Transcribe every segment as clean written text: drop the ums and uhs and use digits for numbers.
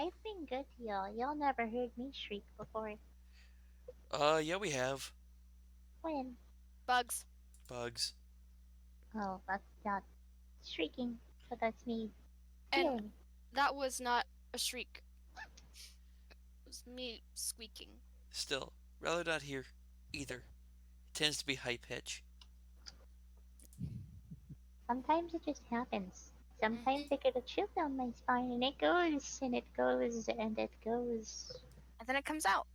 I've been good to y'all. Y'all never heard me shriek before. Yeah, we have. When? Bugs. Bugs. Oh, that's not shrieking, but that's me And feeling. that was not a shriek. It was me squeaking. Still, rather not hear either. It tends to be high pitch. Sometimes it just happens. Hmm. Sometimes I get a chill down my spine and it goes and it goes and it goes. And then it comes out.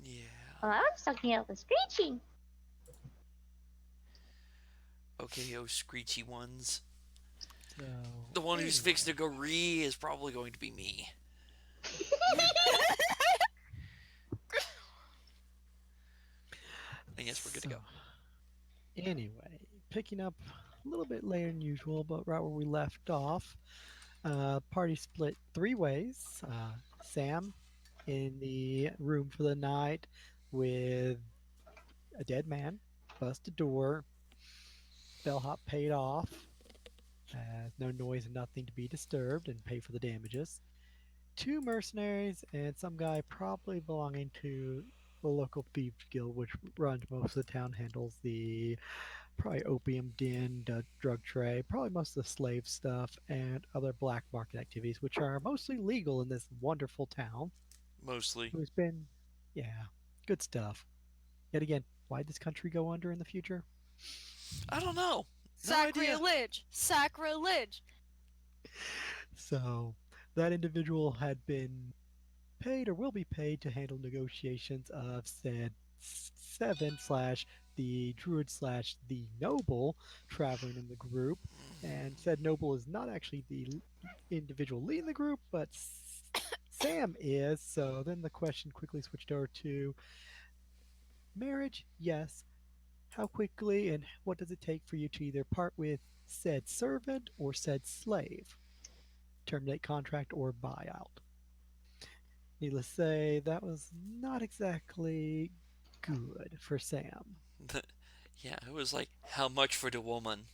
Yeah. Well, I was talking about the screeching. Okay, oh screechy ones. So The one who's fixing to anyway, go ree is probably going to be me. And yes, we're good to so go. picking up a little bit later than usual, but right where we left off, party split three ways. Sam in the room for the night with a dead man, busted door, bellhop paid off, no noise and nothing to be disturbed, and pay for the damages. Two mercenaries and some guy probably belonging to the local thieves guild, which runs most of the town, handles the probably opium den, drug trade, probably most of the slave stuff, and other black market activities, which are mostly legal in this wonderful town. Mostly. Who's been, yeah, good stuff. Yet again, why this country go under in the future? I don't know. No idea. Sacrilege! Sacrilege! So that individual had been paid or will be paid to handle negotiations of said seven slash the druid slash the noble traveling in the group. And said noble is not actually the individual leading the group, but Sam is. So then the question quickly switched over to marriage. Yes. How quickly and what does it take for you to either part with said servant or said slave, terminate contract or buyout? Needless to say, that was not exactly good for Sam. Yeah, it was like, how much for the woman?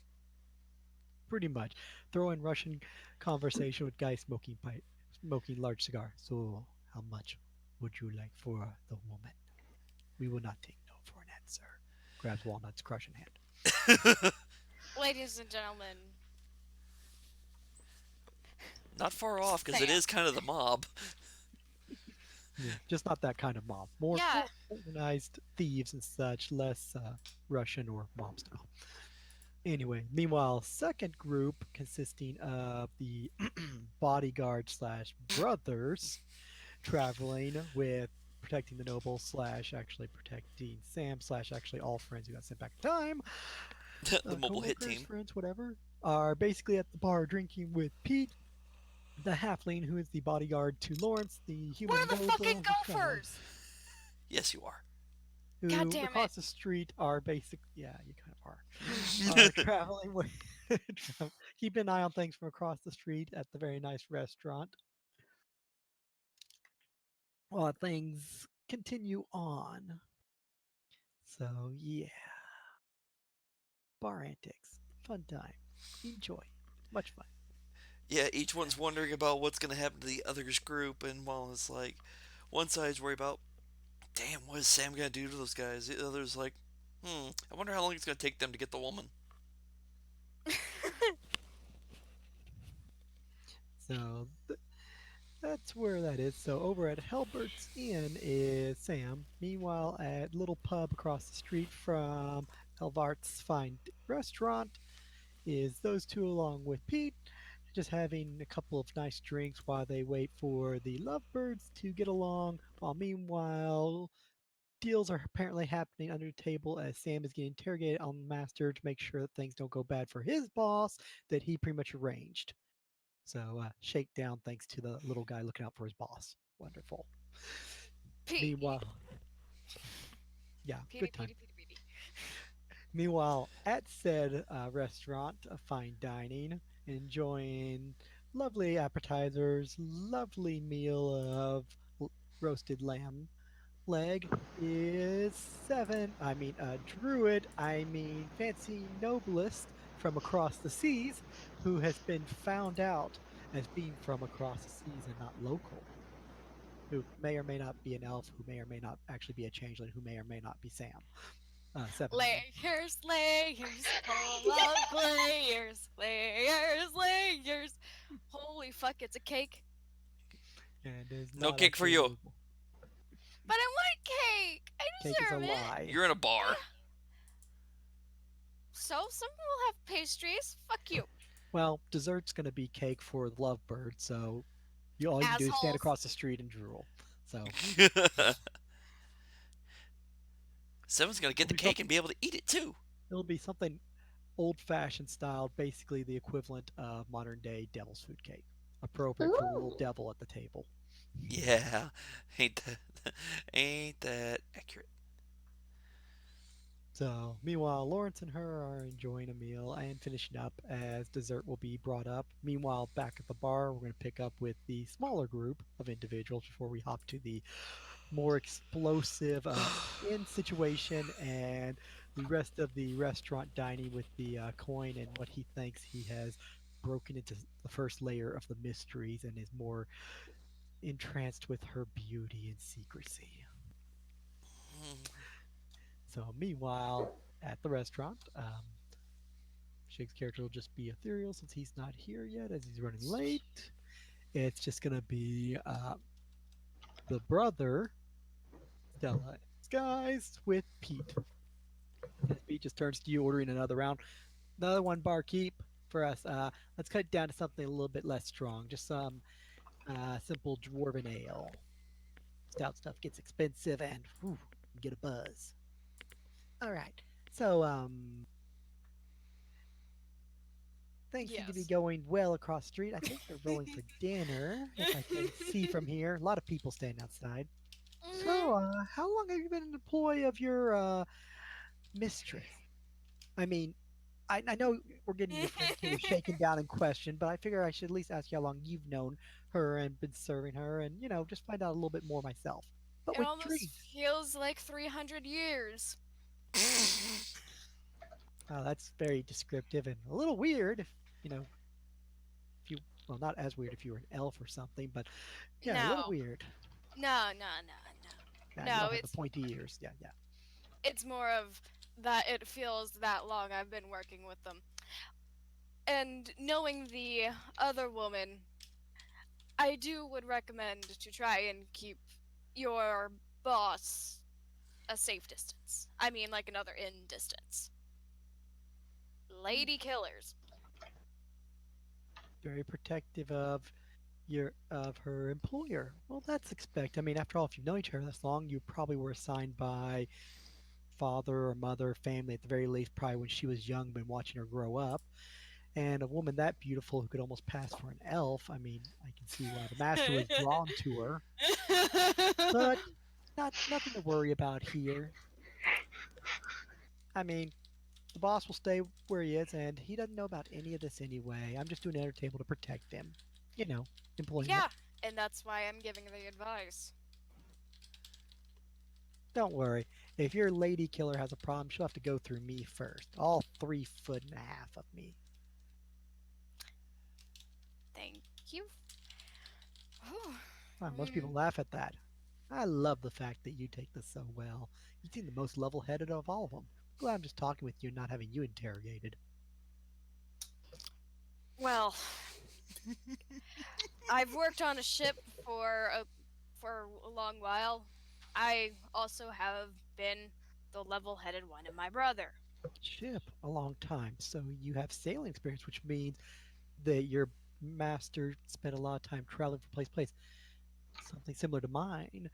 Pretty much. Throw in Russian conversation with guy smoking pipe, smoking large cigar. So, how much would you like for the woman? We will not take no for an answer. Grabs walnuts, crush in hand. Ladies and gentlemen, Not far off, because it Sam. is kind of the mob. Yeah, just not that kind of mob. Yeah. More organized thieves and such, less Russian or mob style. Anyway, meanwhile, second group consisting of the bodyguard slash brothers traveling with protecting the noble slash actually protecting Sam slash actually all friends who got sent back in time, The mobile hit co-workers, team. friends, whatever, are basically at the bar drinking with Pete, the halfling who is the bodyguard to Lawrence, the We're human the fucking noble who's traveling, gophers! Yes, you are. God who damn it. across the street are basic. Yeah, you kind of are traveling with. Keep an eye on things from across the street at the very nice restaurant while things continue on. So yeah, bar antics, fun time, enjoy, much fun. Yeah, each one's wondering about what's going to happen to the other's group, and while it's like, one side's worried about, damn, what is Sam going to do to those guys? The other's like, I wonder how long it's going to take them to get the woman. So that's where that is. So over at Helbert's Inn is Sam. Meanwhile, at little pub across the street from Elvart's fine restaurant is those two along with Pete, just having a couple of nice drinks while they wait for the lovebirds to get along. While meanwhile, deals are apparently happening under the table as Sam is getting interrogated on the master to make sure that things don't go bad for his boss that he pretty much arranged. So, shakedown thanks to the little guy looking out for his boss. Wonderful. Petey. Meanwhile, yeah, Petey, good time. Petey, Petey, Petey. Meanwhile, at said restaurant of fine dining, enjoying lovely appetizers, lovely meal of roasted lamb leg is seven. I mean, a druid. I mean, fancy noblest from across the seas. who has been found out as being from across the seas and not local, who may or may not be an elf, who may or may not actually be a changeling, who may or may not be Sam. Seven, I mean. Layers, layers, full of layers, layers, layers. Holy fuck, it's a cake. And is No not cake for actually you. movable. But I want cake. I Cake is a deserve it. lie. You're in a bar. So some will have pastries. Fuck you, Well, dessert's going to be cake for the lovebird, so all you can do is stand assholes. across the street and drool. So Seven's gonna get it'll the be cake something. and be able to eat it too. It'll be something old-fashioned style, basically the equivalent of modern-day devil's food cake, appropriate for the little Ooh. devil at the table. Yeah, ain't that ain't that accurate? So, meanwhile, Lawrence and her are enjoying a meal and finishing up as dessert will be brought up. Meanwhile, back at the bar, we're going to pick up with the smaller group of individuals before we hop to the more explosive in situation and the rest of the restaurant dining with the coin and what he thinks he has broken into the first layer of the mysteries and is more entranced with her beauty and secrecy. So, meanwhile, at the restaurant, Shig's character will just be ethereal since he's not here yet as he's running late. It's just going to be the brother, Stella, guys, with Pete. As Pete just turns to you, ordering another round. Another one, barkeep, for us. Let's cut it down to something a little bit less strong. Just some simple dwarven ale. Stout stuff gets expensive and whew, you get a buzz. All right. So, things seem to be Yes. going well across the street. I think they're rolling for dinner, if I can see from here. A lot of people standing outside. Mhm. So, how long have you been in employ of your mistress? I mean, I know we're getting your friend here shaken down in question, but I figure I should at least ask you how long you've known her and been serving her, and just find out a little bit more myself. But It with almost drinks, feels like 300 years. that's very descriptive and a little weird. If if you well, not as weird if you were an elf or something, but yeah, a little No, weird. no, no, no, Yeah, no. you No, don't have the pointy ears. Yeah, yeah. it's more of that it feels that long I've been working with them. And knowing the other woman, I do would recommend to try and keep your boss a safe distance. I mean, like another in distance. Lady killers. Very protective of her employer. Well, that's expect. I mean, after all, if you've known each other this long, you probably were assigned by father or mother, family at the very least, probably when she was young, been watching her grow up. And a woman that beautiful who could almost pass for an elf, I mean, I can see why the master was drawn to her. But not nothing to worry about here. I mean, the boss will stay where he is, and he doesn't know about any of this anyway. I'm just doing an table to protect him. You know, employment. Yeah, and that's why I'm giving the advice. Don't worry. If your lady killer has a problem, she'll have to go through me first. All 3 foot and a half of me. Thank you. Whew. Most people laugh at that. I love the fact that you take this so well. You seem the most level headed of all of them. Glad I'm just talking with you and not having you interrogated. Well, I've worked on a ship for a long while. I also have been the level-headed one in my brother. Ship a long time, so you have sailing experience, which means that your master spent a lot of time traveling from place to place. Something similar to mine.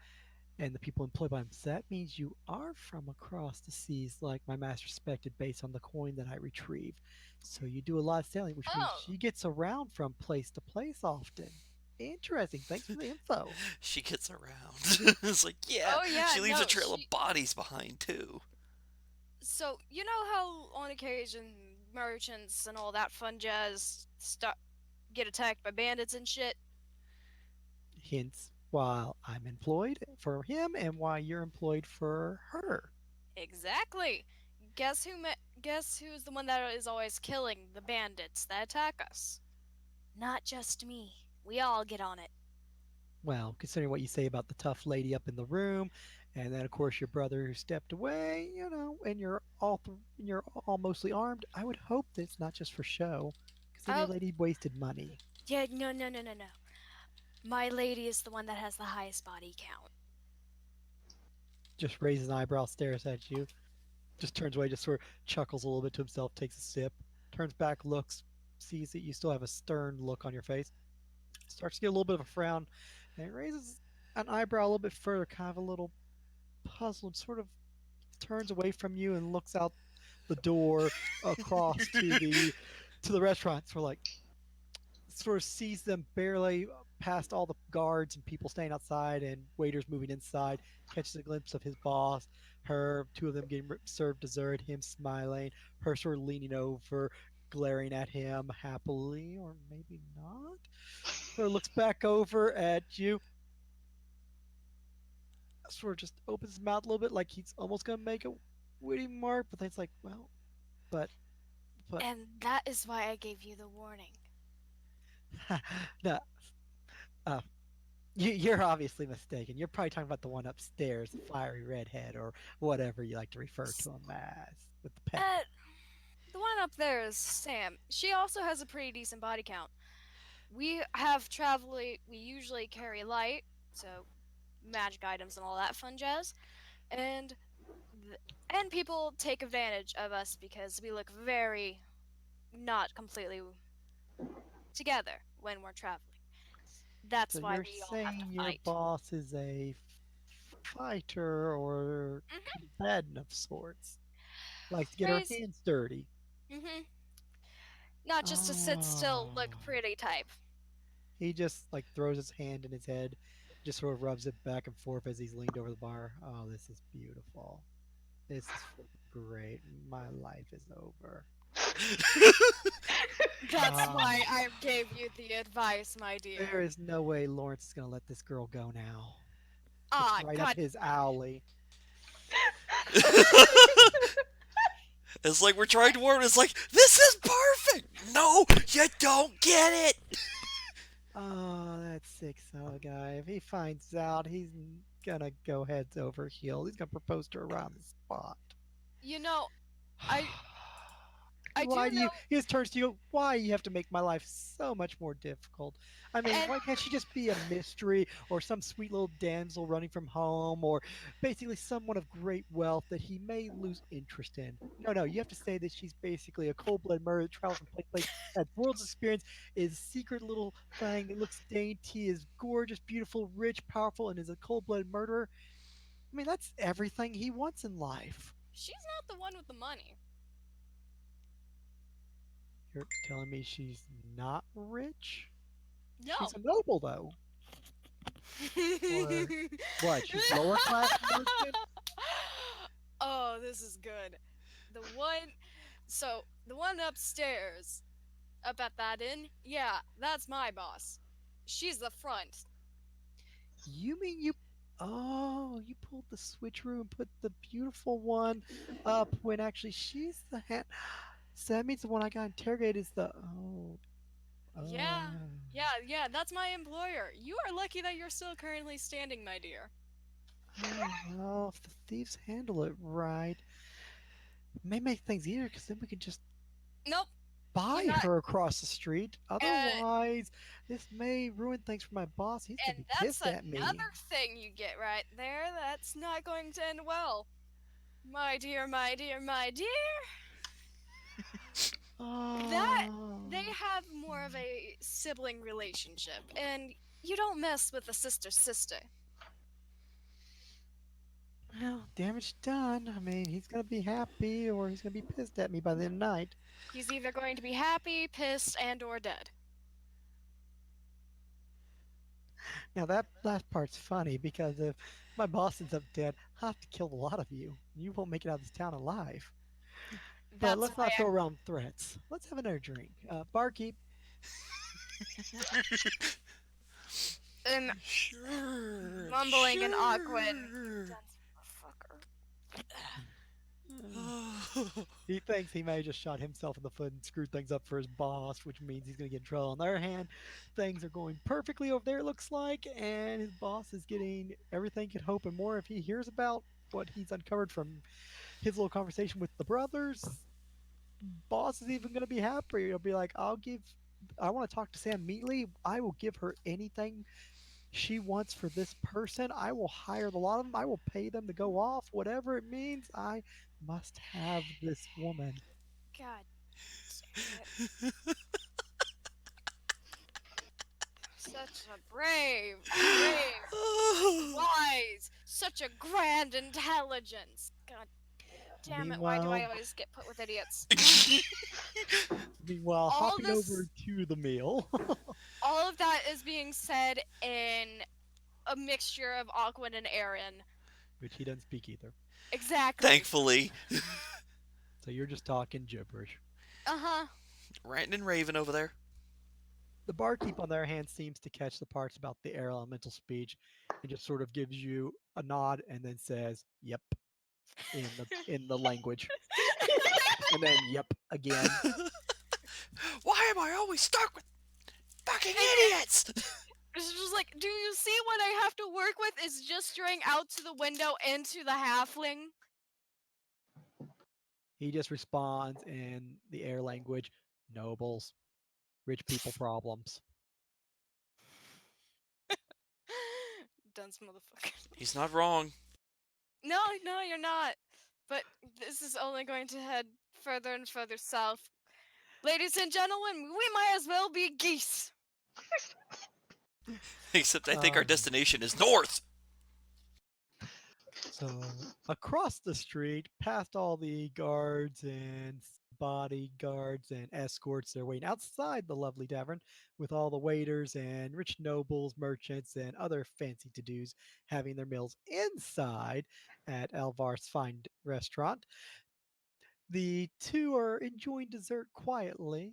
And the people employed by him. So that means you are from across the seas, like my master suspected, based on the coin that I retrieved. So you do a lot of sailing, which means Oh, she gets around from place to place often. Interesting. Thanks for the info. She gets around. It's like, yeah, oh yeah, she leaves a no, trail of she. bodies behind too. So you know how on occasion merchants and all that fun jazz get attacked by bandits and shit. Hence, while I'm employed for him and why you're employed for her. Exactly. Guess who? guess who's the one that is always killing the bandits that attack us? Not just me. We all get on it. Well, considering what you say about the tough lady up in the room, and then of course your brother who stepped away, and you're all mostly armed, I would hope that it's not just for show, because then your Oh, lady wasted money. yeah, no, no, no, no, no. My lady is the one that has the highest body count. Just raises an eyebrow, stares at you, just turns away, just sort of chuckles a little bit to himself, takes a sip, turns back, looks, sees that you still have a stern look on your face, starts to get a little bit of a frown, and raises an eyebrow a little bit further, kind of a little puzzled, sort of turns away from you and looks out the door across to the restaurant. Sort of sees them barely past all the guards and people staying outside and waiters moving inside. Catches a glimpse of his boss, her, two of them getting served dessert, him smiling, her sort of leaning over, glaring at him happily, or maybe not. Sort of looks back over at you, sort of just opens his mouth a little bit like he's almost gonna make a witty mark, but then it's like, well, but but And that is why I gave you the warning. no, uh, you're obviously mistaken. You're probably talking about the one upstairs, the fiery redhead, or whatever you like to refer to him as, with the pet. Uh, the one up there is Sam. She also has a pretty decent body count. We usually carry light, so magic items and all that fun jazz. And and people take advantage of us because we look very not completely together when we're traveling. So That's why you're we all have to saying your fight. boss is a fighter or Mhm. combatant of sorts, likes to get her Phrase. hands dirty. Mhm. Not just to sit still, Oh. look pretty type. He just like throws his hand in his head, just sort of rubs it back and forth as he's leaned over the bar. Oh, this is beautiful. This is freaking great. My life is over. That's Ah, why I gave you the advice, my there dear. is no way Lawrence is gonna let this girl go now. It's Ah, right up god. his alley. It's like we're trying to warn him. It's like, this is perfect! No, you don't get it! Oh, that sick so guy. If he finds out, he's gonna go heads over heels. He's gonna propose to her around the spot. You know, I I do Why do you? know, He just turns to you. Why you have to make my life so much more difficult? I mean, and why can't she just be a mystery or some sweet little damsel running from home or basically someone of great wealth that he may lose interest in? No, no, you have to say that she's basically a cold-blooded murderer that travels from place to place, has world's experience, is a secret little thing that looks dainty, is gorgeous, beautiful, rich, powerful, and is a cold-blooded murderer. I mean, that's everything he wants in life. she's not the one with the money. You're telling me she's not rich? She's No. a noble, though. Or what? She's lower class merchant? Oh, this is good. The one, the one upstairs, up at that inn, yeah, that's my boss. She's the front. You mean you? Oh, you pulled the switcheroo and put the beautiful one up when actually she's the hand. So that means the one I got interrogated is the. Oh, Yeah, oh. yeah, that's my employer. You are lucky that you're still currently standing, my dear. Oh, well, if the thieves handle it right, it may make things easier because then we can just Nope, you're buy not. her across the street. Uh, Otherwise, this may ruin things for my boss. He's gonna and be that's pissed at me. another thing you get right there. That's not going to end well. My dear, my dear, my dear. That they Oh. have more of a sibling relationship, and you don't mess with a sister's sister. Well, damage done. I mean, he's gonna be happy or he's gonna be pissed at me by the end of the night. He's either going to be happy, pissed, and or dead. Now that last part's funny because if my boss ends up dead, I'll have to kill a lot of you. You won't make it out of this town alive. But That's let's why not throw around threats. Let's have another drink. Barkeep, I'm Sure, mumbling and awkward. sure. Fucker. He thinks he may have just shot himself in the foot and screwed things up for his boss, which means he's going to get in trouble. On the other hand, things are going perfectly over there, it looks like, and his boss is getting everything he could hope and more if he hears about what he's uncovered from his little conversation with the brothers. Boss is even going to be happy. He'll be like, I want to talk to Sam immediately. I will give her anything she wants for this person. I will hire the lot of them. I will pay them to go off, whatever it means. I must have this woman. God dang it. Such a brave, wise, such a grand intelligence. God damn it, why do I Meanwhile, always get put with idiots? meanwhile, All hopping this, over to the meal, all of that is being said in a mixture of Aquan and Aaron. which he doesn't speak either. Exactly. Thankfully. So you're just talking gibberish. Uh-huh. Ranton and Raven over there. The barkeep, on the other hand, seems to catch the parts about the air elemental speech and just sort of gives you a nod and then says, "Yep," in the language, and then "Yep" again. Why am I always stuck with fucking And idiots? it's just like, do you see what I have to work with is gesturing out to the window into the halfling? He just responds in the air language, "Nobles, rich people problems." Dunce motherfucker. He's not wrong. No, you're not. But this is only going to head further and further south. Ladies and gentlemen, we might as well be geese. Except I think our Um, destination is north. So across the street, past all the guards and bodyguards and escorts, they're waiting outside the lovely tavern with all the waiters and rich nobles, merchants, and other fancy to-dos having their meals inside at Alvar's fine restaurant. The two are enjoying dessert quietly,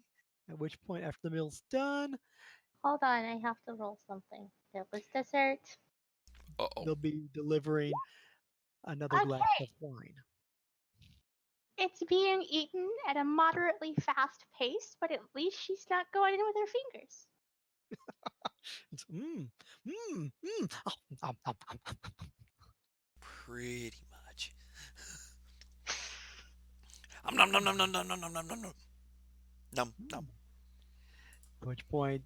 at which point, after the meal's done, Hold on, I have to roll something. There was dessert. Uh-oh. they'll be delivering another glass Okay, of wine. it's being eaten at a moderately fast pace, but at least she's not going in with her fingers. It's mmm, mmm. Pretty much. Nom nom nom nom nom nom nom nom nom nom. Nom nom. At which point,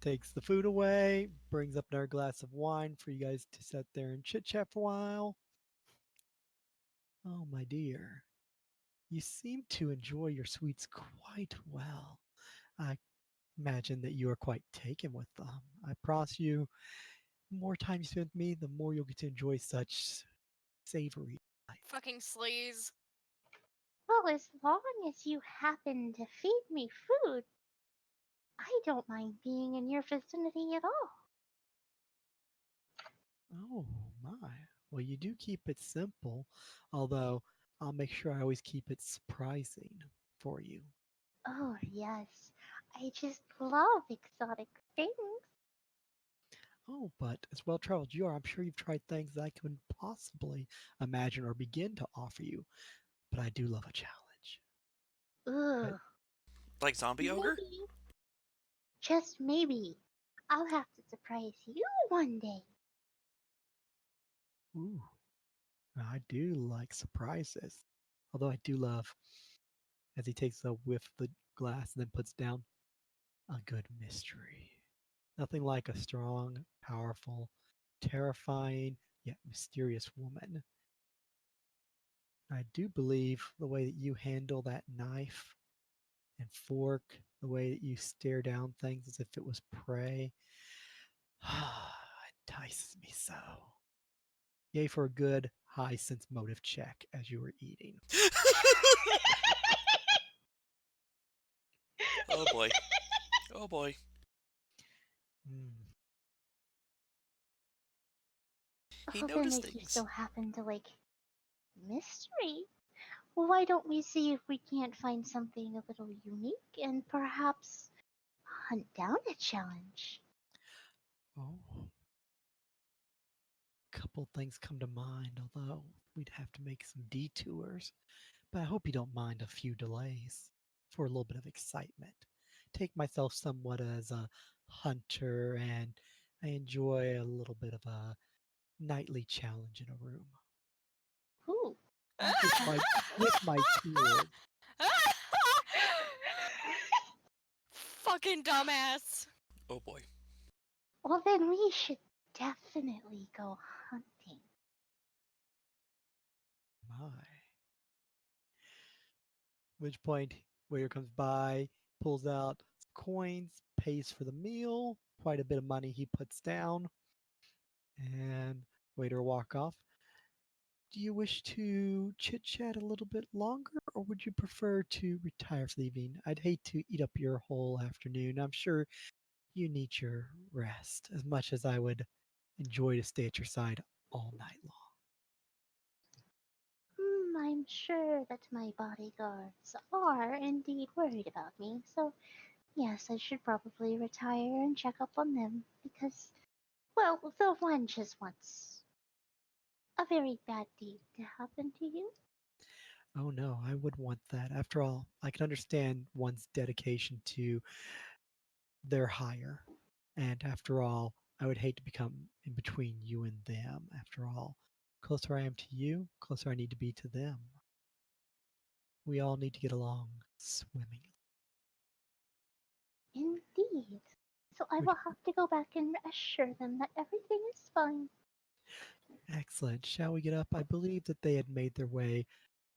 takes the food away, brings up another glass of wine for you guys to sit there and chit chat for a while. Oh, my dear, you seem to enjoy your sweets quite well. I imagine that you are quite taken with them. I promise you, the more time you spend with me, the more you'll get to enjoy such savory life. Fucking sleaze. Well, as long as you happen to feed me food, I don't mind being in your vicinity at all. Oh, my. Well, you do keep it simple, although I'll make sure I always keep it surprising for you. Oh, yes. I just love exotic things. Oh, but as well traveled you are, I'm sure you've tried things that I couldn't possibly imagine or begin to offer you. But I do love a challenge. But, Ugh. Like zombie ogre? Maybe, just maybe, I'll have to surprise you one day. ooh, I do like surprises. Although I do love, as he takes a whiff of the glass and then puts down, a good mystery. Nothing like a strong, powerful, terrifying, yet mysterious woman. I do believe the way that you handle that knife and fork, the way that you stare down things as if it was prey, entices me so. Yay for a good high sense motive check as you were eating. Oh boy. Oh boy. Mm. He Oh, then noticed if you things. still happen to like mystery, why don't we see if we can't find something a little unique and perhaps hunt down a challenge? Oh, a couple things come to mind, although we'd have to make some detours. but I hope you don't mind a few delays for a little bit of excitement. Take myself somewhat as a hunter, and I enjoy a little bit of a nightly challenge in a room Ooh. with my with my tools. Fucking dumbass. Oh boy. Well, then we should definitely go hunting. My. Which point, waiter comes by, pulls out coins, pays for the meal, quite a bit of money he puts down, and waiter walk off. Do you wish to chit chat a little bit longer, or would you prefer to retire for the evening? I'd hate to eat up your whole afternoon. I'm sure you need your rest as much as I would enjoy to stay at your side all night long. I'm sure that my bodyguards are indeed worried about me, so yes, I should probably retire and check up on them because, well, the one just wants a very bad deed to happen to you. Oh no, I would want that. After all, I can understand one's dedication to their hire. And after all, I would hate to become in between you and them. After all, closer I am to you, closer I need to be to them. We all need to get along swimmingly. Indeed. So I Which will have to go back and assure them that everything is fine. excellent. Shall we get up? I believe that they had made their way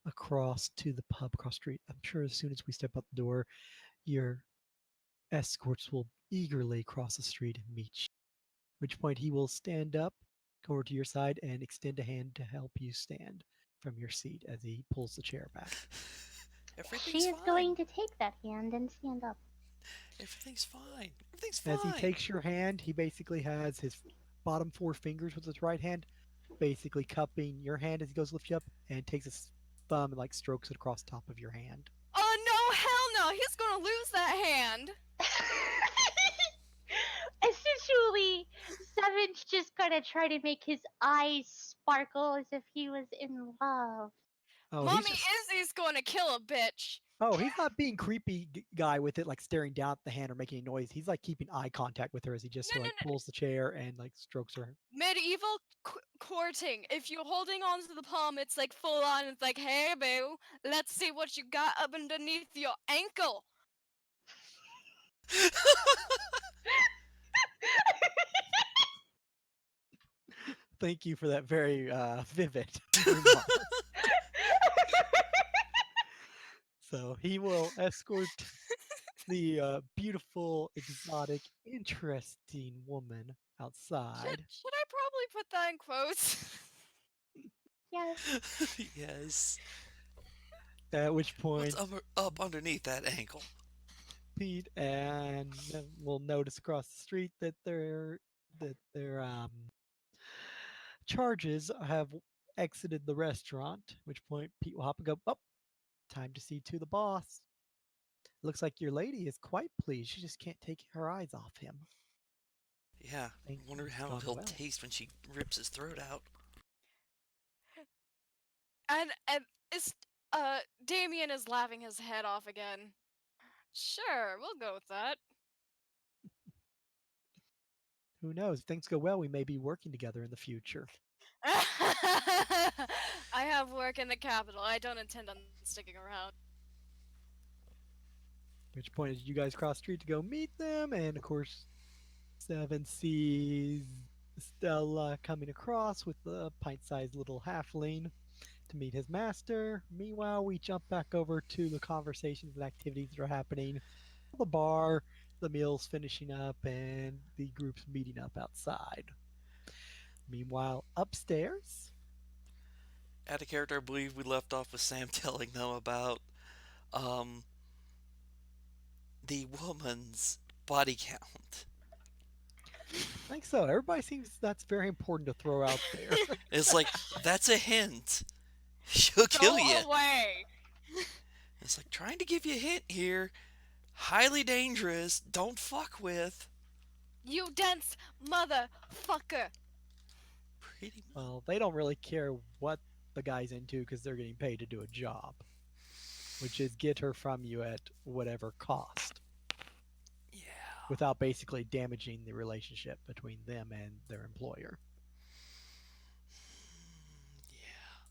across to the pub across the street. I'm sure as soon as we step out the door, your escorts will eagerly cross the street and meet you. At which point he will stand up, go over to your side, and extend a hand to help you stand from your seat as he pulls the chair back. She Everything's is fine. going to take that hand and stand up. Everything's fine. Everything's As he fine. takes your hand, he basically has his bottom four fingers with his right hand, basically cupping your hand as he goes to lift you up, and takes his thumb and like strokes it across the top of your hand. Oh no, hell no, he's gonna lose that hand. Essentially, Seven's just gonna try to make his eyes sparkle as if he was in love. Oh, he's Mommy just Izzy's gonna kill a bitch. he's not being creepy guy with it, like staring down at the hand or making a noise. He's like keeping eye contact with her as he just No, no, like no. pulls the chair and like strokes her. Medieval courting. If you're holding on to the palm, it's like full on. It's like, hey, boo, let's see what you got up underneath your ankle. Thank you for that very vivid remark. So he will escort the beautiful, exotic, interesting woman outside. Should I probably put that in quotes? Yes. Yes. At which What's point, up underneath that ankle? Pete and will notice across the street that their charges have exited the restaurant. At which point, Pete will hop and go, "Oh, time to see to the boss. Looks like your lady is quite pleased. She just can't take her eyes off him. Yeah. Wonder Things how gone he'll well." taste when she rips his throat out. and it's Damian is laughing his head off again. Sure, we'll go with that. Who knows? If things go well, we may be working together in the future. I have work in the capital. I don't intend on sticking around. At which point, as you guys cross the street to go meet them, and of course, Seven sees Stella coming across with a pint-sized little halfling to meet his master. Meanwhile, we jump back over to the conversations and activities that are happening at the bar, the meal's finishing up, and the group's meeting up outside. Meanwhile, upstairs, At a character, I believe we left off with Sam telling them about um, the woman's body count. I think so. Everybody seems that's very important to throw out there. It's like, that's a hint. She'll kill you. Go away! It's like, trying to give you a hint here. Highly dangerous. Don't fuck with. You dense motherfucker! Pretty much. Well, they don't really care what the guy's into because they're getting paid to do a job. which is get her from you at whatever cost Yeah. without basically damaging the relationship between them and their employer. Yeah.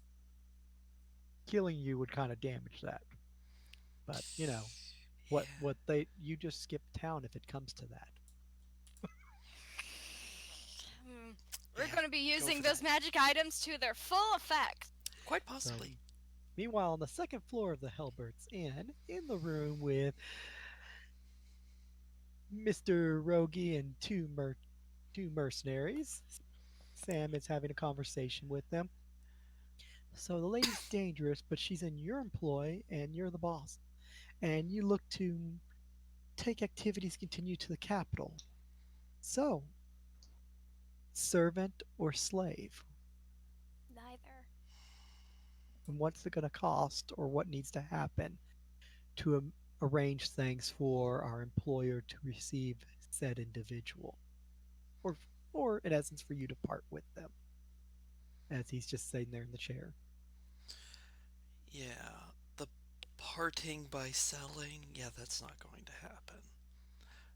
Killing you would kind of damage that. But, Yeah. what they you just skip town if it comes to that. Hmm. We're Yeah. going to be Go using for those that. magic items to their full effect. Quite So, possibly. meanwhile, on the second floor of the Hellbert's Inn, in the room with Mr. Rogie and two mercenaries, Sam is having a conversation with them. So the lady's dangerous, but she's in your employ and you're the boss. And you look to take activities continue to the capital. So, servant or slave? Neither. And what's it going to cost or what needs to happen to arrange things for our employer to receive said individual? Or, or in essence, for you to part with them as he's just sitting there in the chair. Yeah. The parting by selling, yeah, that's not going to happen.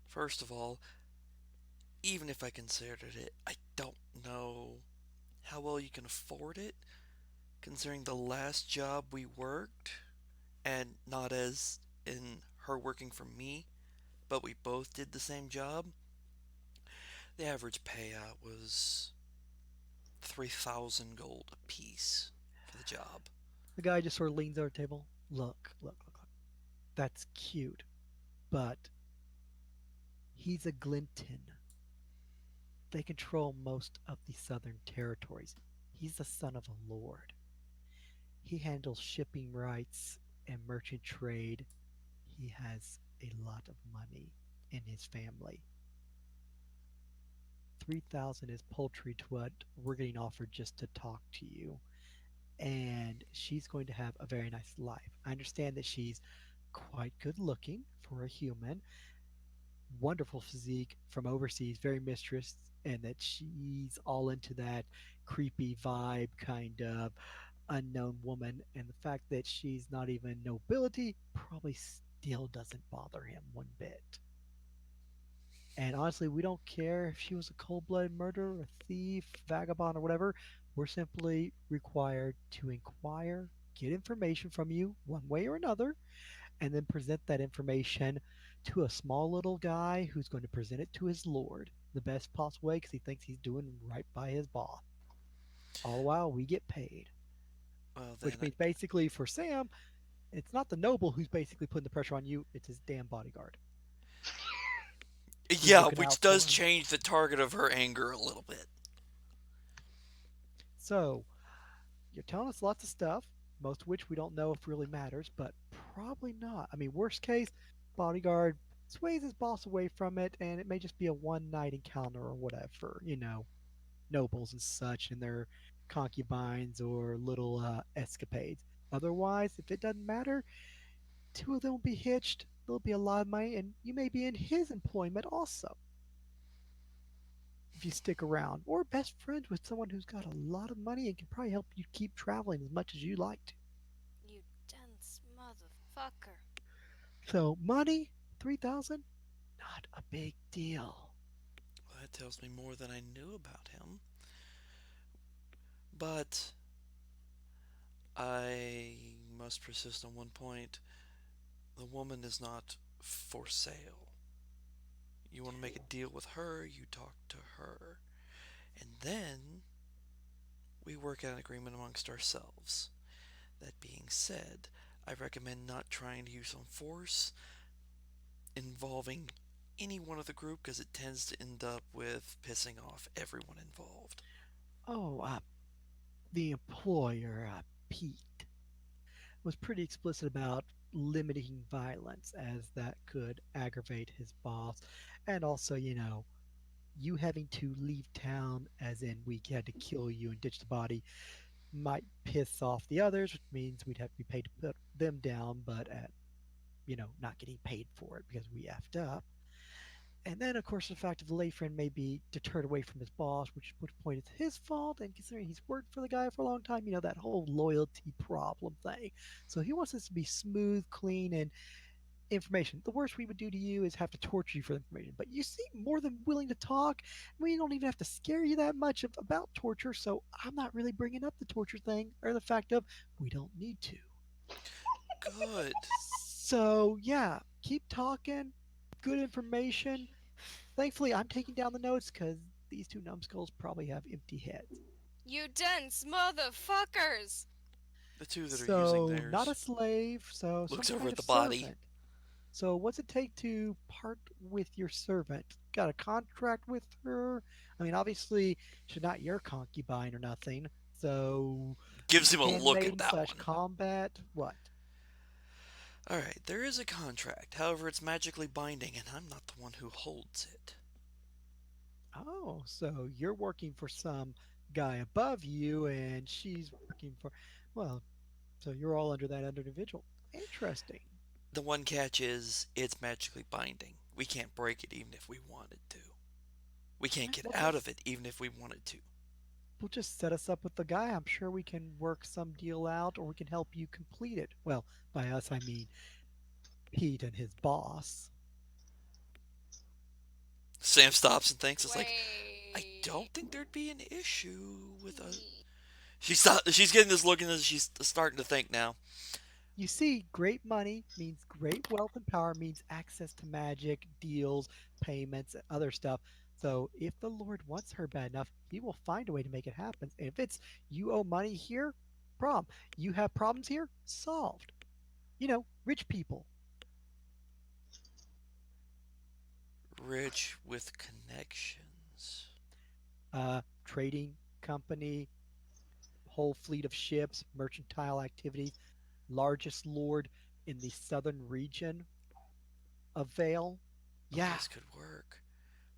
First of all, even if I considered it, I don't know how well you can afford it, considering the last job we worked, and not as in her working for me, but we both did the same job. The average payout was 3,000 gold apiece for the job. The guy just sort of leans over the table. Look. That's cute, but he's a Glinton. They control most of the southern territories. He's the son of a lord. He handles shipping rights and merchant trade. He has a lot of money in his family. 3,000 is paltry to what we're getting offered just to talk to you. And she's going to have a very nice life. I understand that she's quite good looking for a human, wonderful physique from overseas, very mistress, and that she's all into that creepy vibe kind of unknown woman. And the fact that she's not even nobility probably still doesn't bother him one bit. And honestly, we don't care if she was a cold blooded murderer, a thief, vagabond, or whatever. We're simply required to inquire, get information from you one way or another, and then present that information to a small little guy who's going to present it to his lord the best possible way because he thinks he's doing right by his boss. All the while, we get paid, Well, which then, means basically for Sam, it's not the noble who's basically putting the pressure on you, it's his damn bodyguard who's yeah, looking which out does for him. change the target of her anger a little bit. So, you're telling us lots of stuff, most of which we don't know if really matters, but probably not. I mean, worst case, bodyguard sways his boss away from it, and it may just be a one night encounter or whatever, nobles and such and their concubines or little escapades. Otherwise, if it doesn't matter, two of them will be hitched. There'll be a lot of money, and you may be in his employment also if you stick around, or best friends with someone who's got a lot of money and can probably help you keep traveling as much as you like to. You dense motherfucker. So money, 3,000, not a big deal. Well, that tells me more than I knew about him. But I must persist on one point. The woman is not for sale. You want to make a deal with her, you talk to her. And then we work out an agreement amongst ourselves. That being said, I recommend not trying to use some force involving any one of the group because it tends to end up with pissing off everyone involved. Oh, the employer, Pete, was pretty explicit about limiting violence as that could aggravate his boss. And also, you having to leave town, as in we had to kill you and ditch the body, might piss off the others, which means we'd have to be paid to put them down, but at, not getting paid for it because we effed up. And then, of course, the fact of the lay friend may be deterred away from his boss, which would point it's his fault. And considering he's worked for the guy for a long time, that whole loyalty problem thing. So he wants this to be smooth, clean, and information. The worst we would do to you is have to torture you for the information. But you seem more than willing to talk. We don't even have to scare you that much about torture. So I'm not really bringing up the torture thing or the fact of we don't need to. Good. So yeah, keep talking. Good information. Thankfully, I'm taking down the notes because these two numbskulls probably have empty heads. You dense motherfuckers! The two that are using So, not a theirs slave, so some looks over kind at of the body. servant. So, what's it take to part with your servant? Got a contract with her? I mean, obviously, she's not your concubine or nothing. So, Gives him a look at handmaiden that slash one. combat? What? Alright, there is a contract. However, it's magically binding, and I'm not the one who holds it. Oh, so you're working for some guy above you, and she's working for, well, so you're all under that other individual. Interesting. The one catch is it's magically binding. We can't break it even if we wanted to. We can't get Well, out of just it even if we wanted to. Well, just set us up with the guy. I'm sure we can work some deal out, or we can help you complete it. Well, by us, I mean Pete and his boss. Sam stops and thinks. It's like, I Wait. don't think there'd be an issue with us. She's getting this look and she's starting to think now. You see, great money means great wealth and power means access to magic, deals, payments, and other stuff. So if the Lord wants her bad enough, he will find a way to make it happen. And if it's you owe money here, problem. You have problems here, solved. Rich people. Rich with connections. Trading company, whole fleet of ships, mercantile activities, largest lord in the southern region of Vale. Oh, Yeah, this could work.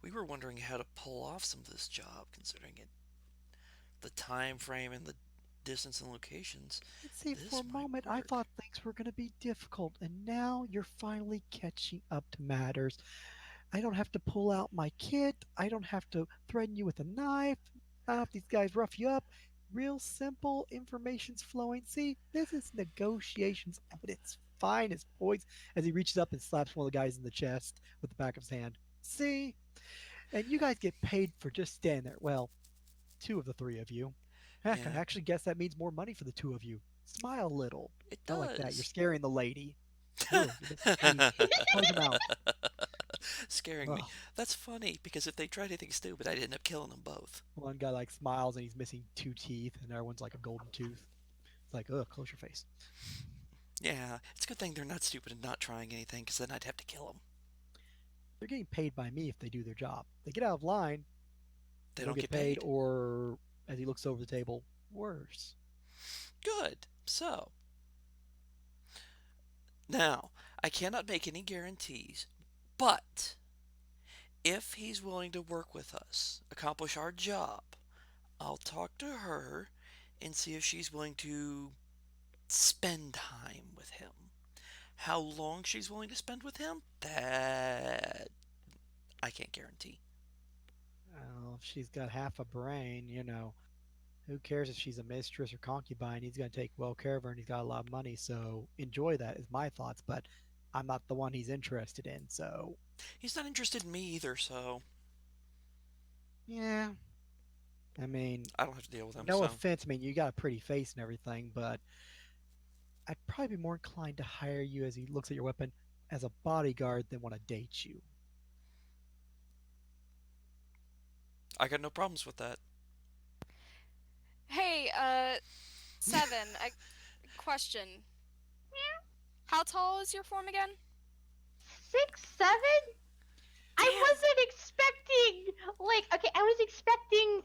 We were wondering how to pull off some of this job, considering it, the time frame and the distance and locations. let's see, for This a might moment I work. thought things were going to be difficult, and now you're finally catching up to matters. I don't have to pull out my kit. I don't have to threaten you with a knife. Not have these guys rough you up. Real simple, information's flowing. See, this is negotiations at its finest points as he reaches up and slaps one of the guys in the chest with the back of his hand. See? And you guys get paid for just standing there. Well, two of the three of you. Heck, I Yeah, actually guess that means more money for the two of you. Smile a little. it Not like that. You're does. scaring the lady. Ugh, you're missing teeth. Close your mouth. Scaring me. Ugh. That's funny because if they tried anything stupid, I'd end up killing them both. One guy like smiles and he's missing two teeth, and everyone's like a golden tooth. It's like, ugh, close your face. Yeah, it's a good thing they're not stupid and not trying anything because then I'd have to kill them. They're getting paid by me if they do their job. They get out of line, They they don't don't get get paid, paid. or as he looks over the table, worse. Good. So, now, I cannot make any guarantees, but if he's willing to work with us, accomplish our job, I'll talk to her and see if she's willing to spend time with him. How long she's willing to spend with him, that I can't guarantee. Well, if she's got half a brain, who cares if she's a mistress or concubine? He's going to take well care of her and he's got a lot of money. So enjoy that, is my thoughts. But I'm not the one he's interested in. So, He's not interested in me either, so yeah. I mean, I don't have to deal with him, no so. offense. I mean, you got a pretty face and everything, but I'd probably be more inclined to hire you as he looks at your weapon as a bodyguard than want to date you. I got no problems with that. Hey, Seven, a question. How tall is your form again? 6'7"? I Damn. wasn't expecting, okay, I was expecting,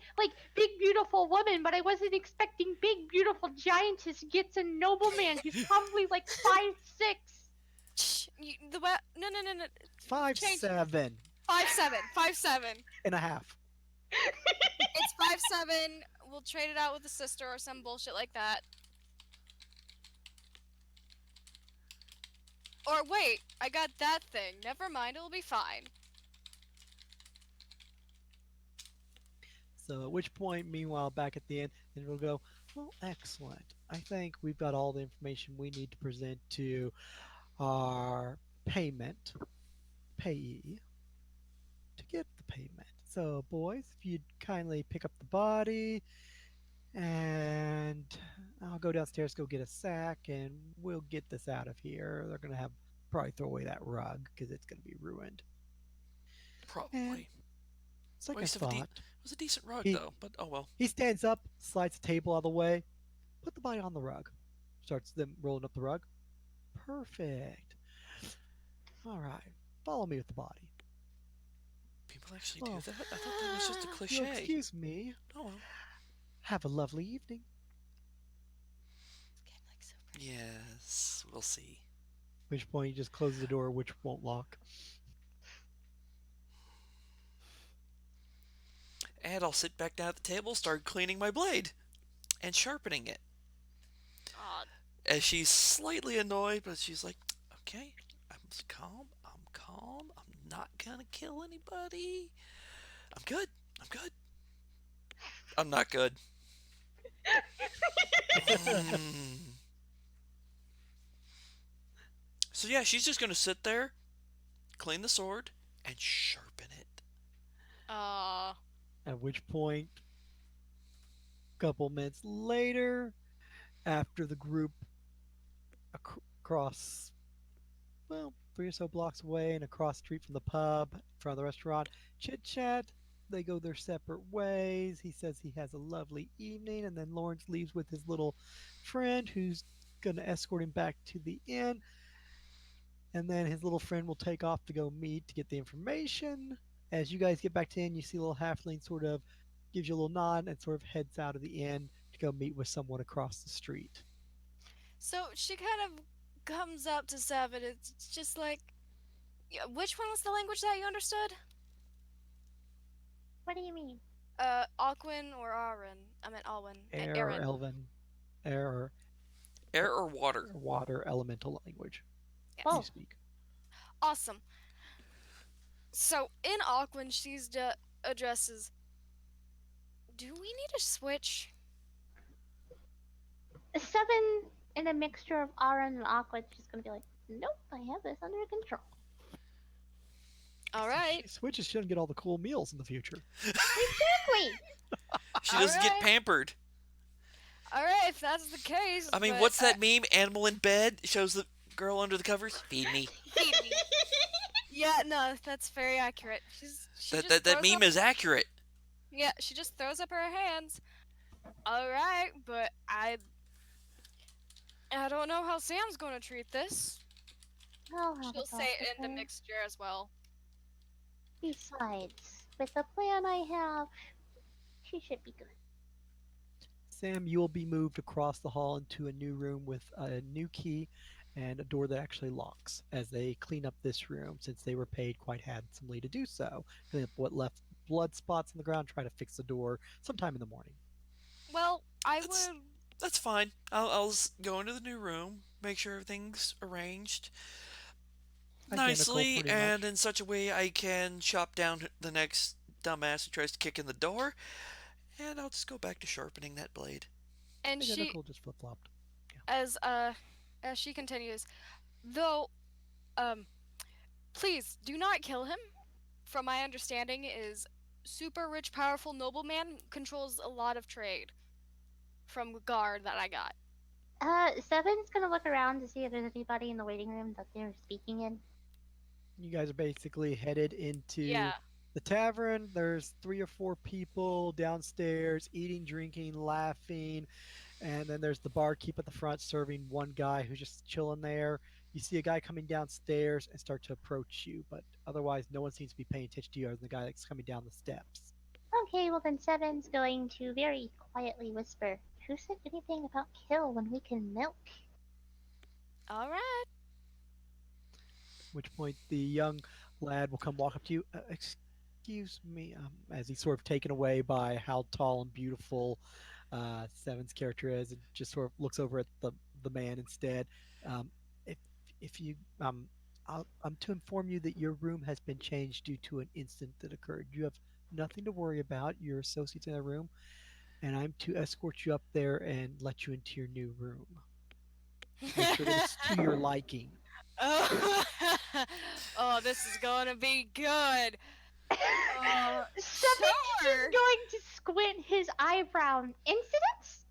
big, beautiful woman, but I wasn't expecting big, beautiful giantess gets a nobleman who's probably, 5'6". No, no, no, no. Five Change. seven 5'7", 5'7". and a half. It's 5'7". We'll trade it out with a sister or some bullshit like that. Or wait, I got that thing. Never mind, it'll be fine. So at which point, meanwhile, back at the end, then we'll go, well, excellent. I think we've got all the information we need to present to our payee to get the payment. So, boys, if you'd kindly pick up the body, and I'll go downstairs, go get a sack, and we'll get this out of here. They're gonna have probably throw away that rug because it's gonna be ruined. And Probably. it's like I Waste of a thought. it was a decent rug He though, but oh well. he stands up, slides the table out of the way, put the body on the rug, starts them rolling up the rug. Perfect. All right, follow me with the body. People actually do Oh, that? I thought that was just a you'll cliche. excuse me. Oh well. Have a lovely evening. Yes, we'll see. At which point he just closes the door, which won't lock. And I'll sit back down at the table, start cleaning my blade and sharpening it. Aw, As she's slightly annoyed, but she's like, "Okay, I'm calm. I'm calm. I'm not gonna kill anybody. I'm good. I'm good. I'm not good." Mm. So yeah, she's just gonna sit there, clean the sword, and sharpen it. aw. At which point, a couple minutes later, after the group across, well, 3 or so blocks away and across the street from the pub, in front of the restaurant, chit chat. They go their separate ways. He says he has a lovely evening, and then Lawrence leaves with his little friend who's going to escort him back to the inn. And then his little friend will take off to go meet to get the information. As you guys get back to the inn, you see a little halfling sort of gives you a little nod and sort of heads out of the inn to go meet with someone across the street. So she kind of comes up to Seven. It's just like, yeah, which one was the language that you understood? What do you mean? Alquin or Aaron? I meant Alwyn. Air or Aaron. elven, air Air or water? or water elemental language Yes. you Oh. speak. Awesome. So in Alquin, she's addresses. Do we need a switch? Seven in a mixture of Aaron and Aqua is just gonna be like, nope, I have this under control. All right. She switches, she doesn't get all the cool meals in the future. Exactly. She doesn't get Alright. pampered. All right, if that's the case. I mean, but, what's that meme? Animal in bed shows the girl under the covers. Feed me. Feed me. Yeah, no, that's very accurate. She just That throws meme up, is accurate. yeah, she just throws up her hands. All right, but I don't know how Sam's gonna treat this. I'll have She'll a talk say with it in the her. mixture as well. Besides, with the plan I have, she should be good. Sam, you will be moved across the hall into a new room with a new key and a door that actually locks as they clean up this room since they were paid quite handsomely to do so. Clean up what left blood spots on the ground, try to fix the door sometime in the morning. Well, I That's- would. That's fine. I'll go into the new room, make sure everything's arranged Identical, nicely, pretty and much. in such a way I can chop down the next dumbass who tries to kick in the door, and I'll just go back to sharpening that blade. And she, Identical, just flip flopped. as she continues, though, um, please do not kill him. From my understanding, is super rich, powerful nobleman controls a lot of trade from the guard that I got. Seven's gonna look around to see if there's anybody in the waiting room that they're speaking in. You guys are basically headed into Yeah. the tavern. There's 3 or 4 people downstairs eating, drinking, laughing. And then there's the barkeep at the front serving one guy who's just chilling there. You see a guy coming downstairs and start to approach you, but otherwise, no one seems to be paying attention to you other than the guy that's coming down the steps. Okay, well then Seven's going to very quietly whisper, who said anything about kill when we can milk? All right. At which point, the young lad will come walk up to you. Excuse me, as he's sort of taken away by how tall and beautiful Seven's character is, and just sort of looks over at the man instead. Um, if you I'm to inform you that your room has been changed due to an incident that occurred. You have nothing to worry about. Your associates in the room, and I'm to escort you up there and let you into your new room. Make sure that it's to your liking. Oh, oh, this is gonna be good. Seven's just Sure. going to squint his eyebrow. Incidents?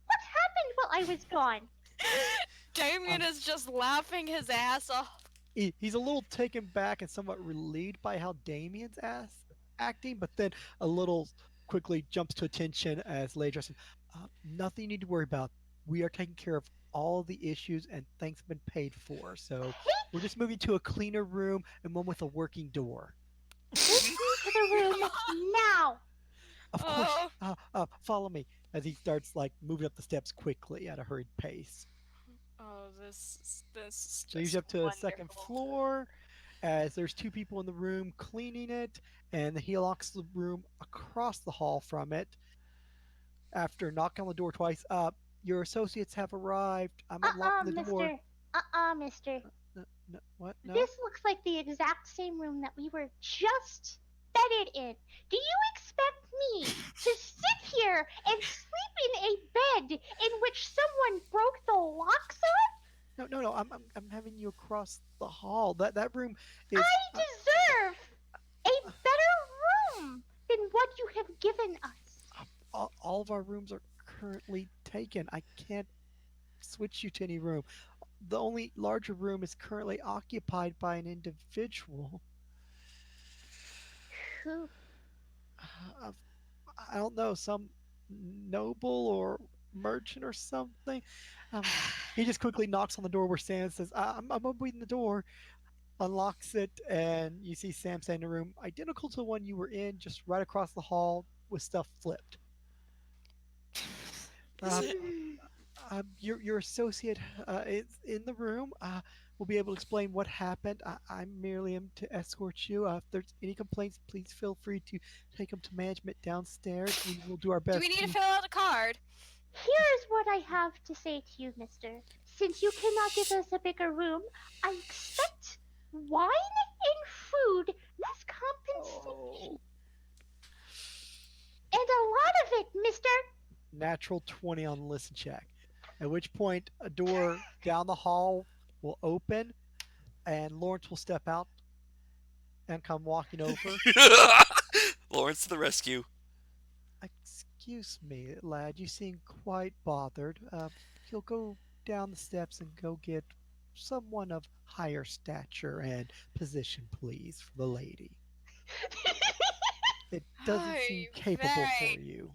What happened while I was gone? Damien Um, is just laughing his ass off. he's a little taken back and somewhat relieved by how Damien's acting, but then a little quickly jumps to attention as Lady says, "Nothing you need to worry about. We are taking care of all the issues, and things have been paid for. So we're just moving to a cleaner room and one with a working door." Take me to the room now. Of course, Oh, follow me as he starts like moving up the steps quickly at a hurried pace. oh, this is Leads just you up to a second wonderful. floor as there's two people in the room cleaning it, and he locks the room across the hall from it after knocking on the door twice. Your associates have arrived. I'm unlocking the door. Mister. Mister. What? No? This looks like the exact same room that we were just bedded in. Do you expect me to sit here and sleep in a bed in which someone broke the locks on? No. I'm having you across the hall. That room is. I deserve a better room than what you have given us. All of our rooms are currently taken. I can't switch you to any room. The only larger room is currently occupied by an individual. Who? Uh, I don't know, some noble or merchant or something. Um, he just quickly knocks on the door where Sam says, I'm opening the door, unlocks it, and you see Sam standing in a room identical to the one you were in, just right across the hall with stuff flipped. Is Uh, it? your associate is in the room. Will be able to explain what happened. I merely am to escort you. If there's any complaints, please feel free to take them to management downstairs. We will do our Do we best need to to. fill out a card? Here's what I have to say to you, mister. Since you cannot give us a bigger room, I expect wine and food as compensation. Oh. And a lot of it, mister. Natural 20 on the listen check. At which point, a door down the hall will open, and Lawrence will step out and come walking over. Lawrence to the rescue. Excuse me, lad, you seem quite bothered. You'll go down the steps and go get someone of higher stature and position, please, for the lady. It doesn't seem Hi, capable for very. you.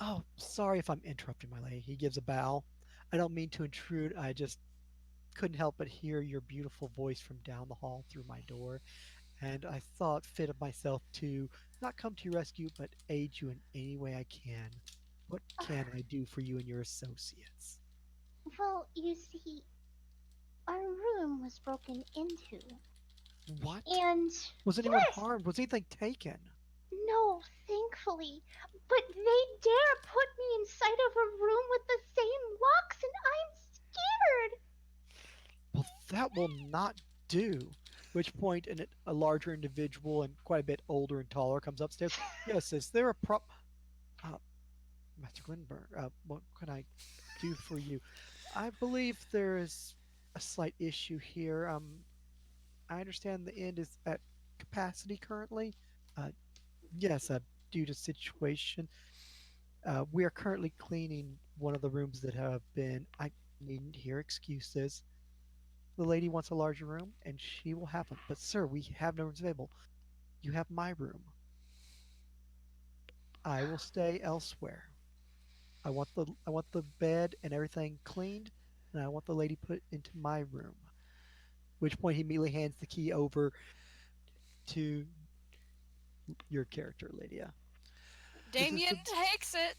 Oh, sorry if I'm interrupting, my lady. He gives a bow. I don't mean to intrude. I just couldn't help but hear your beautiful voice from down the hall through my door, and I thought fit of myself to not come to your rescue, but aid you in any way I can. What can I do for you and your associates? Well, you see, our room was broken into. What? And Was anyone yes, harmed? Was anything taken? no, thankfully. But they dare put me inside of a room with the same locks, and I'm scared. Well, that will not do. Which point, a larger individual and quite a bit older and taller comes upstairs. Yes, is there a prop? Uh, Master Glenberg, what can I do for you? I believe there is a slight issue here. I understand the inn is at capacity currently. Uh, yes, due to situation, we are currently cleaning one of the rooms that have been. I needn't hear excuses. The lady wants a larger room, and she will have one. But sir, we have no rooms available. You have my room. I will stay elsewhere. I want the bed and everything cleaned, and I want the lady put into my room. Which point he immediately hands the key over to your character, Lydia. This is Damien the takes it,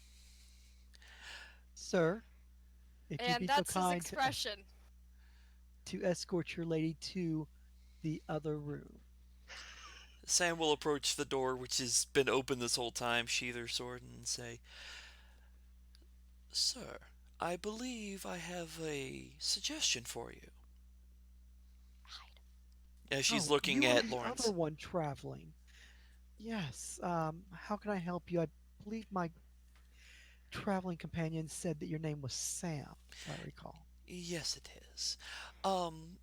sir. If you'd and be so that's his kind expression. to escort your lady to the other room. Sam will approach the door, which has been open this whole time, sheath her sword, and say, Sir, I believe I have a suggestion for you. as she's Oh, looking you are at the other Lawrence. one traveling. Yes. How can I help you? I believe my traveling companion said that your name was Sam, if I recall. Yes, it is. Um,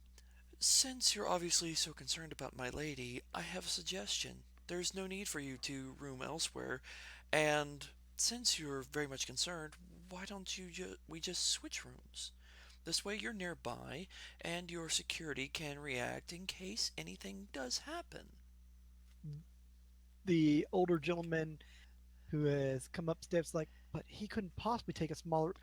since you're obviously so concerned about my lady, I have a suggestion. There's no need for you to room elsewhere, and since you're very much concerned, why don't we just switch rooms? This way you're nearby, and your security can react in case anything does happen. The older gentleman who has come up steps like, but he couldn't possibly take a smaller.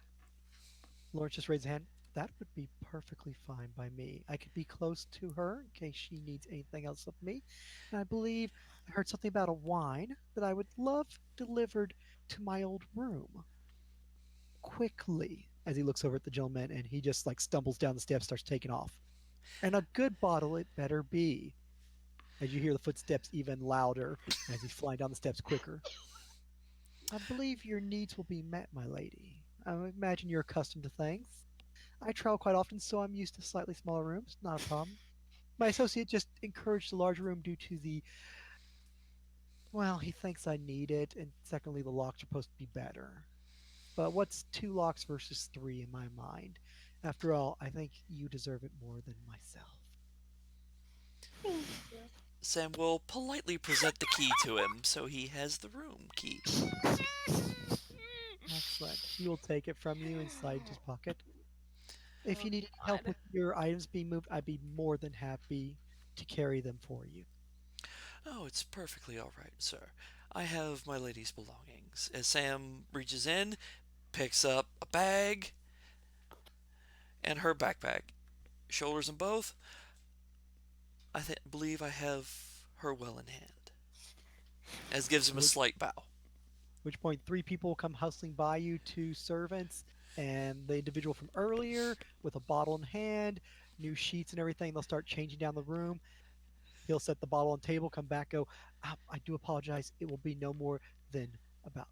Lawrence just raised his hand. That would be perfectly fine by me. I could be close to her in case she needs anything else of me. And I believe I heard something about a wine that I would love delivered to my old room quickly. As he looks over at the gentleman and he just like stumbles down the steps, starts taking off. And a good bottle it better be. As you hear the footsteps even louder as he's flying down the steps quicker. I believe your needs will be met, my lady. I imagine you're accustomed to things. I travel quite often, so I'm used to slightly smaller rooms. Not a problem. My associate just encouraged the larger room due to the, well, he thinks I need it, and secondly, the locks are supposed to be better. But what's two locks versus three in my mind? After all, I think you deserve it more than myself. Thank you. Sam will politely present the key to him so he has the room key. Excellent. He will take it from you and slide his pocket. If Oh you need any help God. with your items being moved, I'd be more than happy to carry them for you. Oh, it's perfectly all right, sir. I have my lady's belongings. As Sam reaches in, picks up a bag and her backpack, shoulders them both. Believe I have her well in hand. As gives him a Which slight bow. which point three people come hustling by you, two servants, and the individual from earlier with a bottle in hand, new sheets and everything. They'll start changing down the room. He'll set the bottle on the table, come back, go, I do apologize. It will be no more than about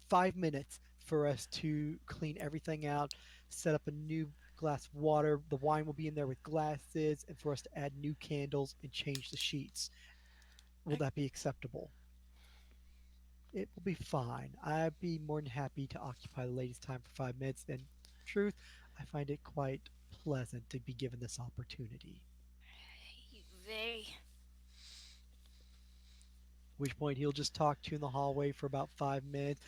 5 minutes for us to clean everything out, set up a new glass of water. The wine will be in there with glasses, and for us to add new candles and change the sheets. Will I, that be acceptable? It will be fine. I'd be more than happy to occupy the lady's time for 5 minutes. And truth, I find it quite pleasant to be given this opportunity. They. At which point he'll just talk to you in the hallway for about 5 minutes,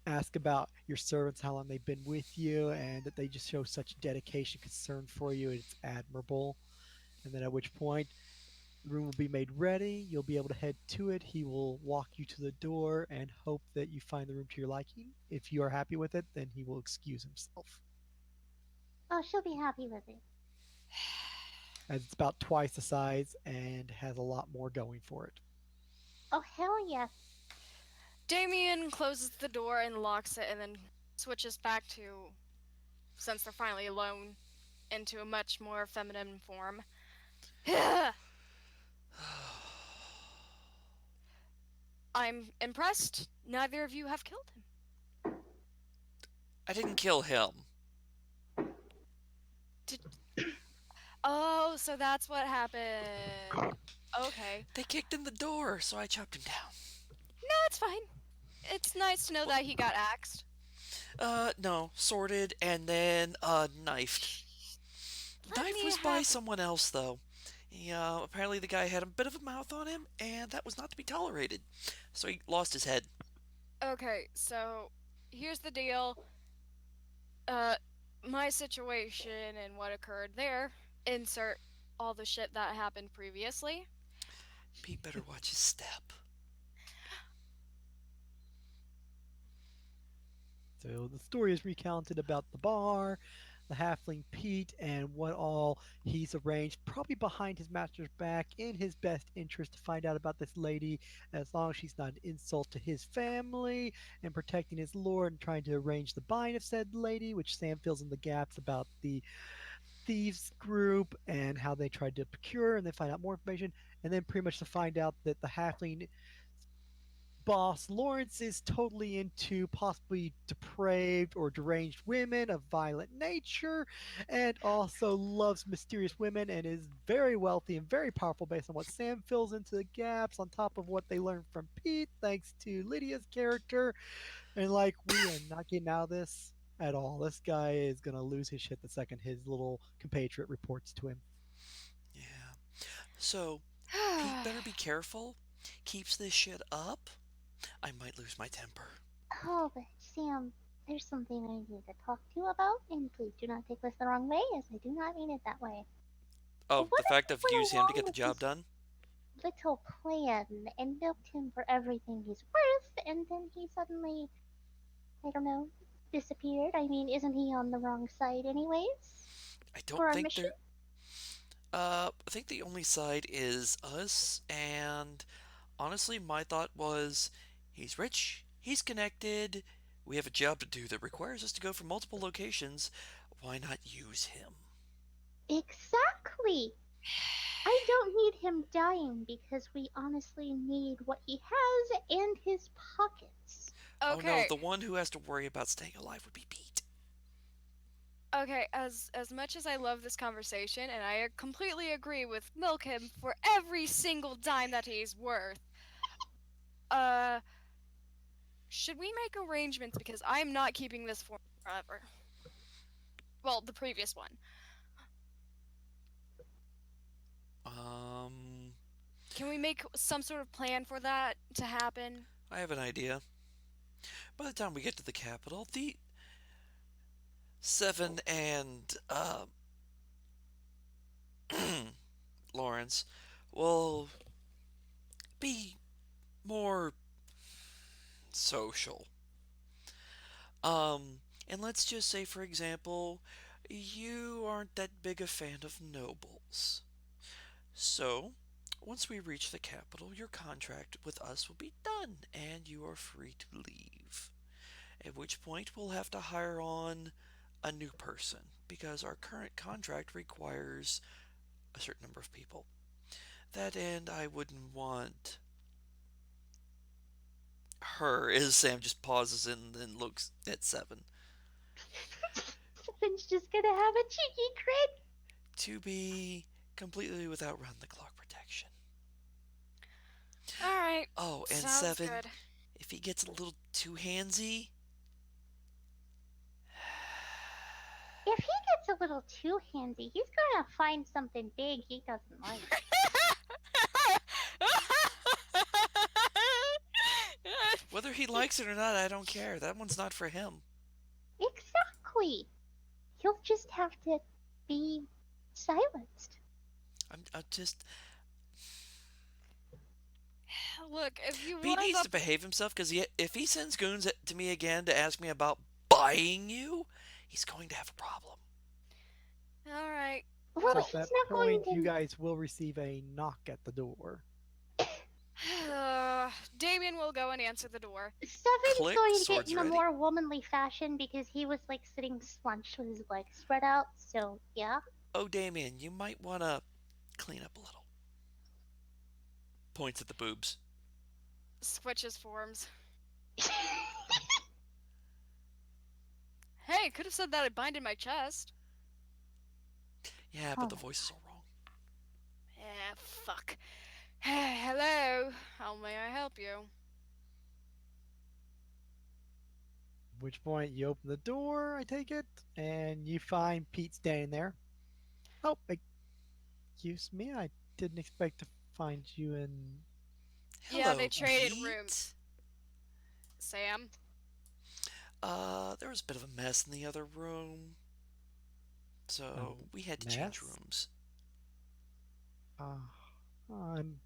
ask about your servants, how long they've been with you, and that they just show such dedication, concern for you. It's admirable. And then at which point the room will be made ready. You'll be able to head to it. He will walk you to the door and hope that you find the room to your liking. If you are happy with it, then he will excuse himself. Oh, she'll be happy with it. As it's about twice the size and has a lot more going for it. Oh, hell yes. Damian closes the door and locks it and then switches back to, since they're finally alone, into a much more feminine form. I'm impressed. Neither of you have killed him. I didn't kill him. Did... Oh, so that's what happened. Okay. They kicked in the door, so I chopped him down. No, it's fine. It's nice to know that he got axed. No, sorted and then, knifed. The Let knife me was by have. someone else, though. Yeah, apparently the guy had a bit of a mouth on him, and that was not to be tolerated. So he lost his head. Okay, so here's the deal. Uh, my situation and what occurred there. Insert all the shit that happened previously. Pete better watch his step. So the story is recounted about the bar, the halfling Pete, and what all he's arranged, probably behind his master's back, in his best interest to find out about this lady, as long as she's not an insult to his family, and protecting his lord and trying to arrange the buying of said lady, which Sam fills in the gaps about the thieves group and how they tried to procure and then find out more information, and then pretty much to find out that the halfling boss Lawrence is totally into possibly depraved or deranged women of violent nature, and also loves mysterious women and is very wealthy and very powerful based on what Sam fills into the gaps on top of what they learned from Pete, thanks to Lydia's character. And like, we are not getting out of this at all. This guy is gonna lose his shit the second his little compatriot reports to him. Yeah. So, Pete better be careful. Keeps this shit up, I might lose my temper. Oh, but Sam, there's something I need to talk to you about, and please do not take this the wrong way, as I do not mean it that way. Oh, What the if fact we of went use him to along get the with job this done? little plan and milked him for everything he's worth, and then he suddenly, I don't know, disappeared? I mean, isn't he on the wrong side anyways? I For don't our think mission? they're. I think the only side is us, and honestly, my thought was he's rich, he's connected, we have a job to do that requires us to go from multiple locations. Why not use him? Exactly! I don't need him dying because we honestly need what he has and his pockets. Oh no, Okay, the one who has to worry about staying alive would be Pete. okay. As much as I love this conversation, and I completely agree with milk him for every single dime that he's worth. Uh, should we make arrangements because I'm not keeping this forever? Well, the previous one. Um, Can we make some sort of plan for that to happen? I have an idea. By the time we get to the capital, the Seven and Lawrence will be more social. And let's just say, for example, you aren't that big a fan of nobles. So, once we reach the capital, your contract with us will be done, and you are free to leave. At which point, we'll have to hire on a new person, because our current contract requires a certain number of people. That end, I wouldn't want her, as Sam just pauses and then looks at Seven, Seven's just gonna have a cheeky grin. to be completely without round the clock protection. All right, Oh, and sounds Seven, good. if he gets a little too handsy, If he gets a little too handsy, he's gonna find something big he doesn't like. whether he likes it or not, I don't care. That one's not for him. Exactly. He'll just have to be silenced. I'm just. Look, if you Pete want needs the to behave himself because if he sends goons to me again to ask me about buying you, he's going to have a problem. all right, Well, So well, at that he's not going point, you to. guys will receive a knock at the door. Damian will go and answer the door. Seven's Click, going to get swords in a ready. more womanly fashion because he was like sitting slunched with his legs spread out. So yeah. Oh, Damian, you might want to clean up a little. Points at the boobs. Switches forms. Hey, could have said that I bind in my chest. Yeah, but the Oh, voice is all wrong. Fuck. Hello, how may I help you? At which point, you open the door, I take it, and you find Pete standing there. Oh, excuse me, I didn't expect to find you in. Yeah, they Hello, traded rooms. Pete. Sam? There was a bit of a mess in the other room, A so we had to change mess? rooms. Uh, um,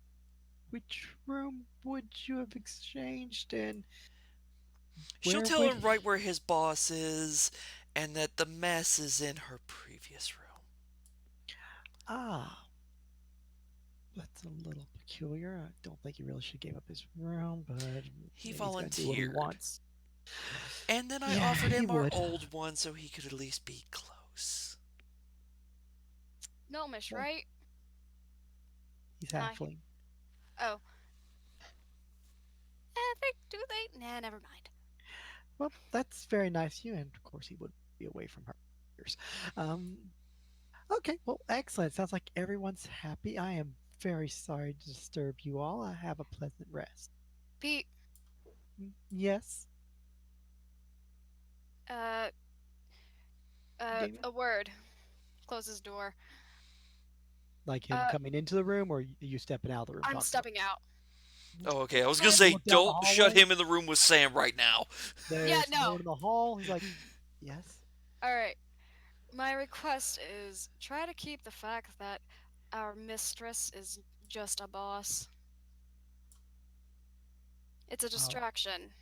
which room would you have exchanged, and She'll where tell would him right he? where his boss is, and that the mess is in her previous room. Ah, that's a little peculiar. I don't think he really should give up his room, but He he's gonna do what he volunteered. wants. And then I Yeah, offered he him our would. old one so he could at least be close. Gnomish, Well, right? he's Uh, halfling. oh. I think do they? Nah, never mind. Well, that's very nice of you, and of course he would be away from her years. Um, okay, well, excellent. Sounds like everyone's happy. I am very sorry to disturb you all. I have a pleasant rest. Pete, Yes, uh, Damien? a word. Closes door. Like him Uh, coming into the room, or you stepping out of the room I'm talking to him? stepping out. Oh, okay. I was gonna You say, look down the don't shut hallway. him in the room with Sam right now. Yeah, There's no no. one in the hall. He's like, yes. Alright. My request is try to keep the fact that our mistress is just a boss. It's a Oh, distraction.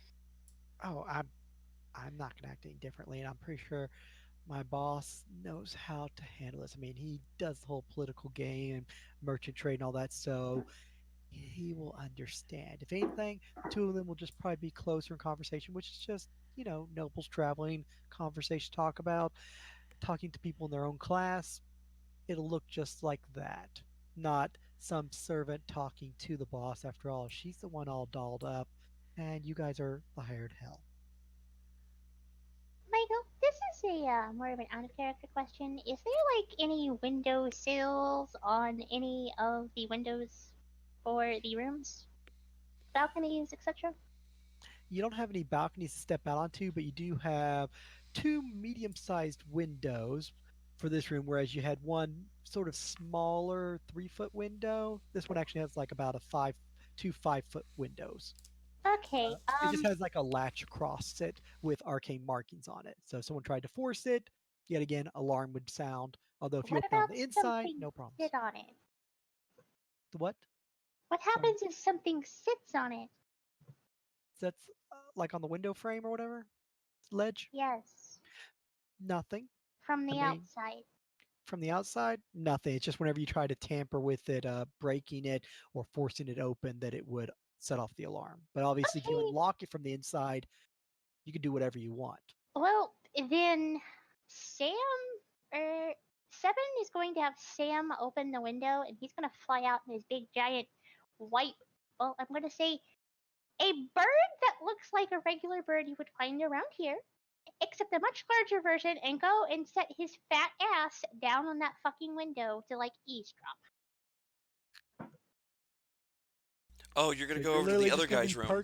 I'm not gonna act any differently, and I'm pretty sure my boss knows how to handle this. I mean, he does the whole political game and merchant trade and all that, so he will understand. If anything, the two of them will just probably be closer in conversation, which is just, nobles traveling, conversation talk about, talking to people in their own class. It'll look just like that. Not some servant talking to the boss. After all, she's the one all dolled up, and you guys are the hired hell. Michael, this is a more of an out of character question. Is there like any window sills on any of the windows for the rooms, balconies, etc.? You don't have any balconies to step out onto, but you do have two medium-sized windows for this room, whereas you had one sort of smaller 3-foot window. This one actually has like about two 5-foot windows. Okay. It just has like a latch across it with arcane markings on it. So if someone tried to force it, yet again, alarm would sound. Although if you What open it on about the inside, something no problems. sit on it? The what? What Sorry. happens if something sits on it? That's like on the window frame or whatever? Ledge? Yes, Nothing. from I the mean, outside. from the outside, nothing. It's just whenever you try to tamper with it, breaking it or forcing it open, that it would set off the alarm. But obviously, if you Okay. unlock it from the inside, you can do whatever you want. Well, then Sam or Seven is going to have Sam open the window, and he's going to fly out in his big giant white. Well, I'm going to say a bird that looks like a regular bird you would find around here, except a much larger version, and go and set his fat ass down on that fucking window to like eavesdrop. Oh, you're gonna So go you're over to the literally other just going to guy's be room.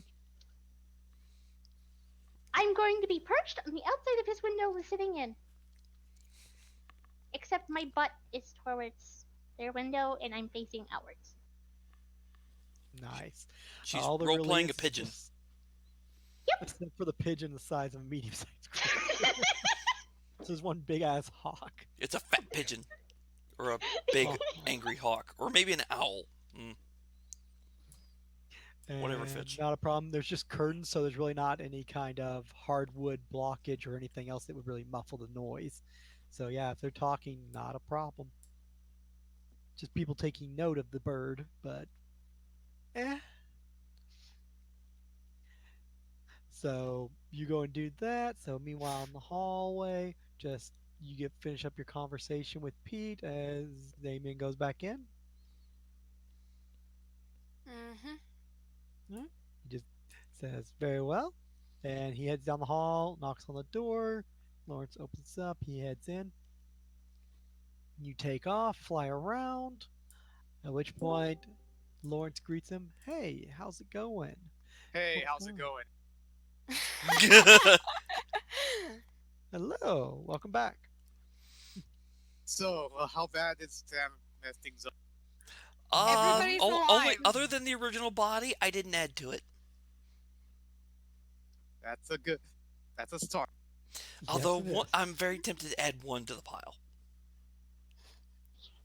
I'm going to be perched on the outside of his window we're sitting in, except my butt is towards their window and I'm facing outwards. Nice. She's All there role really playing a is pigeon. just, Yep. except for the pigeon the size of a medium-sized critter. So there's one big ass hawk. It's a fat pigeon, or a big Oh, angry hawk, or maybe an owl. Whatever and fits. not a problem. There's just curtains, so there's really not any kind of hardwood blockage or anything else that would really muffle the noise. So yeah, if they're talking, not a problem. Just people taking note of the bird, but eh. So you go and do that. So meanwhile, in the hallway, just you get finish up your conversation with Pete as Damian goes back in. Mm-hmm. He just says very well, and he heads down the hall, knocks on the door. Lawrence opens up. He heads in. You take off, fly around. At which point, Lawrence greets him. Hey, how's it going? Hey, What's how's it going? going? Hello, welcome back. So, how bad is Sam mess things up? Everybody's Only alive. other than the original body, I didn't add to it. That's a good. That's a start. Although Yes, it is. I'm very tempted to add one to the pile.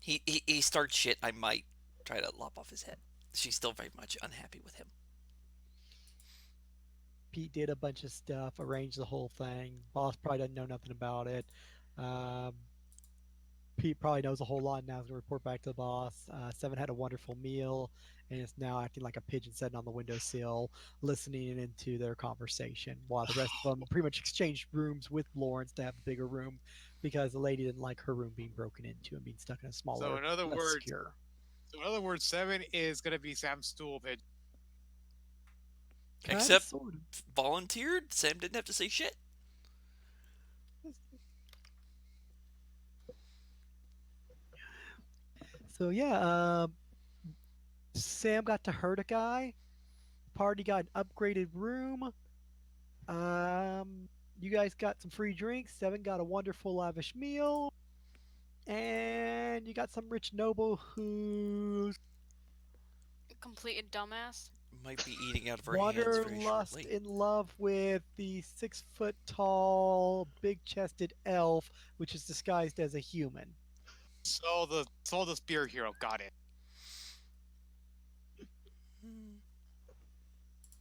He starts shit. I might try to lop off his head. She's still very much unhappy with him. Pete did a bunch of stuff, arranged the whole thing. Boss probably doesn't know nothing about it. Um, Pete probably knows a whole lot now. He's going to report back to the boss. Seven had a wonderful meal and is now acting like a pigeon sitting on the windowsill, listening into their conversation, while the rest of them pretty much exchanged rooms with Lawrence to have a bigger room because the lady didn't like her room being broken into and being stuck in a smaller, So, in other less words, secure. Seven is gonna be Sam's stool pigeon. Kind of, Except sort of. volunteered. Sam didn't have to say shit. So yeah, Sam got to hurt a guy. Party got an upgraded room. You guys got some free drinks. Seven got a wonderful lavish meal, and you got some rich noble who's Complete dumbass. Might be eating out of our hands very wanderlust shortly. in love with the 6 foot tall, big chested elf, which is disguised as a human. So the spear hero got it. Hmm,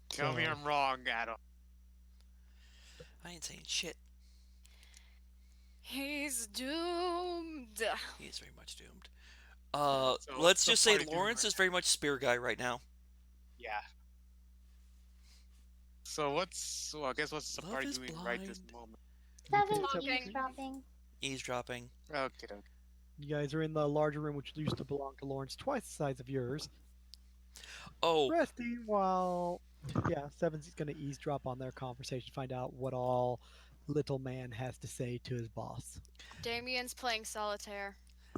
Tell me So I'm wrong, Adam. I ain't saying shit. He's doomed. He is very much doomed. So what's Let's the just say party doing Lawrence right is very much spear guy right now. Yeah. So I guess what's the Love party is doing right this blind. moment? you Seven finished up Talking. drinking. eavesdropping. Eavesdropping. Okay, okay. You guys are in the larger room, which used to belong to Lawrence, twice the size of yours. Oh, Resting while, yeah, Seven's going to eavesdrop on their conversation, find out what all little man has to say to his boss. Damian's playing solitaire.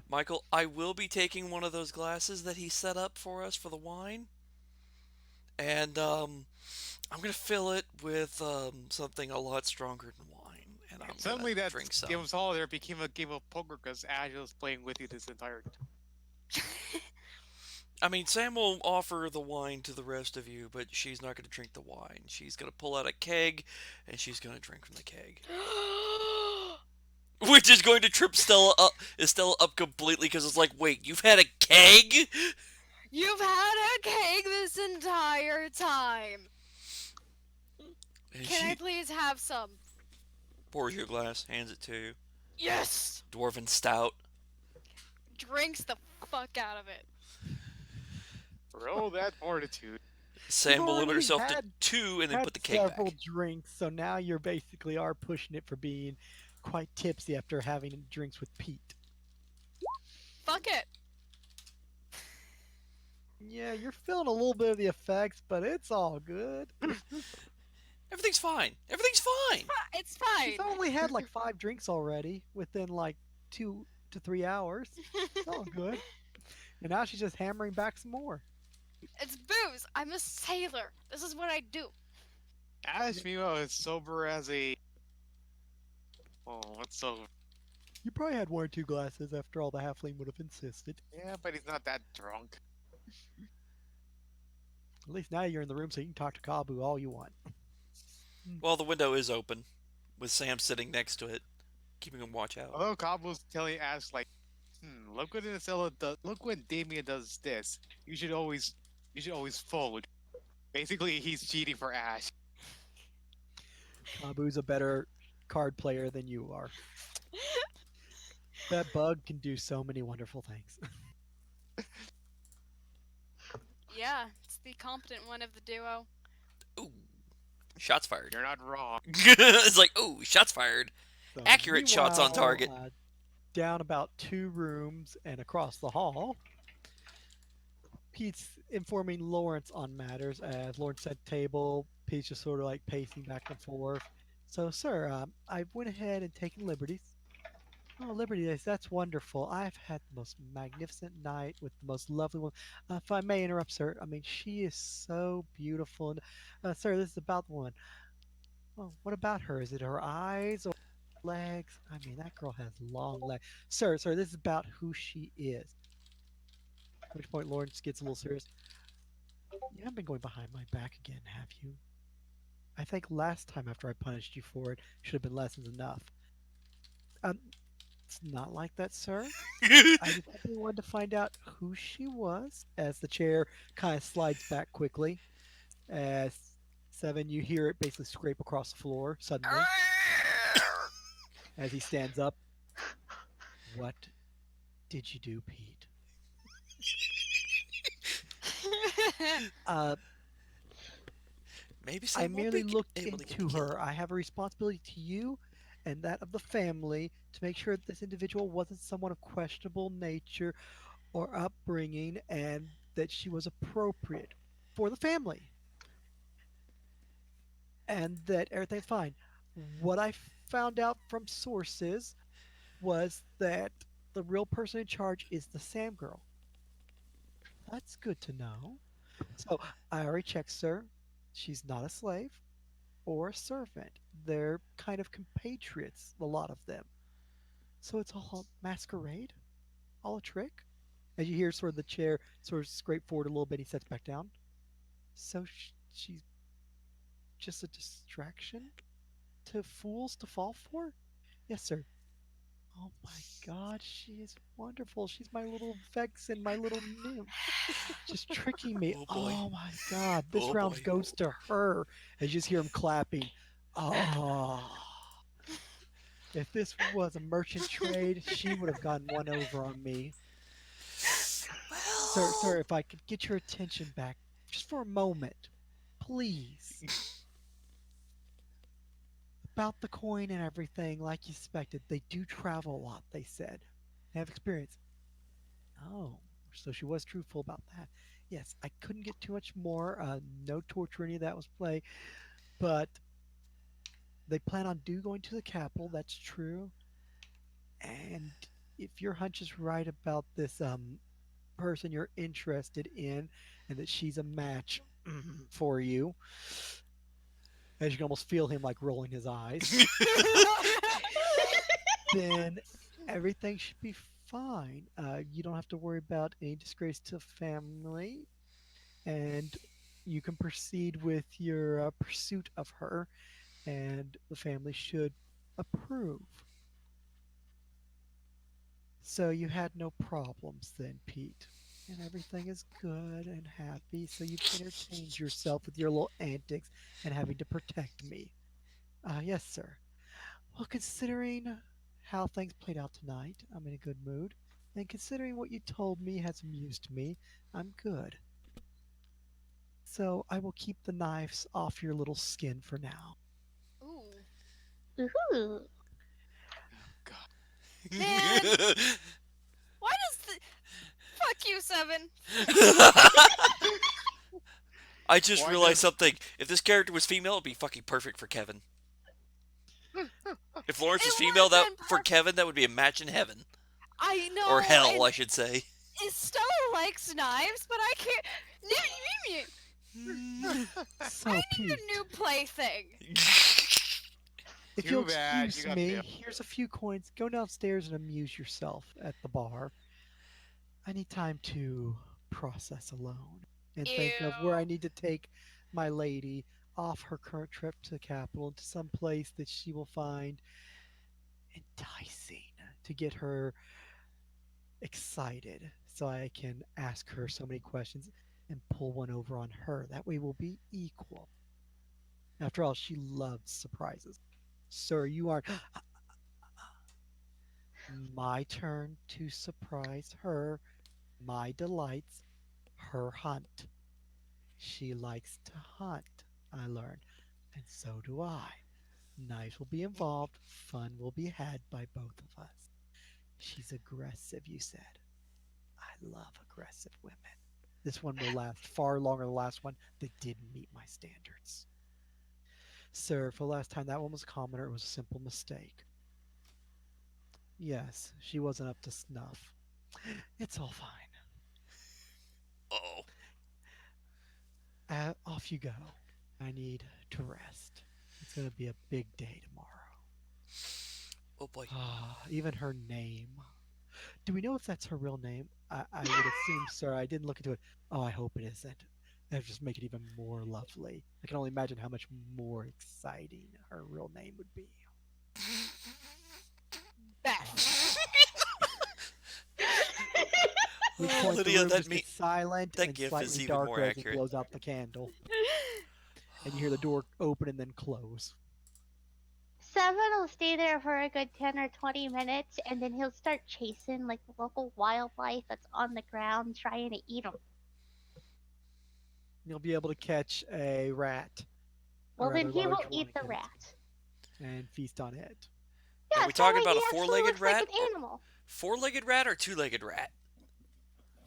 Michael, I will be taking one of those glasses that he set up for us for the wine, and I'm gonna fill it with something a lot stronger than wine, and I'm Suddenly gonna that drink some. game of solitaire became a game of poker because Ash was playing with you this entire I mean, Sam will offer the wine to the rest of you, but she's not gonna drink the wine. She's gonna pull out a keg, and she's gonna drink from the keg, which is going to trip Stella up completely because it's like, wait, you've had a keg? You've had a cake this entire time. And Can I she please have some? pours you a glass, hands it to you. Yes! Dwarven stout. Drinks the fuck out of it. Roll that fortitude. Sam will limit already herself to had- 2 and then Had put the keg several back. drinks, so now you're basically are pushing it for being quite tipsy after having drinks with Pete. Fuck it. Yeah, you're feeling a little bit of the effects, but it's all good. Everything's fine. Everything's fine. It's fine. She's only had like 5 drinks already within like 2 to 3 hours. It's all good. And now she's just hammering back some more. It's booze. I'm a sailor. This is what I do. Ash, meanwhile, is sober as a. Oh, what's sober? You probably had 1 or 2 glasses after all the halfling would have insisted. Yeah, but he's not that drunk. At least now you're in the room so you can talk to Kabu all you want. Well, the window is open, with Sam sitting next to it, keeping him watch out. Although Cobble's telling Ash like, look what Isella does. Look when Damian does this. You should always fold. Basically, he's cheating for Ash. Kabu's a better card player than you are. That bug can do so many wonderful things. Yeah, it's the competent one of the duo. Ooh, shots fired. You're not wrong. It's like, ooh, shots fired. So, Accurate shots on meanwhile, target. Down about 2 rooms and across the hall, Pete's informing Lawrence on matters as Lawrence set table. Pete's just sort of like pacing back and forth. So, sir, I went ahead and taken liberties. Oh, Liberty Days, that's wonderful. I've had the most magnificent night with the most lovely one. If I may interrupt, sir, I mean, she is so beautiful. And, sir, this is about the one. Well, what about her? Is it her eyes or legs? I mean, that girl has long legs. Sir, this is about who she is. At which point Lawrence gets a little serious. You haven't been going behind my back again, have you? I think last time after I punished you for it should have been lessons enough. It's not like that, sir. I just simply wanted to find out who she was. As the chair kind of slides back quickly, as Seven, you hear it basically scrape across the floor suddenly as he stands up. What did you do, Pete? Maybe I Sam won't merely be looked able to get into the kid. her. I have a responsibility to you and that of the family to make sure that this individual wasn't someone of questionable nature or upbringing and that she was appropriate for the family. and that everything's fine. What I found out from sources was that the real person in charge is the Sam girl. That's good to know. So I already checked, sir. She's not a slave or a servant. They're kind of compatriots, a lot of them. So it's all a masquerade, all a trick. As you hear sort of the chair sort of scrape forward a little bit, he sets back down. So she's just a distraction to fools to fall for? Yes, sir. Oh my God, she is wonderful. She's my little vexen, my little nymph. Just tricking me. Oh boy. Oh my God, this Oh round boy. goes to her. And you just hear him clapping. Oh, if this was a merchant trade, she would have gotten one over on me. Sir, Well. if I could get your attention back just for a moment, please. About the coin and everything, like you expected, they do travel a lot, they said. They have experience. Oh, so she was truthful about that. Yes, I couldn't get too much more. No torture, any of that was play. But they plan on going to the capital. That's true. And if your hunch is right about this person you're interested in, and that she's a match for you, as you can almost feel him like rolling his eyes, then everything should be fine. You don't have to worry about any disgrace to family, and you can proceed with your pursuit of her, and the family should approve. So you had no problems then, Pete. And everything is good and happy, so you've entertained yourself with your little antics and having to protect me. Yes, sir. Well, considering how things played out tonight, I'm in a good mood. And considering what you told me has amused me, I'm good. So I will keep the knives off your little skin for now. Ooh. Ooh. God. Man, why does the. Fuck you, Seven. I just Why realized does something. If this character was female, it'd be fucking perfect for Kevin. If Lawrence was It would female, have that been for perfect. Kevin, that would be a match in heaven I or know, hell, and I should say. Stella likes knives, but I can't. I So, need a new Pete, plaything. if you'll too bad you excuse got me, the here's a few coins. Go downstairs and amuse yourself at the bar. I need time to process alone and think of where I Ew. need to take my lady off her current trip to the capital to some place that she will find enticing to get her excited so I can ask her so many questions and pull one over on her. That way we'll be equal. After all, she loves surprises. Sir, you aren't. My turn to surprise her. My delights, her hunt. She likes to hunt, I learned, and so do I. Knives will be involved, fun will be had by both of us. She's aggressive, you said. I love aggressive women. This one will last far longer than the last one that didn't meet my standards. Sir, for the last time that one was a commoner, it was a simple mistake. Yes, she wasn't up to snuff. It's all fine. Oh, Off you go. I need to rest. It's going to be a big day tomorrow. oh boy. Even her name. Do we know if that's her real name? I would assume, sir. I didn't look into it. Oh, I hope it isn't. That would just make it even more lovely. I can only imagine how much more exciting her real name would be. Beth. Which Oh, point the Lydia, room just gets silent that and gif is slightly even more darker as he accurate. blows out the candle. And you hear the door open and then close. Seven will stay there for a good 10 or 20 minutes, and then he'll start chasing like local wildlife that's on the ground, trying to eat them. You'll be able to catch a rat, a Well, then rather he will large one eat the again, rat. and feast on it. Are Yeah, we that talking way about he a actually four-legged looks like rat an or animal. four-legged rat or two-legged rat?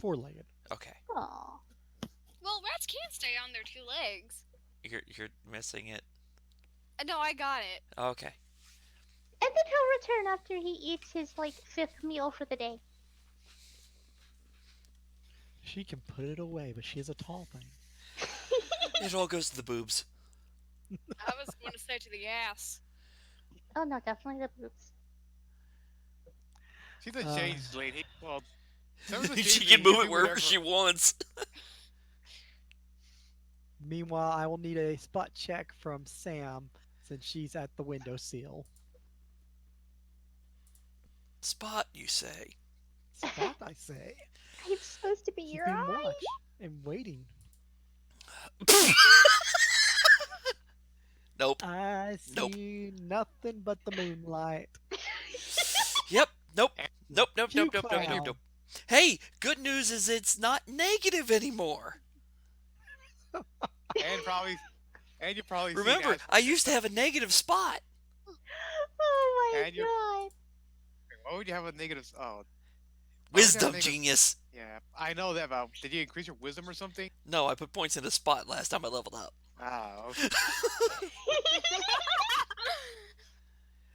Four-legged. Okay, Aw. Well, rats can't stay on their two legs. you're missing it. No, I got it. Okay. And then he'll return after he eats his like fifth meal for the day. She can put it away, but she is a tall thing. It all goes to the boobs. I was going to say to the ass. Oh no, definitely the boobs. She's a Uh, changed lady. Well, Sarah's a She changed can lady. move She'll it do wherever whatever. she wants. Meanwhile, I will need a spot check from Sam since she's at the window sill. Spot, you say? Spot, I say. I'm supposed to be your Keeping eye. watch and waiting. Nope. I Nope. see nothing but the moonlight. Yep. Nope. And, Nope. Nope. Q Nope. Nope. Nope. Nope. clown. Nope. Hey, good news is it's not negative anymore. and probably, and you probably seen Remember, ads. I used to have a negative spot. Oh my And you- god. Why would you have a negative? Oh, why would you have a Wisdom negative- genius. Yeah, I know that. But did you increase your wisdom or something? No, I put points in a spot last time I leveled up. Ah, okay.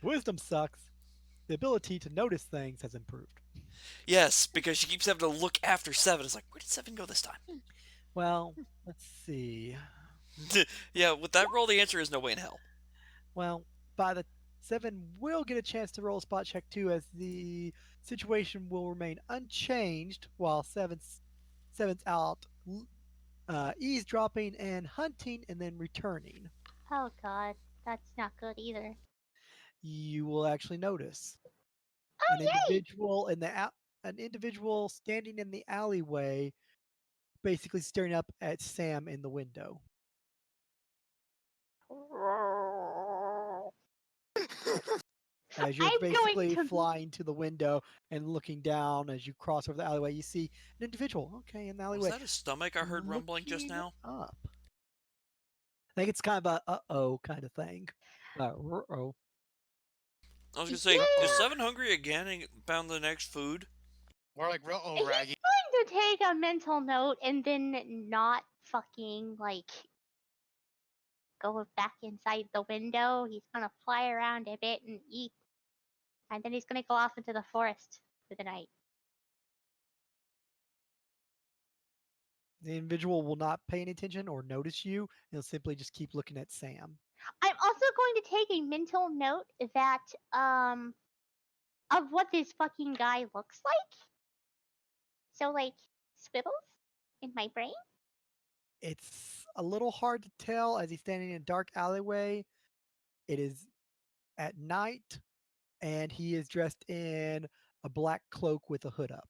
Wisdom sucks. The ability to notice things has improved. Yes, because she keeps having to look after 7. It's like, where did 7 go this time? Well, let's see. Yeah, with that roll, the answer is no way in hell. Well, by the 7 will get a chance to roll a spot check too, as the situation will remain unchanged while seven's out eavesdropping and hunting and then returning. Oh god, that's not good either. You will actually notice Oh an yay! individual in the an individual standing in the alleyway, basically staring up at Sam in the window. As you're I'm going basically to- flying to the window and looking down as you cross over the alleyway, you see an individual. Okay, in the Was alleyway. that a stomach I heard rumbling just looking now? Up. I think it's kind of a uh-oh kind of thing. Uh-oh. I was going to say, Yeah. is 7 hungry again and found the next food? More like real He's raggy. going to take a mental note and then not fucking like go back inside the window. He's gonna fly around a bit and eat, and then he's gonna go off into the forest for the night. The individual will not pay any attention or notice you. He'll simply just keep looking at Sam. I'm also going to take a mental note that of what this fucking guy looks like. So like squiggles in my brain. It's a little hard to tell as he's standing in a dark alleyway. It is at night, and he is dressed in a black cloak with a hood up.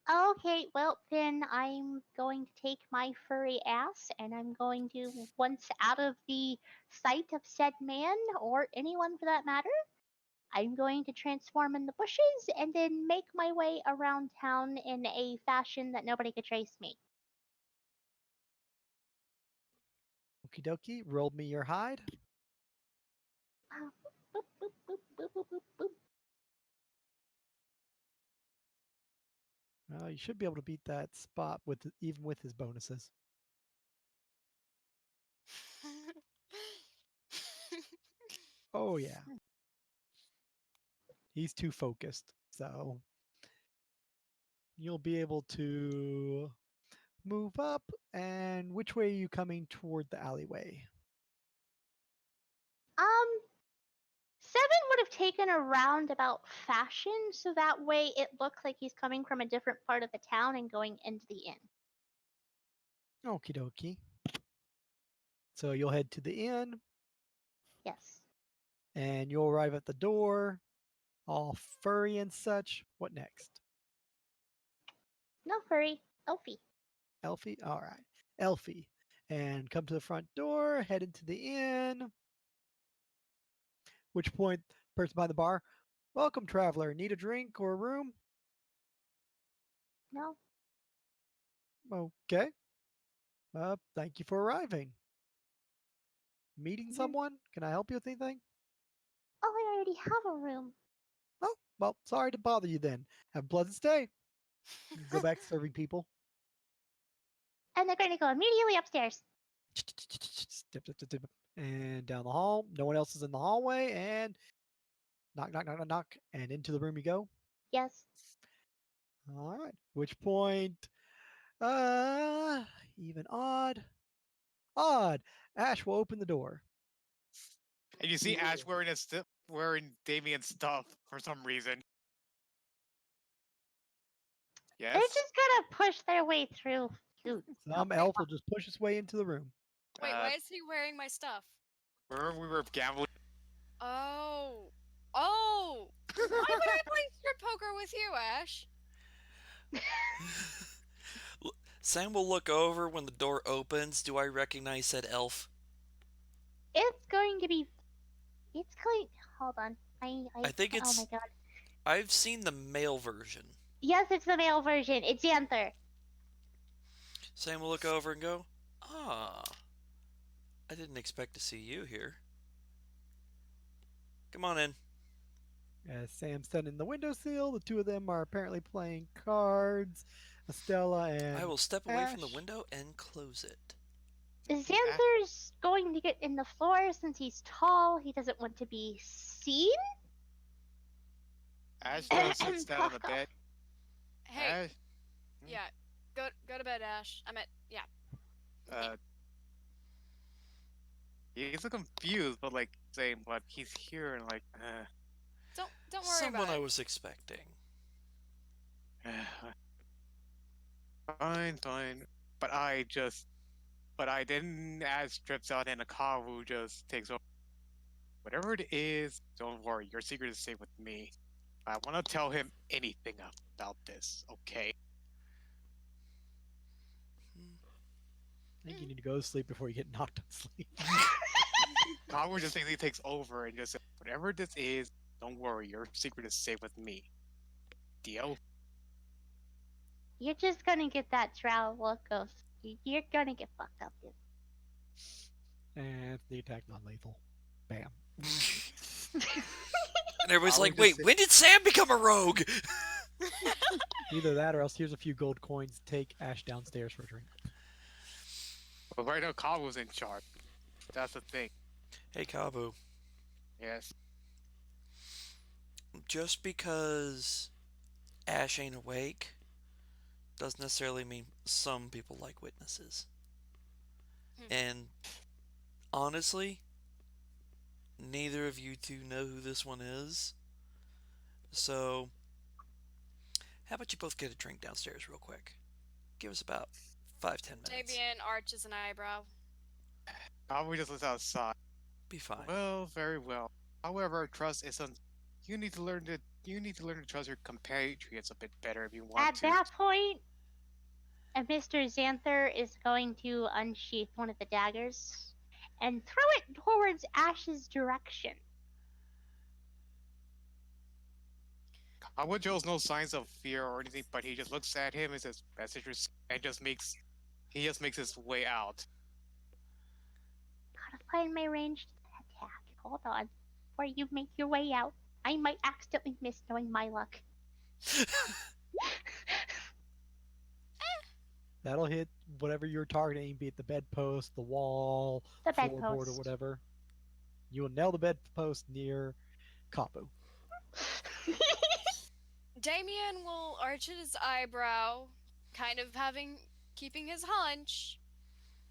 Okay, well then I'm going to take my furry ass and I'm going to, once out of the sight of said man, or anyone for that matter, I'm going to transform in the bushes and then make my way around town in a fashion that nobody could trace me. Okie dokie, roll me your hide. Boop, boop, boop, boop, boop, boop, boop. You should be able to beat that spot with even with his bonuses. Oh yeah. He's too focused. So you'll be able to move up. And which way are you coming toward the alleyway? Seven would have taken a roundabout fashion, so that way it looks like he's coming from a different part of the town and going into the inn. Okie dokie. So you'll head to the inn Yes. and you'll arrive at the door, all furry and such. What next? No furry. Elfie. Elfie? All right. Elfie. And come to the front door, head into the inn. Which point, person by the bar, welcome, traveler. Need a drink or a room? No. Okay. Thank you for arriving. Meeting Mhm. someone? Can I help you with anything? Oh, I already have a room. Oh, well, sorry to bother you then. Have a pleasant stay. Go back serving people. And they're going to go immediately upstairs. Step, step, step, step. And down the hall, no one else is in the hallway, and knock, knock, knock, knock, knock, and into the room you go. Yes. All right. Which point, even odd, odd. Ash will open the door. And you see Ash wearing Damian's stuff for some reason. They're Yes. just gonna push their way through. You. Some elf will just push his way into the room. Wait, why is he wearing my stuff? Remember we were gambling. Oh. Oh! Why would I play strip poker with you, Ash? Sam will look over when the door opens. Do I recognize said elf? It's going to be. It's going. Hold on. I think Oh my it's. god. I've seen the male version. Yes, it's the male version. It's Xanther. Sam will look over and go, "Ah, I didn't expect to see you here. Come on in." As Sam's standing in the windowsill, the two of them are apparently playing cards. Estella and I will step away from the Ash. window and close it. Xanther's going to get in the floor since he's tall. He doesn't want to be seen. Ash just sits down on the bed. Hey, Ash, yeah. Go to bed, Ash. Yeah. he's so confused, but like saying, "But he's here," and like, Don't worry Someone about I it. was expecting. fine, fine. But then Ash strips out and a Kawu just takes over. Whatever it is, don't worry. Your secret is safe with me. I want to tell him anything about this, okay? I think you need to go to sleep before you get knocked to sleep. Kawu just basically takes over and just says, whatever this is, don't worry. Your secret is safe with me. Deal? You're just gonna get that drow look of. You're gonna get fucked up, dude. And the attack non-lethal. Bam. And everybody's I would like, just "Wait, say- when did Sam become a rogue?" Either that or else here's a few gold coins. Take Ash downstairs for a drink. But right now, Kawu's in charge. That's the thing. Hey, Kabu. Yes. Just because Ash ain't awake doesn't necessarily mean some people like witnesses. And honestly, neither of you two know who this one is. So, how about you both get a drink downstairs real quick? Give us about 5-10 minutes. Damian arches an eyebrow. Kawu just looks outside. Be fine. Well, very well. However, trust isn't. You need to learn to trust your compatriots a bit better if you want At to. that point, Mr. Xanther is going to unsheath one of the daggers and throw it towards Ash's direction. Kawu shows no signs of fear or anything, but he just looks at him and says, "Message received," and he just makes his way out. Gotta find my ranged attack. Hold on. Before you make your way out, I might accidentally miss knowing my luck. That'll hit whatever you're targeting, be it the bedpost, the wall, The floorboard, or bedpost. whatever. You will nail the bedpost near Kapu. Damian will arch his eyebrow, kind of keeping his hunch,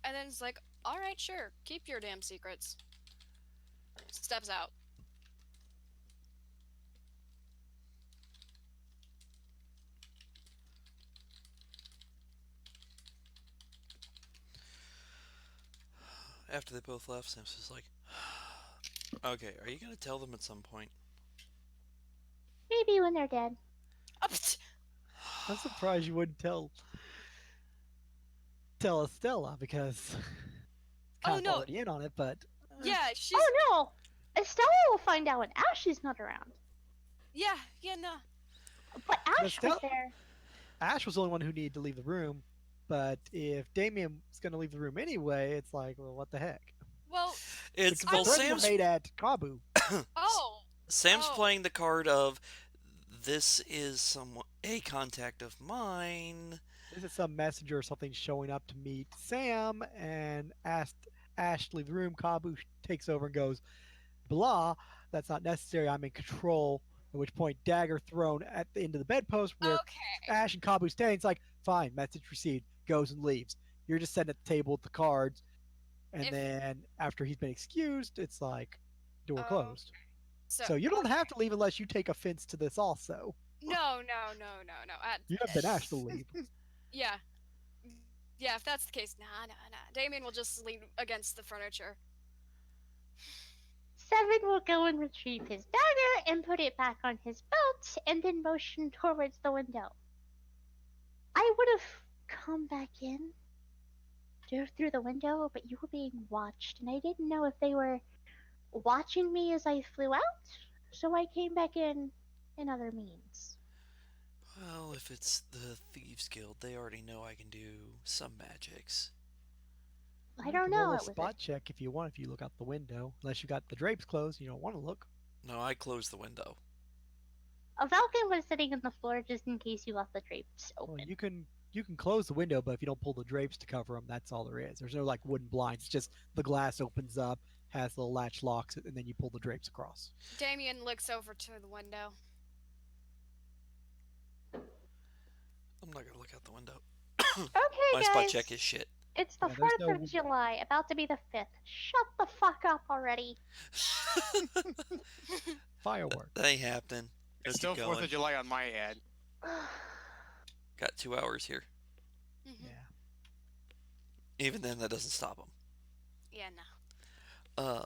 and then it's like, all right, sure, keep your damn secrets. Steps out. After they both left, Sam's just like, "Okay, are you going to tell them at some point?" Maybe when they're dead. I'm surprised you wouldn't tell Estella because kind of no. already in on it, but Yeah, she's. Oh no! Estella will find out when Ash is not around. Yeah, no. But Ash was Estella- there. Ash was the only one who needed to leave the room. But if Damian was going to leave the room anyway, it's like, well, what the heck? Well, It's Because well, the threats were Sam's made at Kabu. oh. Sam's Oh. playing the card of this is a contact of mine. This is some messenger or something showing up to meet Sam and asked Ash to leave the room, Kabu takes over and goes, blah, that's not necessary. I'm in control. At which point, dagger thrown at the end of the bedpost where Okay. Ash and Kabu stay. It's like, fine, message received, goes and leaves. You're just sitting at the table with the cards. And If then after he's been excused, it's like, door oh, closed. so So you don't okay. have to leave unless you take offense to this also. No, no, no, no, no. You have been asked to leave. Yeah, yeah. If that's the case, nah, nah, nah. Damien will just lean against the furniture. Seven will go and retrieve his dagger and put it back on his belt, and then motion towards the window. I would have come back in through the window, but you were being watched, and I didn't know if they were watching me as I flew out, so I came back in other means. Well, if it's the Thieves Guild, they already know I can do some magics. I You don't can roll know. a It was a spot check if you want, if you look out the window. Unless you got the drapes closed, you don't want to look. No, I closed the window. A Falcon was sitting on the floor just in case you left the drapes Well, open. you can close the window, but if you don't pull the drapes to cover them, that's all there is. There's no like wooden blinds. It's just the glass opens up, has little latch locks, and then you pull the drapes across. Damien looks over to the window. I'm not gonna look out the window. Okay, My spot guys. check is shit. It's the Yeah, there's 4th no of July, about to be the 5th. Shut the fuck up already. firework. That ain't happening. It's Let's still keep 4th going. of July on my end. Got 2 hours here. Mhm. Yeah. Even then, that doesn't stop them. Yeah, no.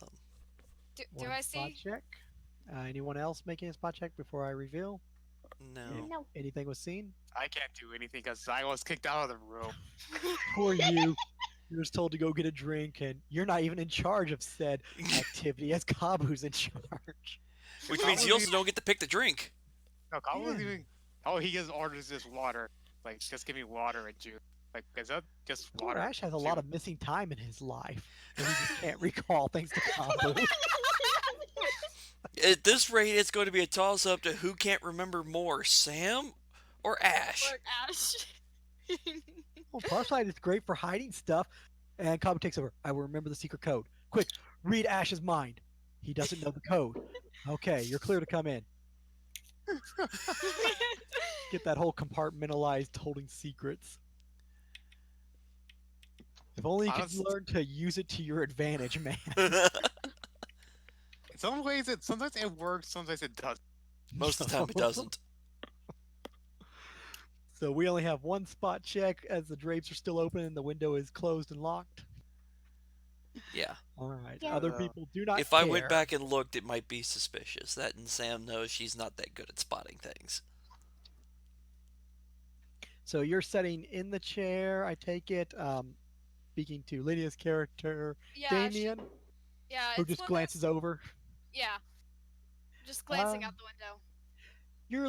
Do One I spot see? check. Anyone else making a spot check before I reveal? No. No. Anything was seen? I can't do anything because I was kicked out of the room. Poor you. You're just told to go get a drink, and you're not even in charge of said activity, as Kabu's in charge. Which means you also don't get to pick the drink. No, Kyle wasn't Yeah. even. Oh, he just orders this water. Like, just give me water and juice. Like, is that just Poor water? Ash has a lot of missing time in his life, and he just can't recall thanks to Kabu. At this rate, it's going to be a toss-up to who can't remember more, Sam or Ash. Or Ash. Well, Parasite is great for hiding stuff, and Kabu takes over. I will remember the secret code. Quick, read Ash's mind. He doesn't know the code. Okay, you're clear to come in. Get that whole compartmentalized holding secrets. If only you could Honest- learn to use it to your advantage, man. In some ways, sometimes it works, sometimes it doesn't. Most of the time, it doesn't. So we only have one spot check as the drapes are still open and the window is closed and locked. Yeah. All right. Yeah. Other people do not If care. I went back and looked, it might be suspicious. That and Sam knows she's not that good at spotting things. So you're sitting in the chair, I take it, speaking to Lydia's character, Yeah, Damian, yeah. who It's just one of glances those- over. Yeah. Just glancing Um, out the window. You're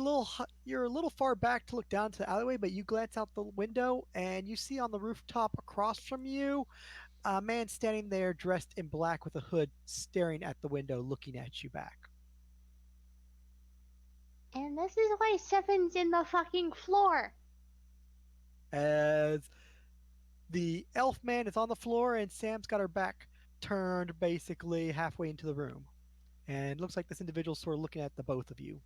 a little far back to look down to the alleyway, but you glance out the window and you see on the rooftop across from you a man standing there dressed in black with a hood, staring at the window, looking at you back. And this is why Seven's in the fucking floor. As the elf man is on the floor and Sam's got her back turned basically halfway into the room. And it looks like this individual's sort of looking at the both of you.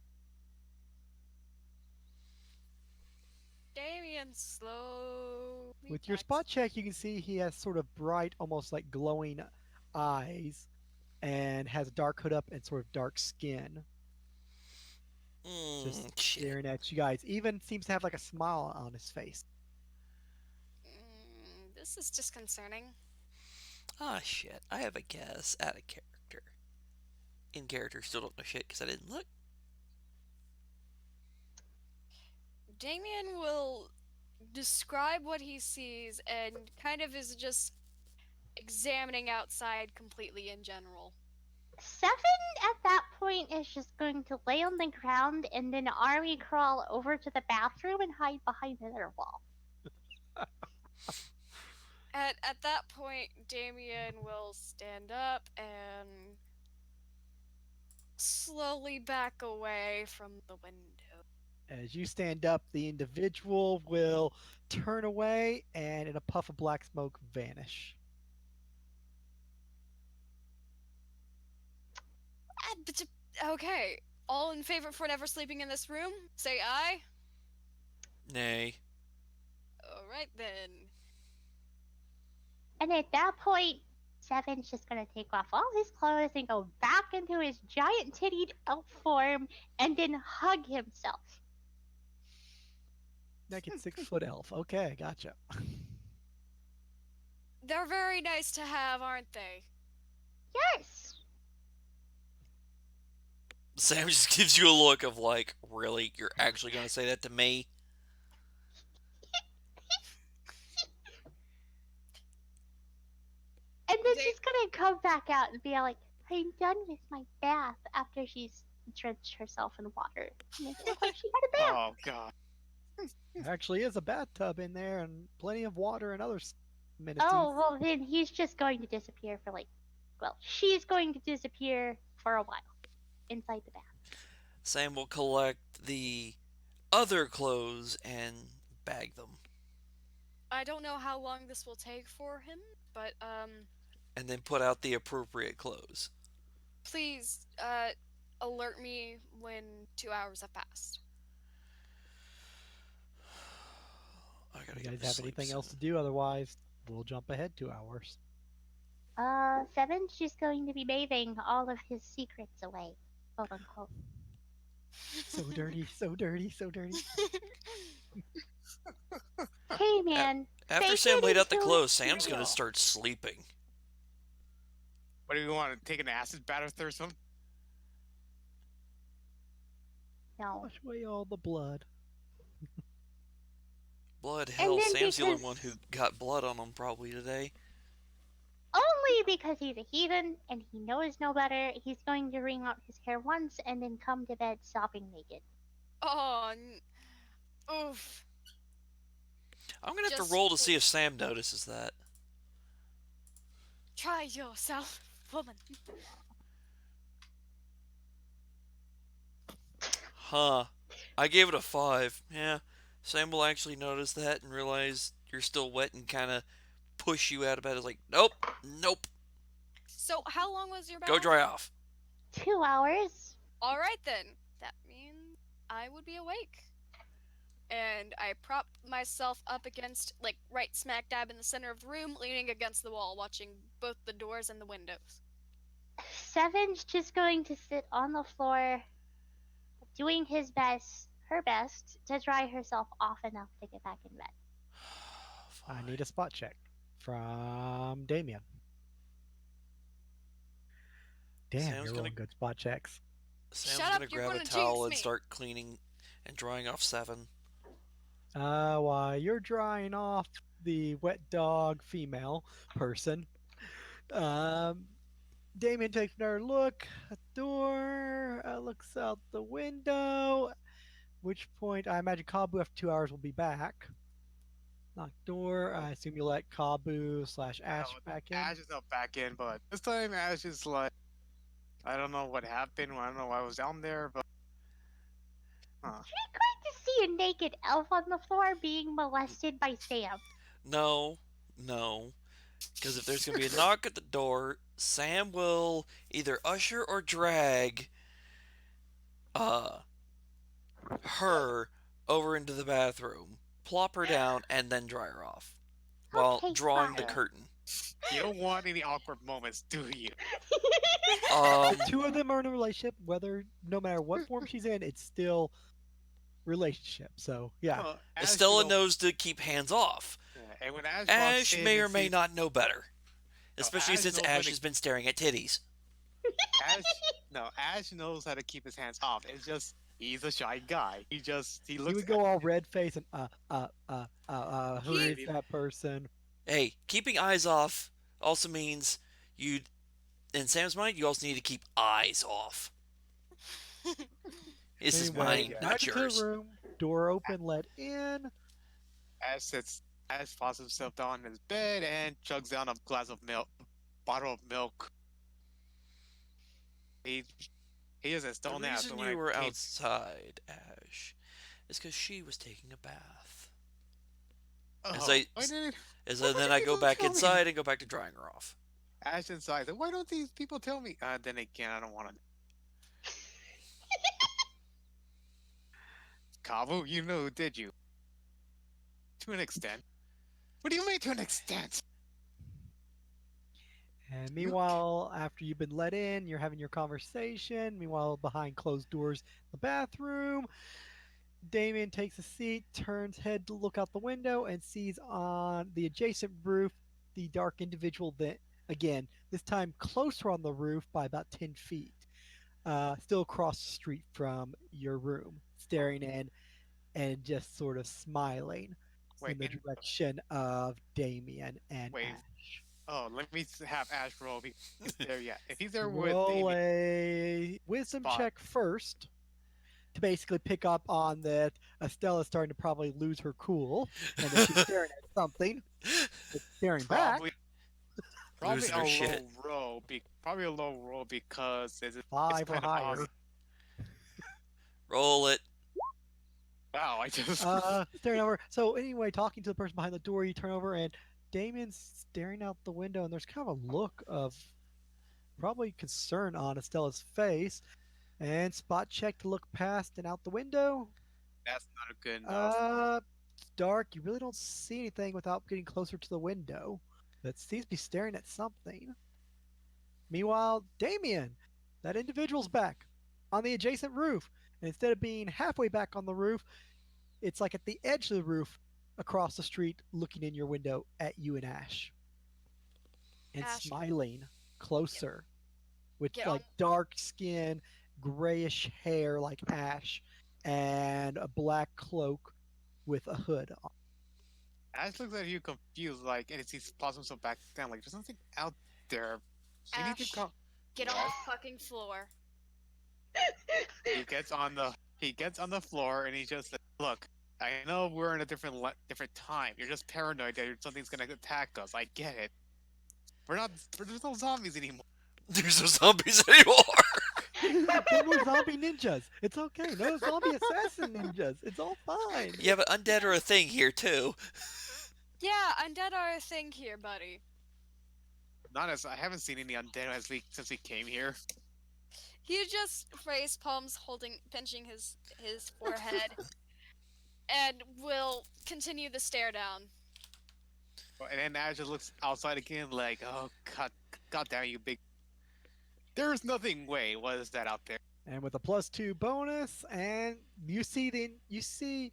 Damien slowly. With your backs- spot check, you can see he has sort of bright, almost like glowing eyes and has a dark hood up and sort of dark skin. Just Shit. staring at you guys. Even seems to have like a smile on his face. This is disconcerting. Ah, shit. I have a guess out of character. In character, still don't know shit because I didn't look. Damien will describe what he sees and kind of is just examining outside completely in general. Seven at that point is just going to lay on the ground and then army crawl over to the bathroom and hide behind another wall. At that point, Damien will stand up and slowly back away from the window. As you stand up, the individual will turn away and in a puff of black smoke vanish. Okay. All in favor for never sleeping in this room? Say aye. Nay. Alright then. And at that point, Seven's just gonna take off all his clothes and go back into his giant tittied elf form and then hug himself. Naked 6-foot elf. Okay, gotcha. They're very nice to have, aren't they? Yes! Sam just gives you a look of like, really? You're actually going to say that to me? And then she's gonna come back out and be like, I'm done with my bath after she's drenched herself in water. And it looks like she had a bath. Oh god. There actually is a bathtub in there and plenty of water and other amenities. Oh, well, then he's just going to disappear for she's going to disappear for a while inside the bath. Sam will collect the other clothes and bag them. I don't know how long this will take for him, but, And then put out the appropriate clothes. please, alert me when 2 hours have passed. I gotta You get guys to have sleep anything else to soon. do? Otherwise, we'll jump ahead 2 hours. Seven's just going to be bathing all of his secrets away, quote unquote. So dirty, so dirty, so dirty. Hey, man. After fake Sam it laid out the until clothes, it's Sam's going real. to start sleeping. What do you want to take an acid bath or something? No. Wash away all the blood. Blood, hell, then Sam's the only one because- who got blood on him probably today. Only because he's a heathen and he knows no better, he's going to wring out his hair once and then come to bed sopping naked. Oh, oof. I'm going to have Just to roll to see if Sam notices that. Try yourself, woman. Huh. I gave it a 5. Yeah. Sam will actually notice that and realize you're still wet and kind of push you out of bed. It's like, nope, nope, So, how long was your bath? go dry off. 2 hours? Alright then. That means I would be awake. And I prop myself up against, like, right smack dab in the center of the room, leaning against the wall, watching both the doors and the windows. Seven's just going to sit on the floor, doing her best, to dry herself off enough to get back in bed. I need a spot check from Damian. Damn, Sam's you're gonna- rolling good spot checks. Sam's Shut going up, to you're grab a gonna jinx towel and me. start cleaning and drying off 7. While you're drying off the wet dog female person, Damien takes another look at the door, looks out the window, which point I imagine Kabu after 2 hours will be back. Knock door. I assume you let Kabu / Ash back in. Ash is not back in, but this time Ash is like, I don't know what happened. I don't know why I was down there, but You're going to see a naked elf on the floor being molested by Sam. No. Because if there's going to be a knock at the door, Sam will either usher or drag her over into the bathroom, plop her down, and then dry her off while Okay, drawing the fine. curtain. you don't want any awkward moments, do you? The two of them are in a relationship, no matter what form she's in, it's still relationship. So yeah. Well, Ash, Estella you know, knows to keep hands off. yeah, and when Ash, walks Ash in may and or may sees- not know better. Especially Ash since knows Ash when to- has been staring at titties. Ash knows how to keep his hands off. It's just he's a shy guy. He He looks. would go all red face and who He- is that person? Hey, keeping eyes off also means you, in Sam's mind, you also need to keep eyes off. This is Anyway, mine, back not into the yours. room, door open, let in. Ash sits. Ash flops himself down in his bed and chugs down a glass of milk, bottle of milk. He is a The stone ass. reason so when you I were came- outside, Ash, is because she was taking a bath. Oh, As I- why didn't- As Why then didn't I go people back tell me? inside and go back to drying her off. Ash inside. Why don't these people tell me? Then again, I don't want to. Kavu, you knew, did you? To an extent. What do you mean to an extent? And You meanwhile, after you've been let in, you're having your conversation. Meanwhile, behind closed doors, the bathroom, Damien takes a seat, turns head to look out the window, and sees on the adjacent roof the dark individual that, again, this time closer on the roof by about 10 feet, still across the street from your room, staring in and just sort of smiling wait, in the in, direction of Damien and wait. Ash. Oh, let me have Ash roll. Because he's there yet. If he's there with Roll Damian, a wisdom spot. check first to basically pick up on that Estella's starting to probably lose her cool and that she's staring at something. It's staring back. Probably, probably Losing a her shit. low roll. Probably a low roll because it's Five or kind of higher. obvious. Roll it. Wow, I just. Staring over. So anyway, talking to the person behind the door, you turn over and Damien's staring out the window, and there's kind of a look of probably concern on Estella's face. And spot check to look past and out the window. That's not good enough. It's dark. You really don't see anything without getting closer to the window. That seems to be staring at something. Meanwhile, Damien, that individual's back on the adjacent roof. And instead of being halfway back on the roof, it's like at the edge of the roof across the street looking in your window at you and Ash. And Ash, smiling closer with get on. like dark skin, grayish hair like Ash, and a black cloak with a hood on. Ash looks at you confused, like, and he plops himself back down, like, there's something out there. You need to Ash, come. get on Yes. the fucking floor. He gets on the floor and he just says, "Look, I know we're in a different time. You're just paranoid that something's gonna attack us. I get it. We're not. There's no zombies anymore. There's no zombies anymore. No more zombie ninjas. It's okay. No zombie assassin ninjas. It's all fine. Yeah, but undead are a thing here too. Yeah, undead are a thing here, buddy. Not as I haven't seen any undead since we came here. He just face palms, pinching his forehead, and will continue the stare down. And then Ash just looks outside again, like, oh god damn you, big. There's nothing. Wait, what is that out there? And with a +2 bonus, and you see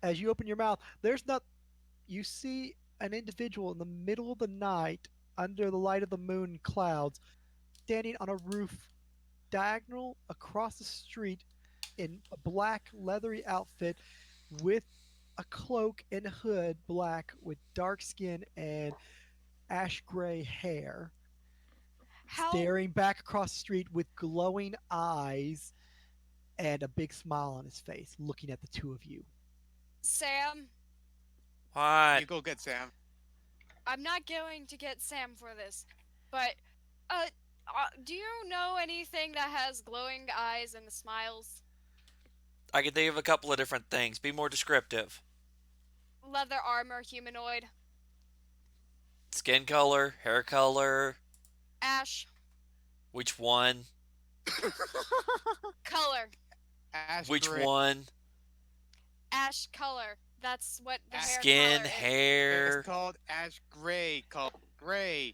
as you open your mouth, there's not. You see an individual in the middle of the night under the light of the moon and clouds, standing on a roof diagonal across the street in a black leathery outfit with a cloak and hood, black with dark skin and ash gray hair, How staring back across the street with glowing eyes and a big smile on his face, looking at the two of you. Sam? What? You go get Sam. I'm not going to get Sam for this, but do you know anything that has glowing eyes and smiles? I can think of a couple of different things. Be more descriptive. Leather armor, humanoid. Skin color, hair color, Ash, which one? color. Ash Which gray. one? Ash color. That's what the hair Skin, color is. hair. It's called Ash Gray. Called Gray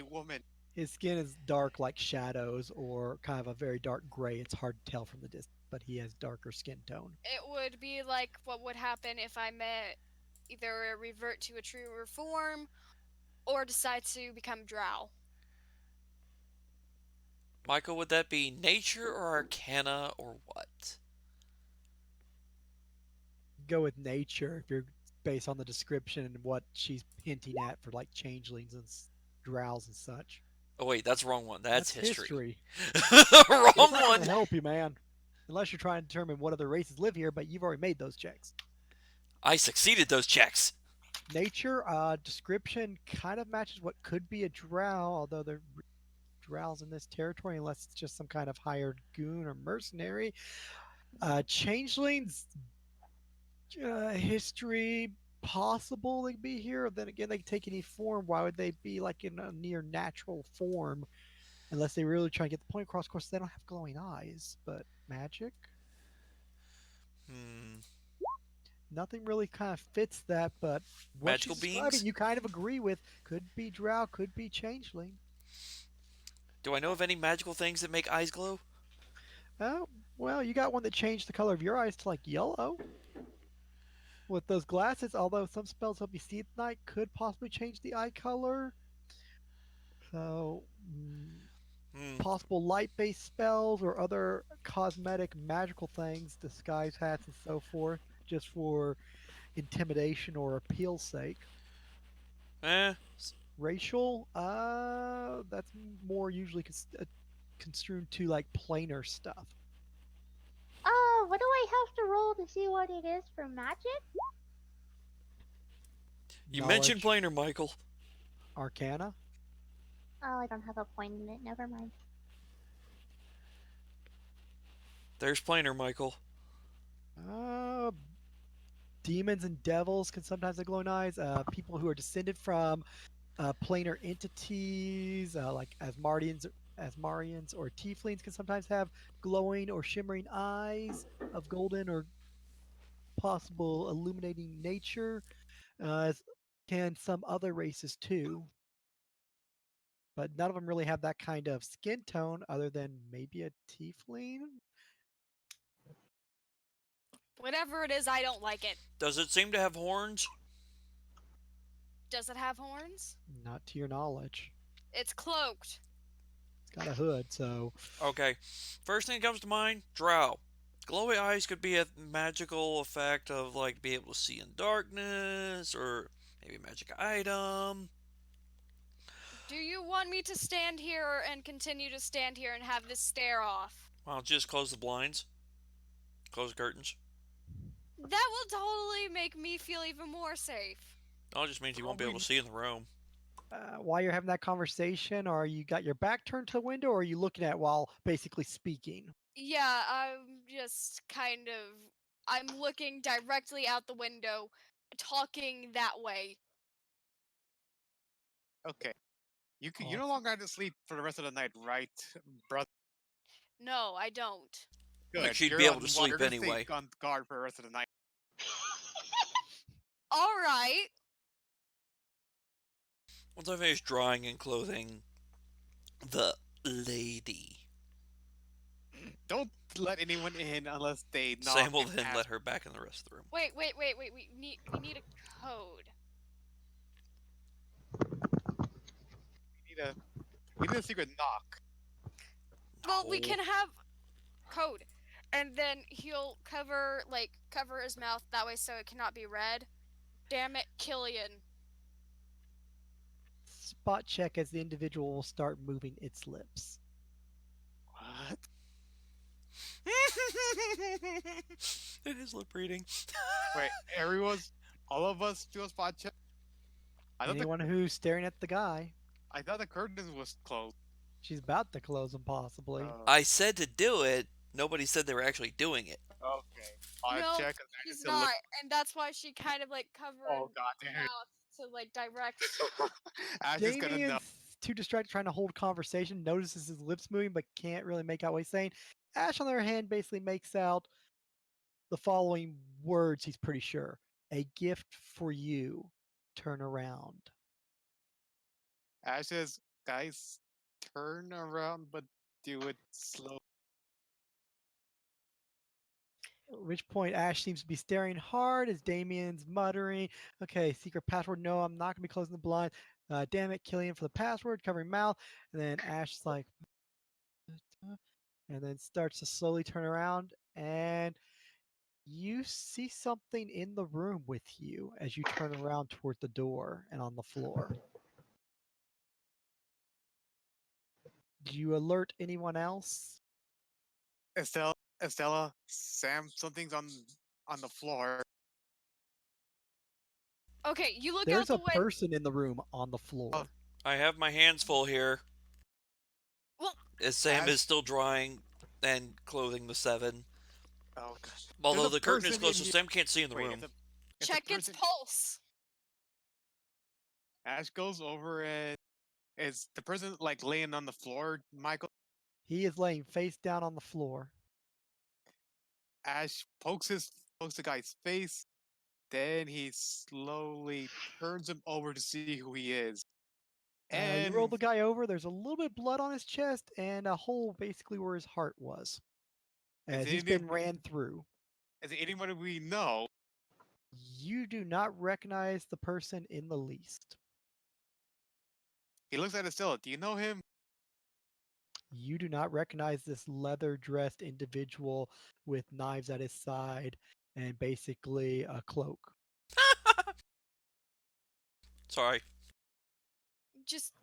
woman. His skin is dark like shadows or kind of a very dark gray. It's hard to tell from the distance, but he has darker skin tone. It would be like what would happen if I met either revert to a truer form or decide to become drow. Michael, would that be nature or arcana or what? Go with nature if you're based on the description and what she's hinting at for like changelings and drows and such. Oh wait, that's the wrong one. That's history. Wrong It's not one. gonna help you, man. Unless you're trying to determine what other races live here, but you've already made those checks. I succeeded those checks. Nature description kind of matches what could be a drow, although they're drows in this territory, unless it's just some kind of hired goon or mercenary. Changelings history possible they could be here. Then again, they can take any form. Why would they be like in a near natural form? Unless they really try to get the point across. Of course, they don't have glowing eyes, but magic. Hmm. Nothing really kind of fits that, but what she's Magical describing, beings? you kind of agree with. Could be drow, could be changeling. Do I know of any magical things that make eyes glow? Oh, well, you got one that changed the color of your eyes to like yellow with those glasses. Although some spells help you see at night, could possibly change the eye color. So, Hmm. possible light-based spells or other cosmetic magical things, disguise hats and so forth, just for intimidation or appeal sake. Eh. Racial, that's more usually construed to like planar stuff. Oh, what do I have to roll to see what it is for magic? You mentioned Knowledge, planar, Michael. arcana. Oh, I don't have a point in it. Never mind. There's planar, Michael. Uh, demons and devils can sometimes have glowing eyes. People who are descended from planar entities like Asmarians or Tieflings can sometimes have glowing or shimmering eyes of golden or possible illuminating nature. As can some other races too, but none of them really have that kind of skin tone, other than maybe a Tiefling. Whatever it is, I don't like it. Does it seem to have horns? Does it have horns? Not to your knowledge. It's cloaked. It's got a hood, so Okay. First thing that comes to mind, drow. Glowy eyes could be a magical effect of like be able to see in darkness or maybe a magic item. Do you want me to stand here and continue to stand here and have this stare off? Well, just close the blinds. Close the curtains. That will totally make me feel even more safe. That just means you won't be able to see in the room. while you're having that conversation, are you got your back turned to the window, or are you looking at while basically speaking? Yeah, I'm just kind of. I'm looking directly out the window, talking that way. Okay. You no Awesome. longer have to sleep for the rest of the night, right, brother? No, I don't. Like Good. she'd You're be able on to watch. sleep You're gonna stay anyway. on guard for the rest of the night. Alright. Once I finish drawing and clothing the lady, Don't let anyone in unless they knock Sam will and then ask. let her back in the rest of the room. Wait. We need a code. We need a secret knock. Well, we No. can have code. And then he'll cover his mouth that way so it cannot be read. Damn it, Killian. Spot check as the individual will start moving its lips. What? It is lip reading. Wait, all of us do a spot check. Anyone who's staring at the guy, I thought the curtains was closed. she's about to close them possibly. I said to do it. Nobody said they were actually doing it. Okay. I'll No, check. he's not, and that's why she kind of covered Oh god her damn mouth to direct. Ash is gonna know. Damian's too distracted trying to hold conversation, notices his lips moving, but can't really make out what he's saying. Ash, on the other hand, basically makes out the following words he's pretty sure. A gift for you. Turn around. Ash says, guys, turn around, but do it slow. At which point Ash seems to be staring hard as Damian's muttering, okay, secret password, no, I'm not going to be closing the blind. Damn it, Killian for the password, covering mouth. And then Ash's like, and then starts to slowly turn around, and you see something in the room with you as you turn around toward the door and on the floor. Do you alert anyone else? Estella, Sam, something's on the floor. Okay, you look There's out a the window. person in the room on the floor. I have my hands full here. Well, As Sam Ash? is still drawing and clothing the seven. Oh god. Although There's a the curtain is person closed, in so here. Sam can't see in the Wait, room. it's a check its person. pulse. Ash goes over and is the person laying on the floor, Michael? He is laying face down on the floor. Ash pokes the guy's face. Then he slowly turns him over to see who he is. You roll And the guy over. There's a little bit of blood on his chest and a hole basically where his heart was, is as he's it, been ran through. is it anybody we know? You do not recognize the person in the least. He looks at Estella. Do you know him? You do not recognize this leather dressed individual with knives at his side and basically a cloak. Sorry. Just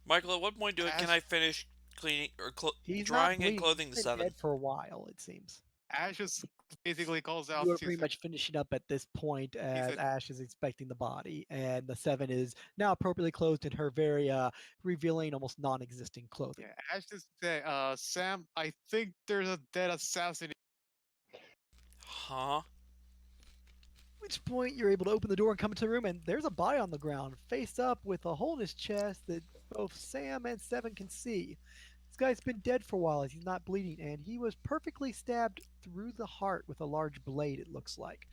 Michael, at what point can I Ash, finish cleaning or He's not drying and bleeding. clothing He's the been seven? dead for a while, it seems. Ash just basically calls out You are to pretty much finishing up at this point as said- Ash is inspecting the body, and the seven is now appropriately clothed in her very revealing, almost non-existing clothing. Yeah, Ash just said, Sam, I think there's a dead assassin. Huh? At which point you're able to open the door and come into the room, and there's a body on the ground, face up with a hole in his chest that both Sam and Seven can see. This guy's been dead for a while as he's not bleeding, and he was perfectly stabbed through the heart with a large blade, it looks like.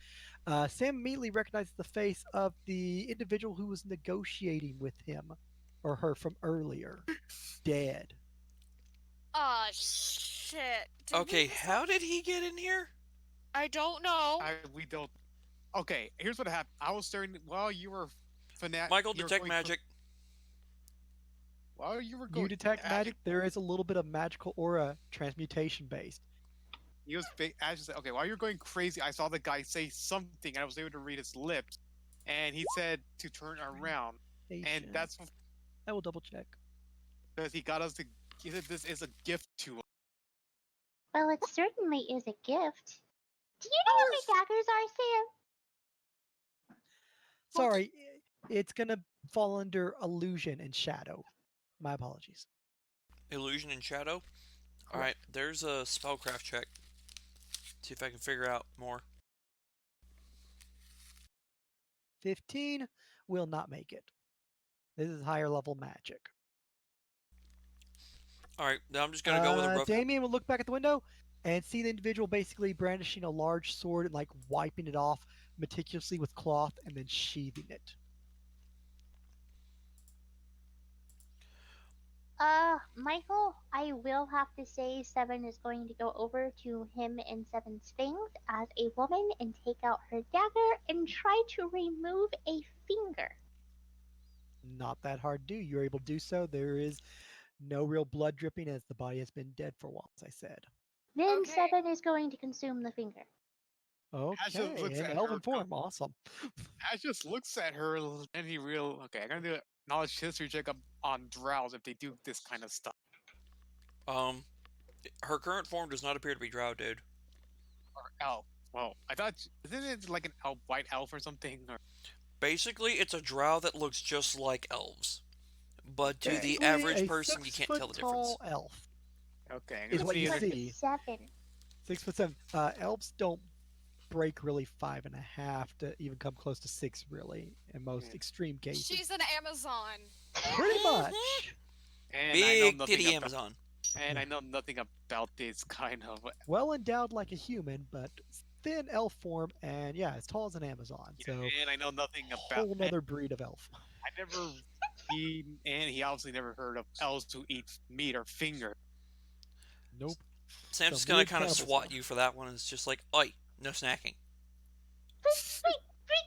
Sam immediately recognizes the face of the individual who was negotiating with him or her from earlier. Dead. ah shit. Did we Okay, miss how did he get in here? I don't know. We don't. Okay, here's what happened. I was staring while you were Michael, detect magic. While you were going, You detect magic. There is a little bit of magical aura transmutation based. Ash said, okay, while you're going crazy, I saw the guy say something, and I was able to read his lips, and he said to turn around, and that's I will double check. because he got us to. He said this is a gift to us. Well, it certainly is a gift. Do you know what my daggers are, Sam? Sorry, it's gonna fall under illusion and shadow. My apologies. Illusion and shadow. All right, there's a spellcraft check. See if I can figure out more. 15 will not make it. This is higher level magic. All right, now I'm just gonna go with a rough. Damian will look back at the window and see the individual basically brandishing a large sword and like wiping it off meticulously with cloth and then sheathing it. Michael, I will have to say Seven is going to go over to him and Seven's fangs as a woman and take out her dagger and try to remove a finger. Not that hard to do. You're able to do so. There is no real blood dripping as the body has been dead for a while, as I said. Then Okay. Seven is going to consume the finger. Okay, looks in at elven her, form. Awesome. Ash just looks at her, and he okay. I'm gonna do a knowledge history check up on drows if they do this kind of stuff. Her current form does not appear to be drow, dude. Or elf. Well, I thought isn't it like an elf, white elf or something? Or Basically, it's a drow that looks just like elves, but to the Basically, average a person, you can't tell the 6 foot tall difference. elf okay, I'm is gonna what see you if see. 7. 6'7". Elves don't break really 5.5 to even come close to 6, really, in most Yeah. extreme cases. She's an Amazon. Pretty much. and I know Big nothing titty about, Amazon. and I know nothing about this kind of. Well endowed like a human, but thin elf form, and yeah, as tall as an Amazon. So And I know nothing a about. whole nother breed of elf. I never. He obviously never heard of elves who eat meat or finger. Nope. Sam's Some just gonna weird kind of cannibal swat stuff. you for that one. It's just like, oi, no snacking. Wait,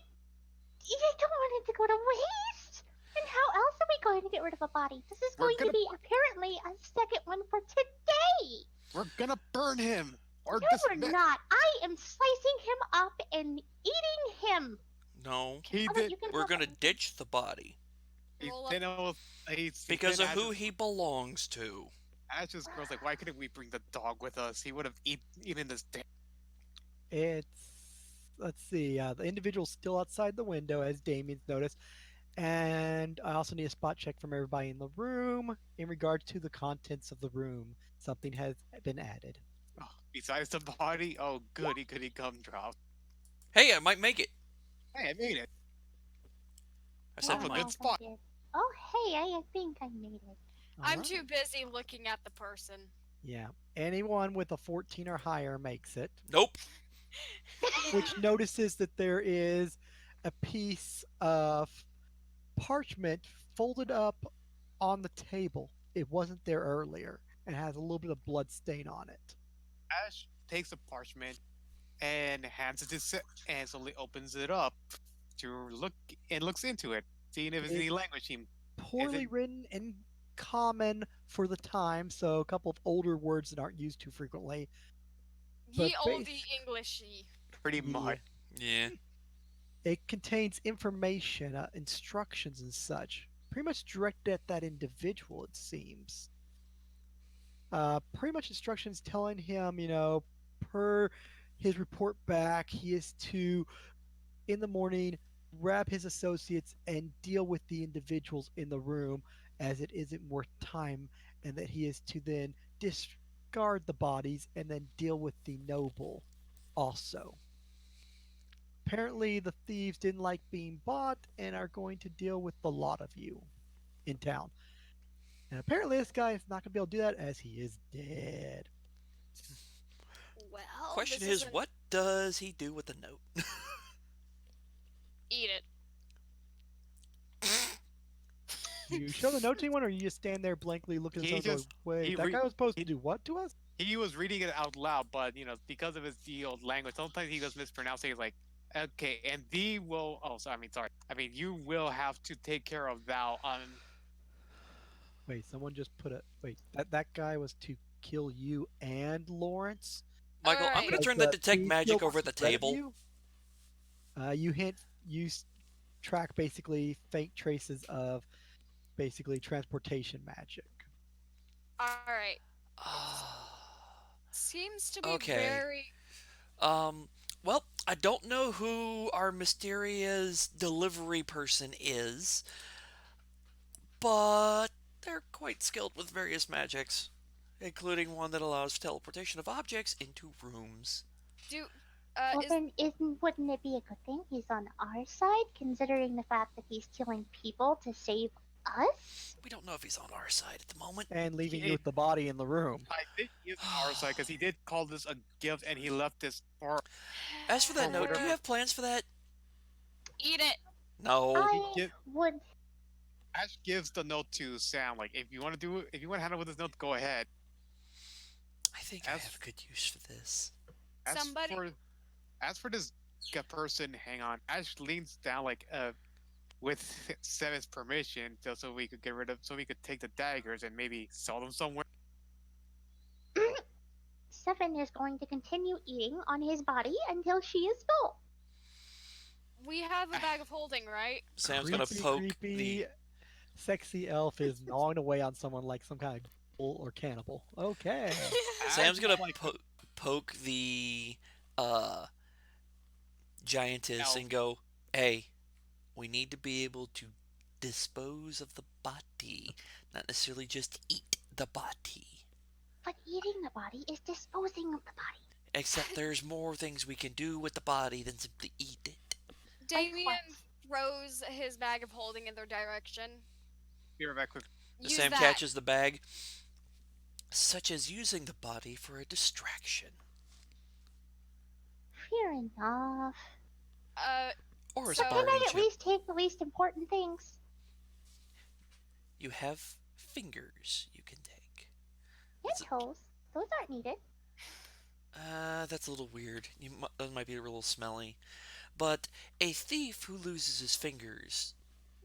you don't want it to go to waste? And how else are we going to get rid of a body? This is We're going to gonna- be apparently a second one for today. We're gonna burn him. Or No, we're dismiss- not. I am slicing him up and eating him. No, He Alright, did. you can we're help gonna me. ditch the body He, Roll up. then it was, because then of who Ash's- he belongs to. Ash's girl's like, why couldn't we bring the dog with us? He would have eaten this damn. It's let's see. The individual's still outside the window, as Damien's noticed, and I also need a spot check from everybody in the room in regards to the contents of the room. Something has been added. Oh, besides the body, oh goody goody gumdrop. Hey, I might make it. Hey, I made it. I said I'm a might. good spot. Oh, hey, I think I made it. I'm Alright. too busy looking at the person. Yeah. Anyone with a 14 or higher makes it, Nope. which notices that there is a piece of parchment folded up on the table. It wasn't there earlier and has a little bit of blood stain on it. Ash takes the parchment and hands it to and slowly opens it up to look and looks into it, seeing if there's any It's language he is it. poorly written and common for the time, so a couple of older words that aren't used too frequently. But Ye olde Englishy. Pretty yeah, much. Yeah. it contains information, instructions, and such, pretty much directed at that individual. It seems. Pretty much instructions telling him, per his report back, he is to in the morning grab his associates and deal with the individuals in the room as it isn't worth time, and that he is to then discard the bodies and then deal with the noble also. Apparently, the thieves didn't like being bought and are going to deal with the lot of you in town. And apparently, this guy is not going to be able to do that as he is dead. Well, Question this is, isn't. what does he do with the note? Eat it. You show the note to anyone, or you just stand there blankly looking at He someone going, just wait, he that re- guy was supposed to he, do what to us? he was reading it out loud, but because of his the old language, sometimes he goes mispronouncing. He's like, okay, and thee will. Oh, so I mean, sorry. I mean, you will have to take care of thou. Wait, someone just put a wait. That guy was to kill you and Lawrence All Michael, I'm going to right. because turn that the detect thief magic killed over the at the spread of table. you. You track basically faint traces of basically transportation magic. All right. Ah, Seems to be okay. very. Um, well, I don't know who our mysterious delivery person is, but they're quite skilled with various magics, including one that allows teleportation of objects into rooms. Do. Well, Is. then, wouldn't it be a good thing he's on our side, considering the fact that he's killing people to save us? We don't know if he's on our side at the moment. And leaving you He, with the body in the room. I think he is on our side because he did call this a gift, and he left this As for that for note, do you whatever have plans for that? Eat it. No. he I give. would. Ash gives the note to Sam. Like, if you want to do it, if you want to handle with this note, go ahead. I think I As have good use for this. as Somebody. for as for this person, hang on. Ash leans down like with Seven's permission, so we could get rid of, so we could take the daggers and maybe sell them somewhere. Seven is going to continue eating on his body until she is full. We have a bag of holding, right? Sam's gonna Creepy, poke the. creepy, sexy elf is gnawing away on someone like some kind of bull or cannibal. Okay. Sam's gonna like poke the uh giantess elf. and go, "Hey, we need to be able to dispose of the body, not necessarily just eat the body. But eating the body is disposing of the body. Except there's more things we can do with the body than simply eat it." Damian throws his bag of holding in their direction. Be right back quick. Use Sam that. catches the bag, such as using the body for a distraction Fair enough. Uh, or a So- Can sparring I at chip. least take the least important things? You have fingers you can take. And That's a- toes. Those aren't needed. That's a little weird. That might be a little smelly. But a thief who loses his fingers,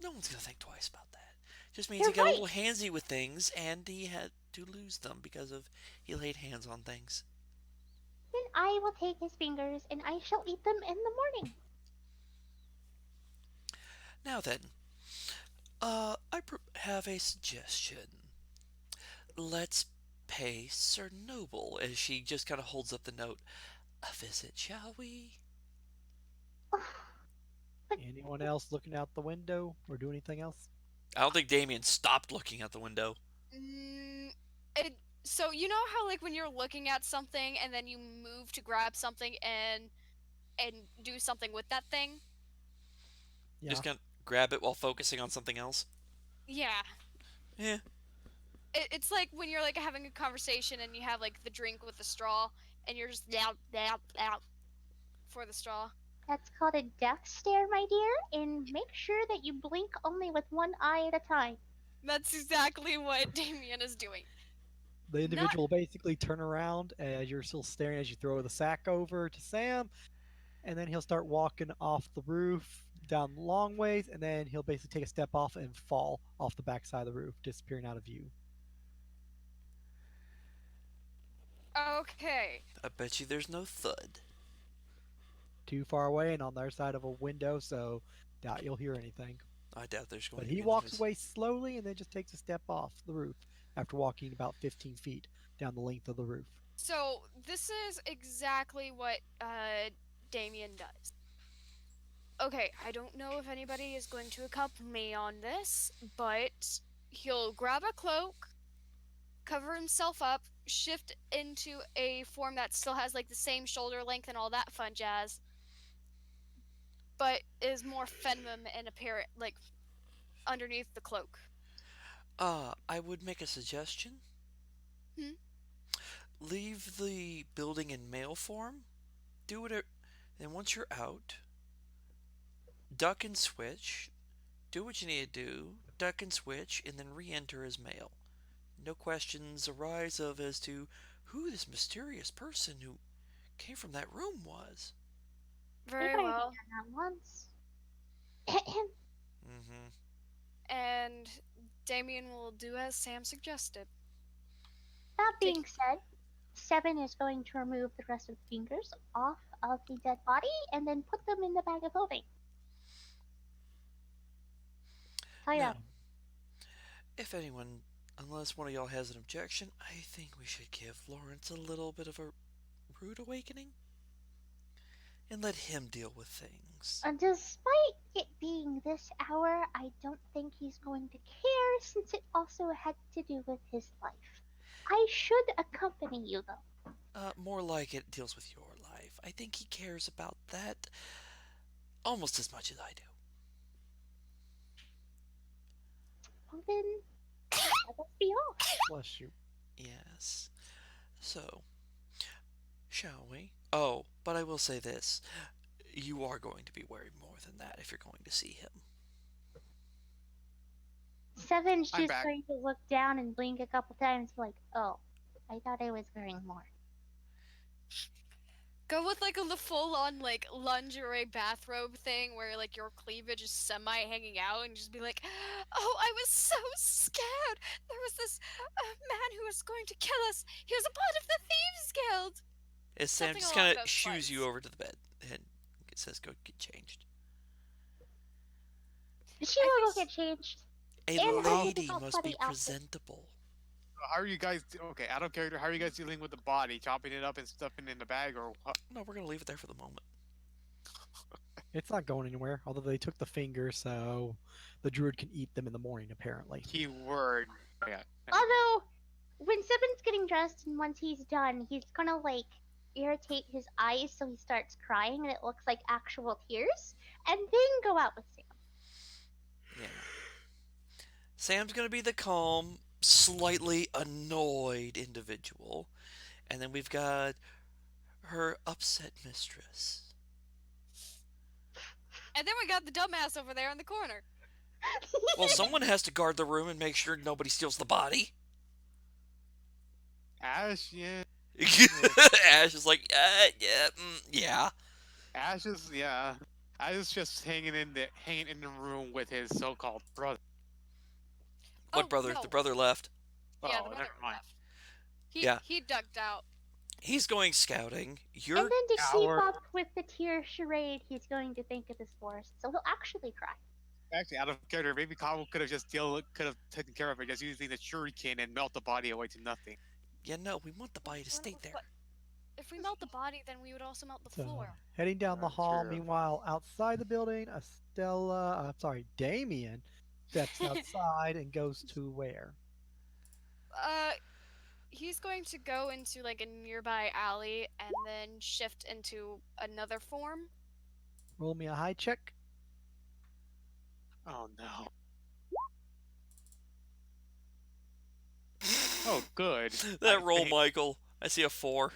no one's gonna think twice about that. Just means You're he got a right. little handsy with things, and he had to lose them because of he laid hands on things. Then I will take his fingers and I shall eat them in the morning. Now then, have a suggestion. Let's pay Sir Noble, as she just kind of holds up the note, a visit, shall we? Anyone else looking out the window or do anything else? I don't think Damien stopped looking out the window. mm, so you know how like when you're looking at something and then you move to grab something and do something with that thing? Yeah. Just kind of grab it while focusing on something else. Yeah. Yeah. It's like when you're like having a conversation and you have like the drink with the straw and you're just out for the straw. That's called a death stare, my dear, and make sure that you blink only with one eye at a time. That's exactly what Damien is doing. The Not individual will basically turn around as you're still staring as you throw the sack over to Sam, and then he'll start walking off the roof down the long ways, and then he'll basically take a step off and fall off the backside of the roof, disappearing out of view. okay. I bet you there's no thud. Too far away and on the other side of a window, so doubt you'll hear anything. I doubt there's going But to he be walks noise. away slowly and then just takes a step off the roof after walking about 15 feet down the length of the roof. So this is exactly what Damien does. Okay, I don't know if anybody is going to accompany me on this, but he'll grab a cloak, cover himself up, shift into a form that still has like the same shoulder length and all that fun jazz, but is more feminine in appearance, like underneath the cloak. I would make a suggestion. Hmm? Leave the building in male form. Do it. Then once you're out, duck and switch. Do what you need to do. Duck and switch, and then re-enter as male. No questions arise of as to who this mysterious person who came from that room was. We've Very already well. done that once. Mm-hmm. And Damien will do as Sam suggested. That Take being said, Seven is going to remove the rest of the fingers off of the dead body and then put them in the bag of holding. Tied Now, up. if anyone, unless one of y'all has an objection, I think we should give Lawrence a little bit of a rude awakening and let him deal with things. And despite it being this hour, I don't think he's going to care since it also had to do with his life. I should accompany you though. More like it deals with your life. I think he cares about that almost as much as I do. Well then, let us be off. Bless you. Yes. So, shall we? Oh, but I will say this. You are going to be worried more than that if you're going to see him. Seven's I'm just back. going to look down and blink a couple times like, oh, I thought I was wearing more. Go with like a full on like lingerie bathrobe thing where like your cleavage is semi hanging out and just be like, oh, I was so scared. There was this man who was going to kill us. He was a part of the Thieves Guild. As Sam Something just along kind of those shoos you lines. over to the bed and it says, go get changed. She I will go think get changed. A And her lady typical must be putty outfit. presentable. How are you guys? Okay, out of character. How are you guys dealing with the body? Chopping it up and stuffing it in the bag, or what? No, we're going to leave it there for the moment. It's not going anywhere, although they took the fingers, so the druid can eat them in the morning, apparently. Keyword. Yeah. Although, when Seven's getting dressed and once he's done, he's gonna like irritate his eyes so he starts crying and it looks like actual tears, and then go out with Sam. Yeah. Sam's going to be the calm, slightly annoyed individual. And then we've got her upset mistress. And then we got the dumbass over there in the corner. Well, someone has to guard the room and make sure nobody steals the body. Ash, yeah. Ash is like, yeah. Ash is, yeah. Ash is just hanging in the room with his so-called brother. What Oh, brother? no. The brother left. Yeah, Oh, the never brother mind. left. Yeah. He ducked out. He's going scouting. And You're then to keep Coward. up with the tear charade, he's going to think of his forest, so he'll actually cry. Actually, out of character, maybe Kawo could have just could have taken care of it just using the shuriken and melt the body away to nothing. yeah, no, we want the body to stay there. But if we melt the body, then we would also melt the So, floor. heading down the That's hall, true. meanwhile, outside the building, Damian steps outside and goes to where? He's going to go into like a nearby alley and then shift into another form. Roll me a high check. Oh no. Oh, good. That I roll, think. Michael. I see a 4.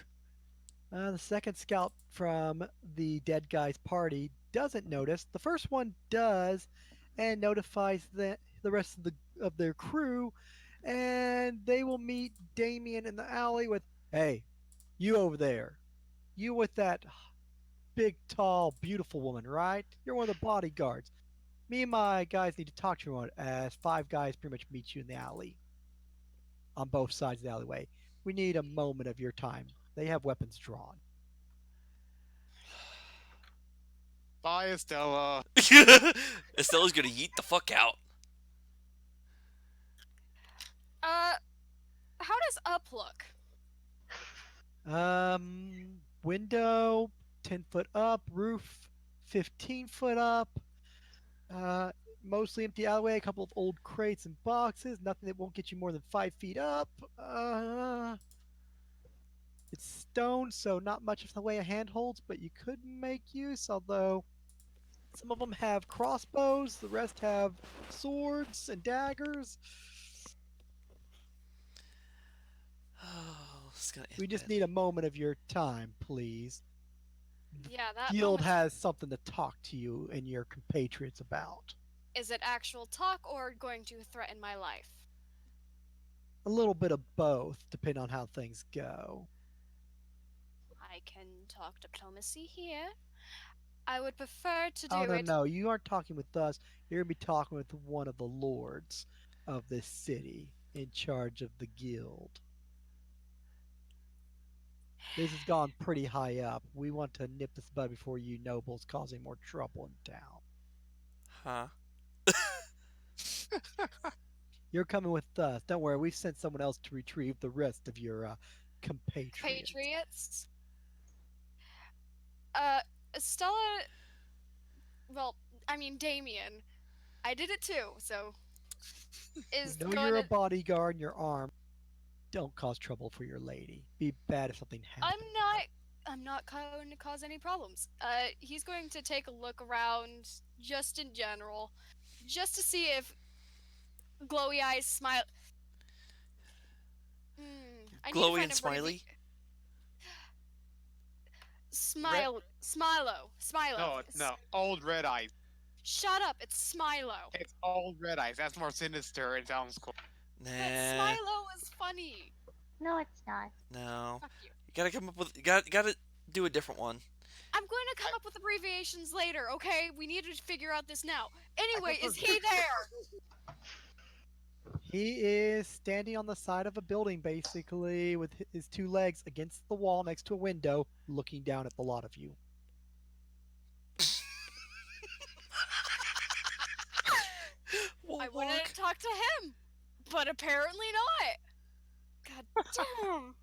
The second scout from the dead guy's party doesn't notice. The first one does, and notifies the rest of their crew, and they will meet Damian in the alley with, "Hey, you over there, you with that big, tall, beautiful woman, right? You're one of the bodyguards. Me and my guys need to talk to you as five guys pretty much meet you in the alley on both sides of the alleyway. We need a moment of your time. They have weapons drawn." Bye, Estella. Estella's gonna yeet the fuck out. Uh, how does up look? Window 10 foot up, roof 15 foot up. Uh, Mostly empty alleyway, a couple of old crates and boxes, nothing that won't get you more than 5 feet up. It's stone, so not much of the way of handholds, but you could make use, although some of them have crossbows, the rest have swords and daggers. Oh, it's gonna end We just badly. need a moment of your time, please. Yeah, that Guild moment. has something to talk to you and your compatriots about. Is it actual talk or going to threaten my life? A little bit of both, depending on how things go. I can talk diplomacy here. I would prefer to Oh, do no, it. no, you aren't talking with us. You're going to be talking with one of the lords of this city in charge of the guild. This has gone pretty high up. We want to nip this bud before you nobles cause any more trouble in town. Huh? You're coming with us. Don't worry, we've sent someone else to retrieve the rest of your compatriots. Patriots. Uh, Stella. Well, I mean Damian. I did it too. So We is know going you're a to. bodyguard and you're armed. Don't cause trouble for your lady. Be bad if something I'm happened. not. I'm not going to cause any problems. He's going to take a look around, just in general, just to see if glowy eyes smile. I need to Glowy find and a smiley? Smilo. No, no. Old Red Eyes. Shut up. It's Smilo. It's Old Red Eyes. That's more sinister and sounds cool. But Nah. Smilo is funny. No, it's not. No. Fuck you. You gotta come up with. Gotta do a different one. I'm going to come up with abbreviations later, okay? We need to figure out this now. Anyway, is he there? He is standing on the side of a building, basically, with his two legs against the wall next to a window, looking down at the lot of you. We'll I wanted walk. to talk to him, but apparently not. God damn.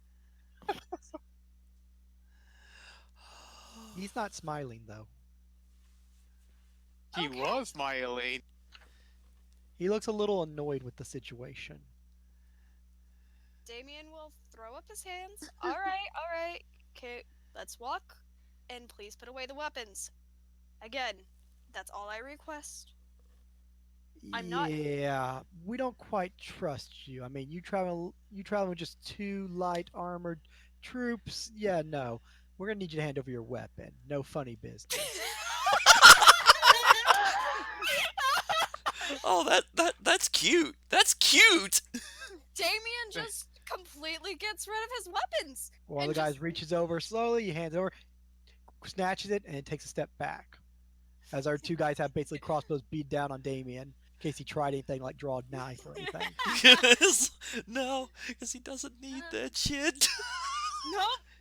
He's not smiling, though. He Okay. was smiling. He looks a little annoyed with the situation. Damian will throw up his hands. All right. Okay, let's walk, and please put away the weapons. Again, that's all I request. I'm not- Yeah, we don't quite trust you. I mean, you travel with just two light armored troops. Yeah, no. We're gonna need you to hand over your weapon. No funny business. Oh, that's cute. That's cute. Damian just completely gets rid of his weapons. One of And the guys just- reaches over slowly, he hands it over, snatches it, and takes a step back. As our two guys have basically crossbows beat down on Damian in case he tried anything like draw a knife or anything. No, because he doesn't need that shit.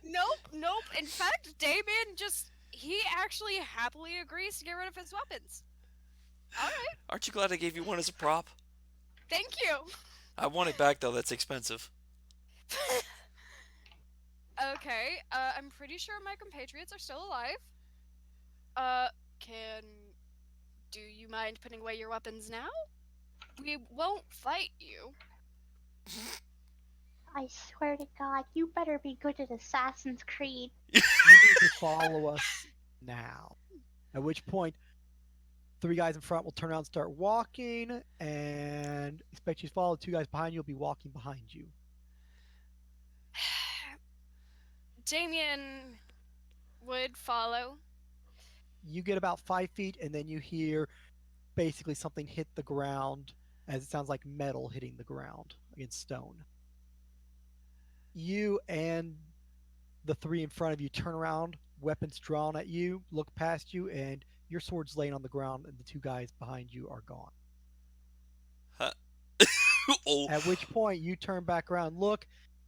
Nope. In fact, Damian he actually happily agrees to get rid of his weapons. All right. Aren't you glad I gave you one as a prop? Thank you. I want it back though. That's expensive. Okay, I'm pretty sure my compatriots are still alive. Do you mind putting away your weapons now? We won't fight you. I swear to God, you better be good at Assassin's Creed. You need to follow us now. At which point, three guys in front will turn around and start walking, and expect you to follow. Two guys behind you will be walking behind you. Damian would follow. You get about 5 feet, and then you hear basically something hit the ground, as it sounds like metal hitting the ground against stone. You and the three in front of you turn around, weapons drawn at you, look past you, and your sword's laying on the ground, and the two guys behind you are gone. Huh? Oh, At which point you turn back around, look,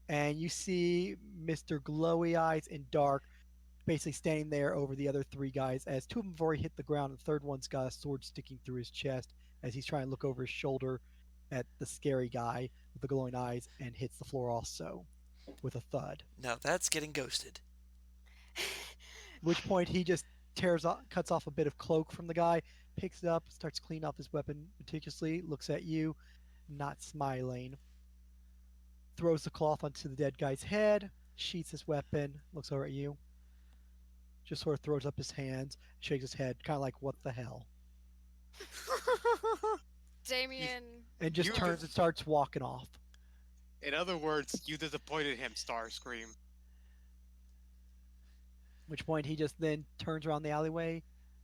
and you see Mr. Glowy Eyes and Dark basically standing there over the other three guys, as two of them have already hit the ground, and the third one's got a sword sticking through his chest as he's trying to look over his shoulder at the scary guy with the glowing eyes and hits the floor also with a thud. now that's getting ghosted. At which point he just cuts off a bit of cloak from the guy, picks it up, starts cleaning off his weapon meticulously, looks at you, not smiling, throws the cloth onto the dead guy's head, sheaths his weapon, looks over at you, just sort of throws up his hands, shakes his head, kind of like, what the hell? Damian. And just You turns and starts walking off. In other words, you disappointed him, Starscream. At which point he just then turns around the alleyway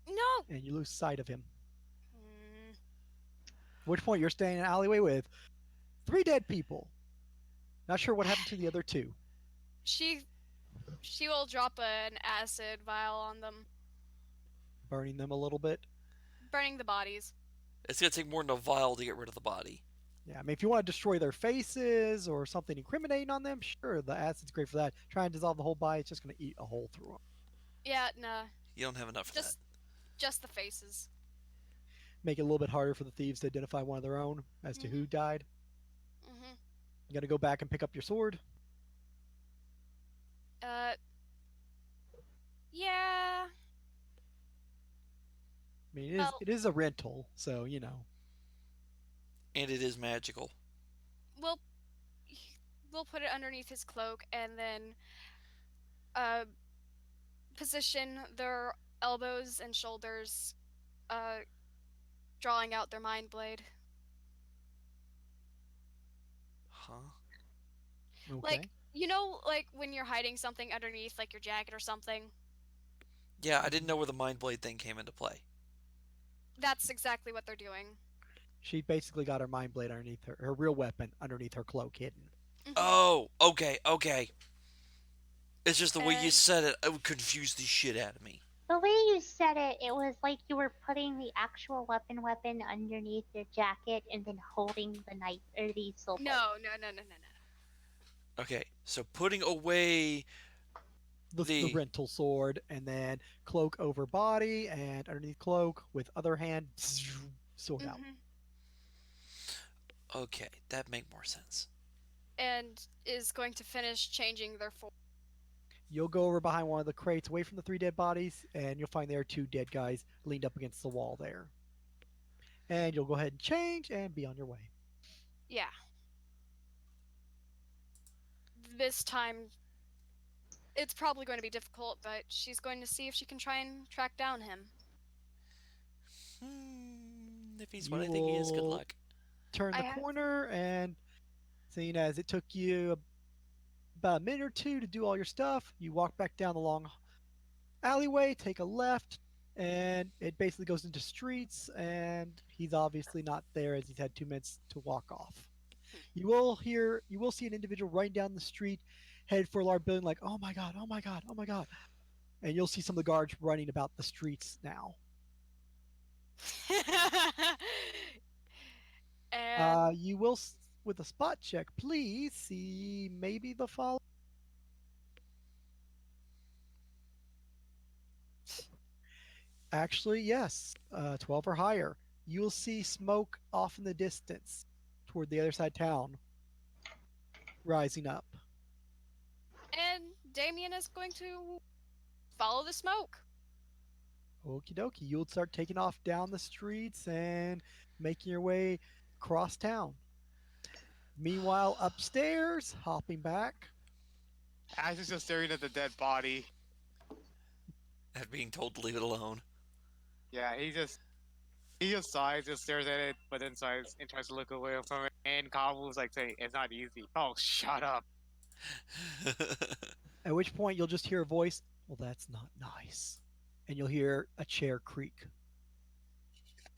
No! and you lose sight of him. Mm, At which point you're staying in an alleyway with three dead people. Not sure what happened to the other two. She will drop an acid vial on them, Burning them a little bit. burning the bodies. It's gonna take more than a vial to get rid of the body. Yeah, I mean, if you want to destroy their faces or something incriminating on them, sure, the acid's great for that. Try and dissolve the whole body, it's just going to eat a hole through them. Yeah, nah. You don't have enough for Just the faces. Make it a little bit harder for the thieves to identify one of their own as to who died. Mm-hmm. You got to go back and pick up your sword. Yeah. I mean, Well- it is a rental, so, you know. that. And it is magical. We'll put it underneath his cloak and then position their elbows and shoulders, drawing out their mind blade. Huh? Okay. Like, you know, like when you're hiding something underneath, like your jacket or something? Yeah, I didn't know where the mind blade thing came into play. That's exactly what they're doing. She basically got her mind blade underneath her real weapon underneath her cloak hidden. Oh, okay. It's just the way you And- said it, it would confuse the shit out of me. The way you said it, it was like you were putting the actual weapon underneath your jacket and then holding the knife or the sword. No. Okay, so putting away The rental sword, and then cloak over body, and underneath cloak with other hand, sword out. Mhm. Okay, that make more sense. And is going to finish changing their form. You'll go over behind one of the crates away from the three dead bodies, and you'll find there are two dead guys leaned up against the wall there. And you'll go ahead and change and be on your way. Yeah. This time, it's probably going to be difficult, but she's going to see if she can try and track down him. If he's what I You think he is, good will luck. Turn I the have- corner, and seeing as it took you about a minute or two to do all your stuff, you walk back down the long alleyway, take a left, and it basically goes into streets, and he's obviously not there as he's had 2 minutes to walk off. You will see an individual running down the street, headed for a large building, like, oh my god, oh my god, oh my god. And you'll see some of the guards running about the streets now. And You will, with a spot check, please see maybe the follow. Actually, yes, 12 or higher. You will see smoke off in the distance toward the other side of town rising up. Damian is going to follow the smoke. Okie dokie. You'll start taking off down the streets and making your way across town. Meanwhile, upstairs, hopping back. Ash is just staring at the dead body. After being told to leave it alone. Yeah, he just sighs, just stares at it, but then sighs and tries to look away from it. And Kabu's like saying, "It's not easy." Oh, shut up. At which point you'll just hear a voice, well, that's not nice. And you'll hear a chair creak.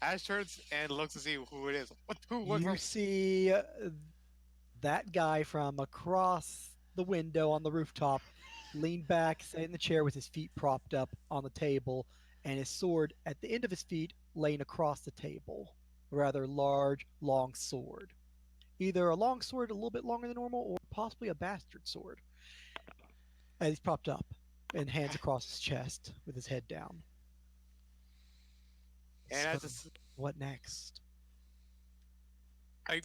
Ash turns and looks to see who it is. What? Who? What? You see that guy from across the window on the rooftop lean back, sitting in the chair with his feet propped up on the table, and his sword at the end of his feet laying across the table. A rather large, long sword. Either a long sword a little bit longer than normal, or possibly a bastard sword. As he's propped up and hands across his chest with his head down. And So, I just, what next? I,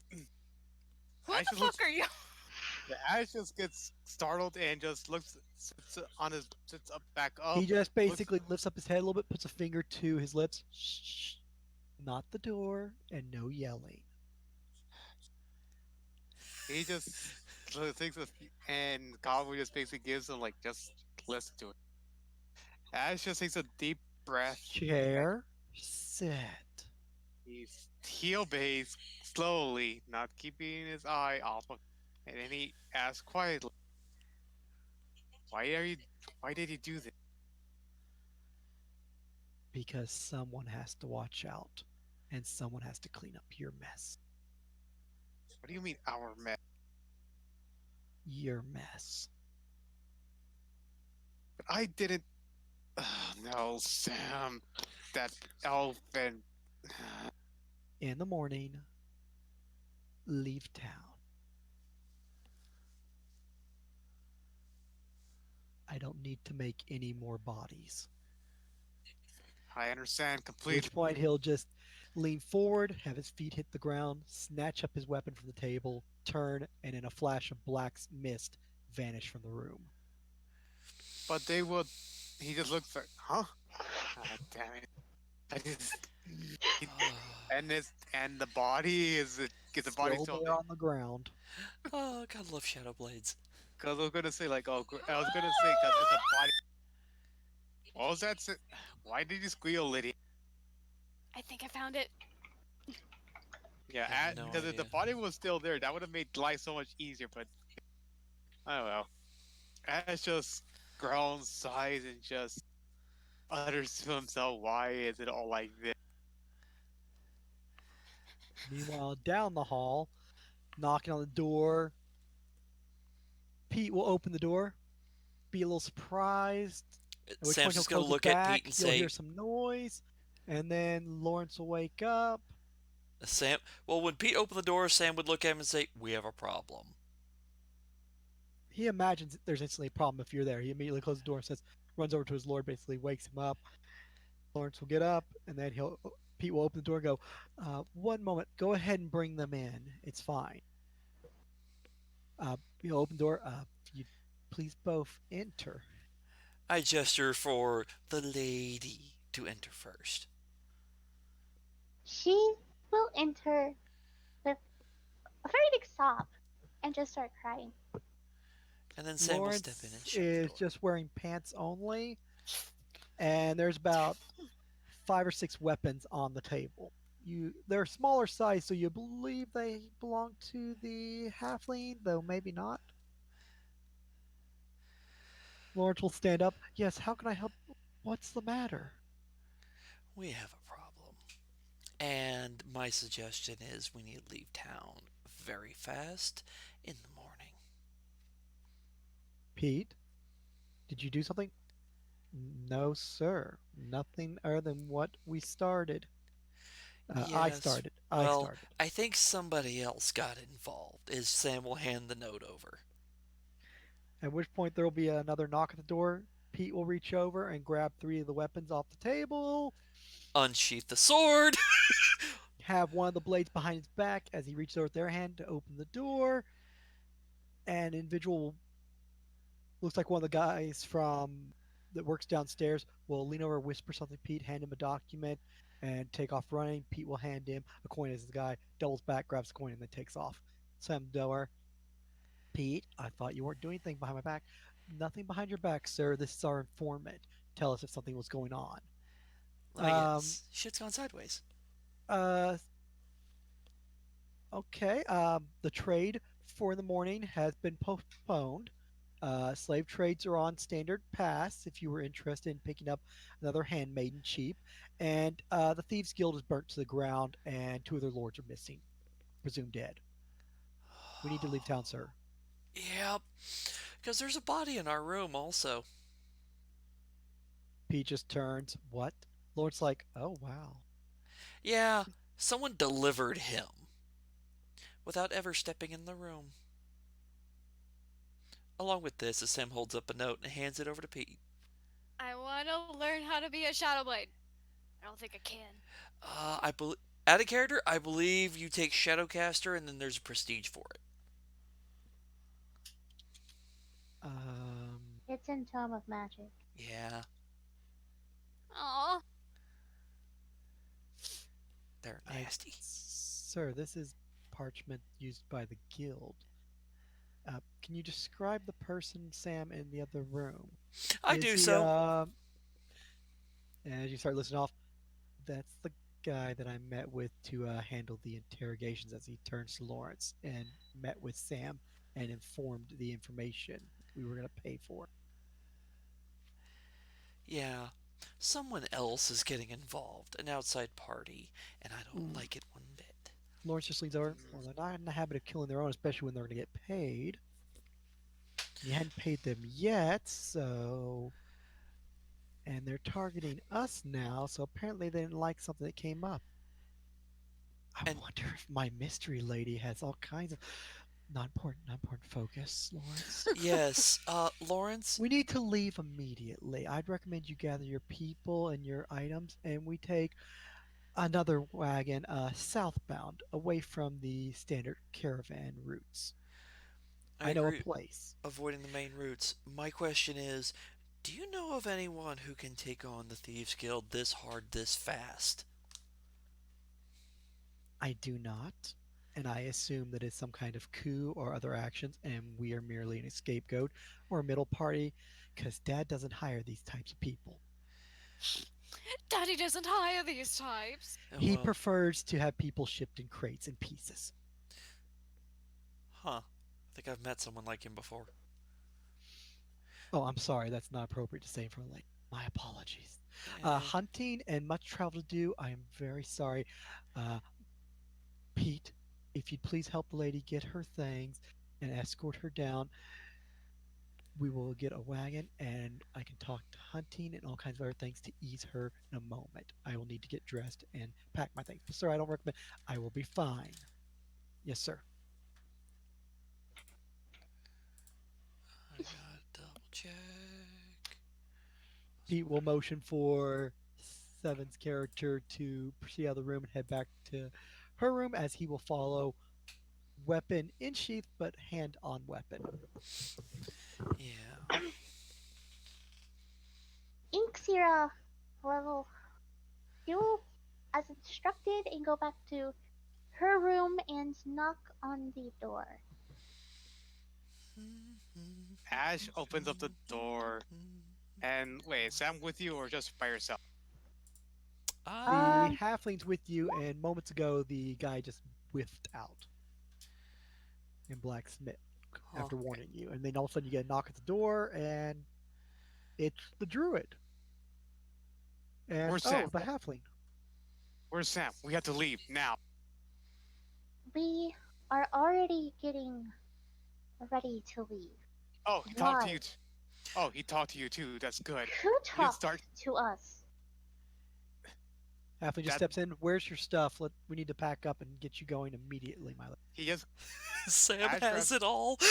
Who Ash the just fuck looks. are you? Yeah, Ash just gets startled and just looks, sits on his, sits up, back up, He just looks. basically lifts up his head a little bit, puts a finger to his lips. Shh, not the door, and no yelling. He just thinks of, and Kawu just basically gives him like just listen to it. Ash just takes a deep breath and Chair, sit. he obeys slowly, not keeping his eye off of. And then he asks quietly, "Why are you? Why did you do this?" Because someone has to watch out, and someone has to clean up your mess. What do you mean our man? Your mess. But I didn't. No, Sam, that elfin. In the morning, leave town. I don't need to make any more bodies. I understand At which completely. point he'll just lean forward, have his feet hit the ground, snatch up his weapon from the table, turn, and in a flash of black mist, vanish from the room. But they would. He just looks like, huh? God damn it! I just. He, and the body is it? Get the body Still still there there? on the ground. Oh, God, love Shadow Blades. Because I was gonna say like, oh, I was gonna say because it's a body. What was that? Why did you squeal, Lydia? I think I found it. Yeah, I have no because if the idea. body was still there, that would have made life so much easier. But I don't know. Ash just groans, sighs, and just utters to himself, "Why is it all like this?" Meanwhile, down the hall, knocking on the door, Pete will open the door, be a little surprised, at which Sam's point he'll just gonna close it look at Pete back. and You'll hear say, some noise, and then Lawrence will wake up. Sam. Well, when Pete opened the door, Sam would look at him and say, "We have a problem." He imagines there's instantly a problem if you're there. He immediately closes the door and says, runs over to his lord, basically wakes him up. Lawrence will get up, and then Pete will open the door and go, one moment, go ahead and bring them in. It's fine. He'll open the door. You please both enter. I gesture for the lady to enter first. She will enter with a very big sob and just start crying. And then Sam will step in and Lawrence shut the is door. just wearing pants only, and there's about 5 or 6 weapons on the table. They're smaller size, so you believe they belong to the halfling, though maybe not. Lawrence will stand up. Yes, how can I help? What's the matter? We have a problem. And my suggestion is we need to leave town very fast in the morning. Pete, did you do something? No, sir. Nothing other than what we started. I Yes, started. I well, started. I think somebody else got involved, as Sam will hand the note over. At which point there will be another knock at the door. Pete will reach over and grab 3 of the weapons off the table, Unsheath the sword! have one of the blades behind his back as he reaches over with their hand to open the door. An individual looks like one of the guys from that works downstairs will lean over, whisper something to Pete, hand him a document, and take off running. Pete will hand him a coin as the guy doubles back, grabs the coin, and then takes off. Sam door. Pete, I thought you weren't doing anything behind my back. Nothing behind your back, sir. This is our informant. Tell us if something was going on. Let me Um, guess. Shit's gone sideways. uh, okay. The trade for the morning has been postponed. Slave trades are on standard pass if you were interested in picking up another handmaiden cheap. And the Thieves Guild is burnt to the ground, and two of their lords are missing, presumed dead. We need to leave town, sir. Yep, because there's a body in our room also. Pete just turns, what? Lord's like, oh, wow. Yeah, someone delivered him without ever stepping in the room. Along with this, as Sam holds up a note and hands it over to Pete. I want to learn how to be a Shadow Blade. I don't think I can. I believe, out of character, I believe you take Shadowcaster and then there's a prestige for it. It's in Tome of Magic. Yeah, Aw. they're nasty. Sir, this is parchment used by the guild. Can you describe the person, Sam, in the other room? I Is do he, so. as you start listening off, that's the guy that I met with to handle the interrogations as he turns to Lawrence and met with Sam and informed the information we were going to pay for. Yeah, someone else is getting involved, an outside party, and I don't like it one bit. Lawrence just leans over. Well, they're not in the habit of killing their own, especially when they're going to get paid. You hadn't paid them yet, so. And they're targeting us now, so apparently they didn't like something that came up. I And- wonder if my mystery lady has all kinds of not important focus, Lawrence. Yes, Lawrence. We need to leave immediately. I'd recommend you gather your people and your items, and we take another wagon southbound, away from the standard caravan routes. I know a agree. place. Avoiding the main routes. My question is, do you know of anyone who can take on the Thieves Guild this hard, this fast? I do not, and I assume that it's some kind of coup or other actions, and we are merely an scapegoat or a middle party, because Dad doesn't hire these types of people. Daddy doesn't hire these types. Oh, He well, prefers to have people shipped in crates and pieces. huh. I think I've met someone like him before. Oh, I'm sorry, that's not appropriate to say in front of my apologies. Eh, Hunting and much travel to do. I am very sorry. Uh, Pete, if you'd please help the lady get her things and escort her down, we will get a wagon and I can talk to Hunting and all kinds of other things to ease her in a moment. I will need to get dressed and pack my things. But, sir, I don't recommend. I will be fine. Yes, sir. I gotta double check. Pete will motion for Seven's character to proceed out of the room and head back to her room as he will follow, weapon in sheath but hand on weapon. Yeah. Inxyra will do as instructed and go back to her room and knock on the door. Ash opens up the door. And wait, is Sam with you or just by yourself? The Ah, halfling's with you, and moments ago the guy just whiffed out in blacksmith after oh, warning you. And then all of a sudden you get a knock at the door, and it's the druid. And Where's oh, Sam? the halfling. Where's Sam? We have to leave now. We are already getting ready to leave. Oh, he talked to Why? you. Oh, he talked to you too. That's good. Who You can talked start. to us? Halfling just That- steps in. Where's your stuff? We need to pack up and get you going immediately, my love. He just Sam Ash has grabs- it all. Sam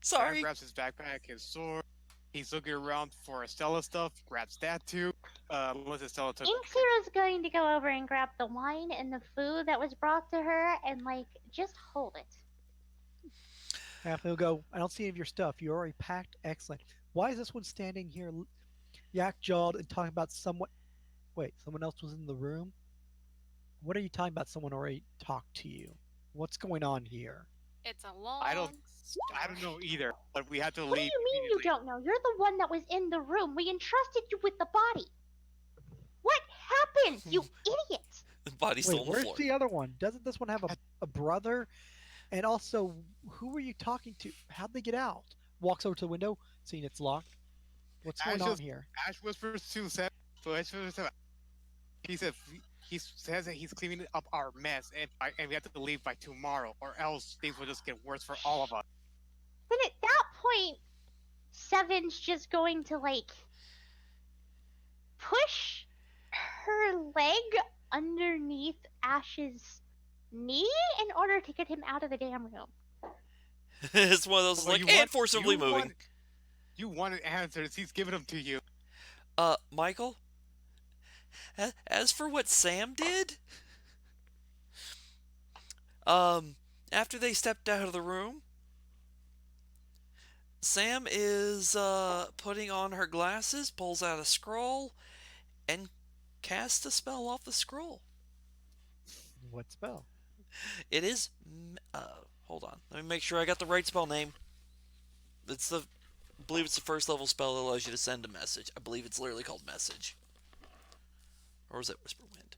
Sorry. grabs his backpack, his sword. He's looking around for Estella stuff. Grabs that too. Unless Estella took. Inxyra's going to go over and grab the wine and the food that was brought to her and, just hold it. Halfling will go, I don't see any of your stuff. You already packed. Excellent. Why is this one standing here yak-jawed and talking about someone? Wait, someone else was in the room? What are you talking about? Someone already talked to you. What's going on here? It's a long. I don't know either. But we have to What do leave. you mean you immediately. don't know? You're the one that was in the room. We entrusted you with the body. What happened, you idiot? The body's still Wait, on the where's floor. the other one? Doesn't this one have a brother? And also, who were you talking to? How'd they get out? Walks over to the window, seeing it's locked. What's Ash going on just here? Ash whispers to Sam. So Ash whispers to he says he says that he's cleaning up our mess, and we have to leave by tomorrow, or else things will just get worse for all of us. Then at that point, Seven's just going to like push her leg underneath Ash's knee in order to get him out of the damn room. It's one of those Well, like, and forcibly moving. You wanted answers. He's giving them to you. Michael, as for what Sam did, after they stepped out of the room, Sam is putting on her glasses, pulls out a scroll, and casts a spell off the scroll. What spell? It is. Hold on. Let me make sure I got the right spell name. It's the. I believe it's the first level spell that allows you to send a message. I believe it's literally called Message. Or was it Whisper Wind?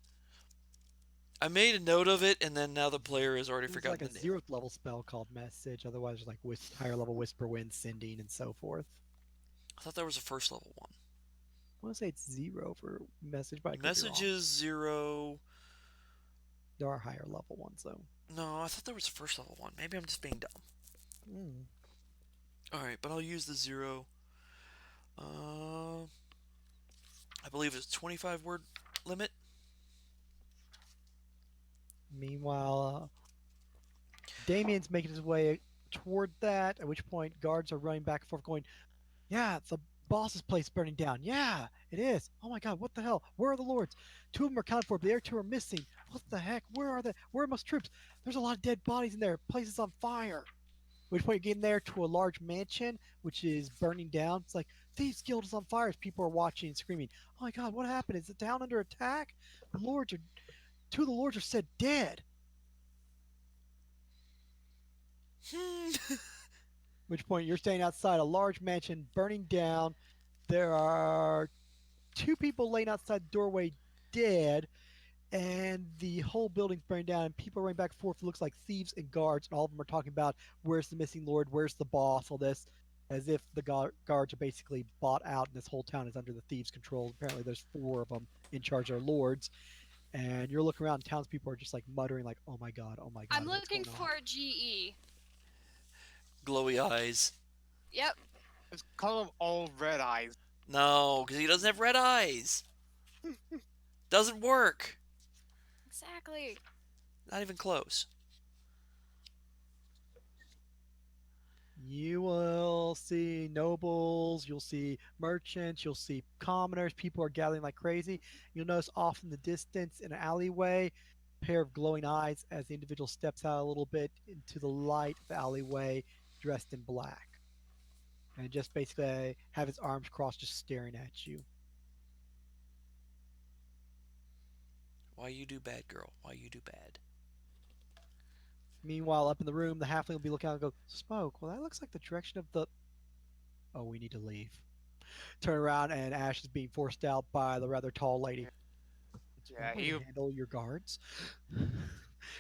I made a note of it, and then now the player has already It's forgotten like a the name. 0th level spell called Message. Otherwise, there's like higher level Whisper Wind, Sending, and so forth. I thought there was a first level one. I want to say it's 0 for Message, but I could be Message wrong. is 0. There are higher level ones, though. No, I thought there was a first level one. Maybe I'm just being dumb. Mm. Alright, but I'll use the 0. I believe it's 25 word limit. Meanwhile, Damian's making his way toward that, at which point guards are running back and forth going, yeah, the boss's place burning down. Yeah, it is. Oh my god, what the hell? Where are the lords? 2 of them are accounted for, but the other 2 are missing. What the heck? Where are they? Where are most troops? There's a lot of dead bodies in there. Place is on fire. At which point you get in there to a large mansion, which is burning down. It's like, Thieves Guild is on fire as people are watching and screaming. Oh my god, what happened? Is the town under attack? The lords are 2 of the lords are said dead. Which point you're staying outside a large mansion burning down. There are 2 people laying outside the doorway dead, and the whole building's burning down, and people are running back and forth. It looks like thieves and guards, and all of them are talking about where's the missing lord, where's the boss, all this, as if the guards are basically bought out and this whole town is under the thieves' control. Apparently there's 4 of them in charge of their lords, and you're looking around and townspeople are just like muttering like, oh my god, oh my god. I'm looking for GE. Glowy eyes. Yep. Just call him Old Red Eyes. No, because he doesn't have red eyes. Doesn't work. Exactly. Not even close. You will see nobles, you'll see merchants, you'll see commoners. People are gathering like crazy. You'll notice off in the distance in an alleyway, a pair of glowing eyes as the individual steps out a little bit into the light of the alleyway, dressed in black. And just basically have his arms crossed, just staring at you. Why you do bad, girl? Why you do bad? Meanwhile, up in the room, the halfling will be looking out and go, smoke. Well, that looks like the direction of the. Oh, we need to leave. Turn around, and Ash is being forced out by the rather tall lady. Yeah, Can he you handle your guards?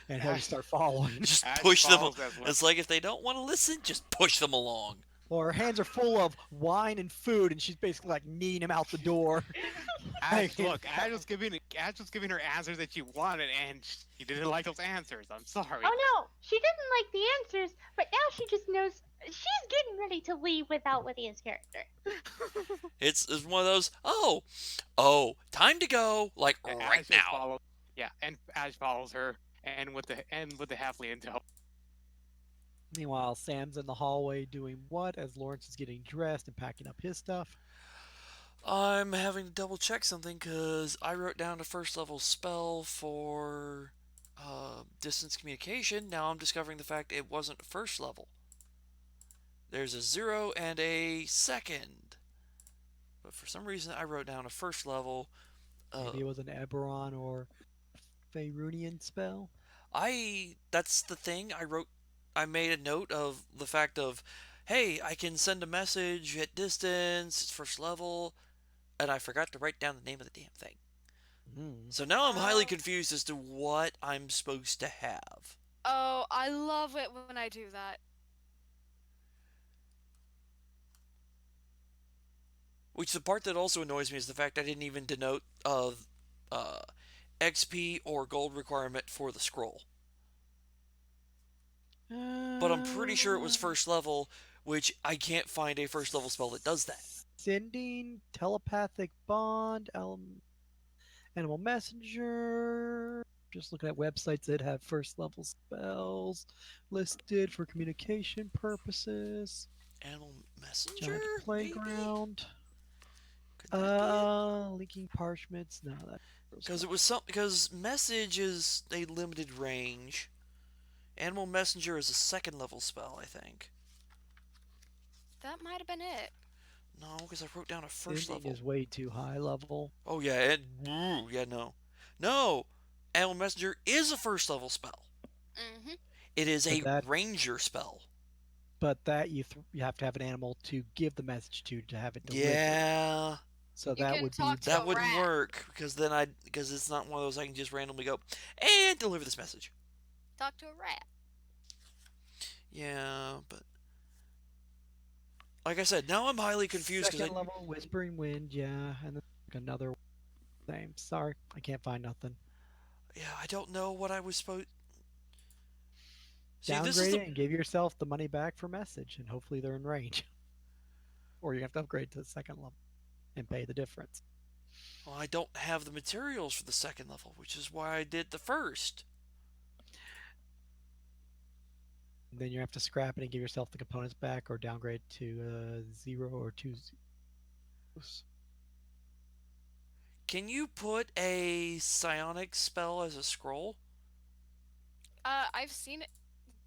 And he'll just start following. Just Ash push them. follows as well. It's like if they don't want to listen, just push them along. Well, her hands are full of wine and food, and she's basically like kneeing him out the door. Ash, look, Ash was giving her answers that she wanted, and she didn't like those answers. I'm sorry. Oh no, she didn't like the answers, but now she just knows she's getting ready to leave without Lydia's character. It's one of those. Oh, time to go. Like And right Ash just now. and Ash follows her, and with the halfling intel. Meanwhile, Sam's in the hallway doing what as Lawrence is getting dressed and packing up his stuff? I'm having to double check something because I wrote down a first level spell for distance communication. Now I'm discovering the fact it wasn't first level. There's a 0 and a second. But for some reason I wrote down a first level. Maybe it was an Eberron or Faerunian spell? That's the thing. I made a note of the fact of, hey, I can send a message at distance, it's first level, and I forgot to write down the name of the damn thing. So now I'm highly confused as to what I'm supposed to have. Oh, I love it when I do that. Which the part that also annoys me is the fact I didn't even denote uh, XP or gold requirement for the scroll. But I'm pretty sure it was Uh, first level, which I can't find a first level spell that does that. Sending telepathic bond, animal messenger. Just looking at websites that have first level spells listed for communication purposes. Animal messenger, Giant maybe? playground. Could that be it? Linking parchments. No, that's Because it was some because message is a limited range. Animal messenger is a second level spell, I think. That might have been it. No, because I wrote down a first sending level. is way too high level. Oh yeah, yeah, no. Animal messenger is a first level spell. Mm-hmm. It is But a that ranger spell. you have to have an animal to give the message to have it delivered. Yeah, So You that can would be talk to that a wouldn't rat. work because it's not one of those I can just randomly go and deliver this message. Talk to a rat. Yeah, but like I said, now I'm highly confused because second I level whispering wind, yeah, and then another name. Sorry, I can't find nothing. I don't know what I was supposed. See, this is Downgrade the it and give yourself the money back for message, and hopefully they're in range. Or you have to upgrade to the second level and pay the difference. well, I don't have the materials for the second level, which is why I did the first. And then you have to scrap it and give yourself the components back, or downgrade to 0 or 2 zeros. Can you put a psionic spell as a scroll? I've seen it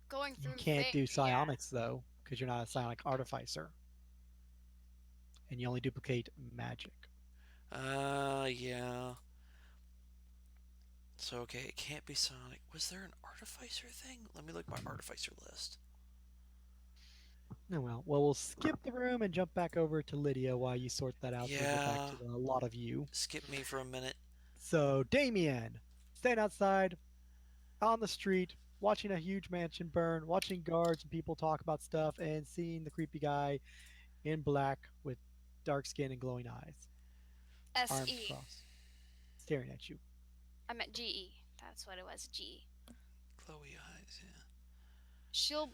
going You through can't things. do Yeah. psionics though, because you're not a psionic artificer, and you only duplicate magic. Yeah. So okay, it can't be psionic. Was there an artificer thing? Let me look at my artificer list. Oh well, we'll skip the room and jump back over to Lydia while you sort that out, so we can get back Yeah, to the lot of you. skip me for a minute. So Damian, staying outside on the street, watching a huge mansion burn, watching guards and people talk about stuff, and seeing the creepy guy in black with dark skin and glowing eyes, arms SE. crossed, staring at you. I meant GE. That's what it was. GE. Chloe eyes. Yeah. She'll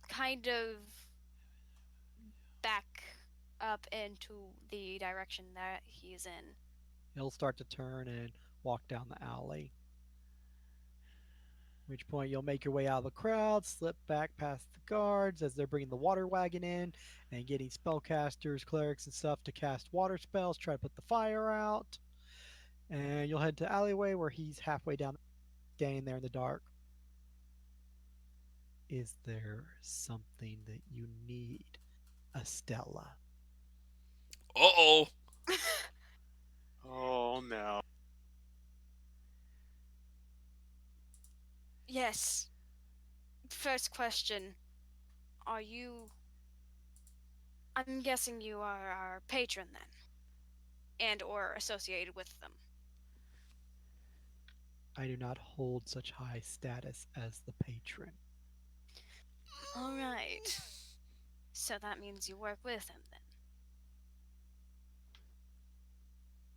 kind of back up into the direction that he's in. He'll start to turn and walk down the alley. At which point you'll make your way out of the crowd, slip back past the guards as they're bringing the water wagon in and getting spellcasters, clerics, and stuff to cast water spells, try to put the fire out. And you'll head to alleyway where he's halfway down, standing there in the dark. Is there something that you need, Estella? Uh oh. Oh no. Yes. First question. Are you. I'm guessing you are our patron then, and or associated with them. I do not hold such high status as the patron. Alright. So that means you work with him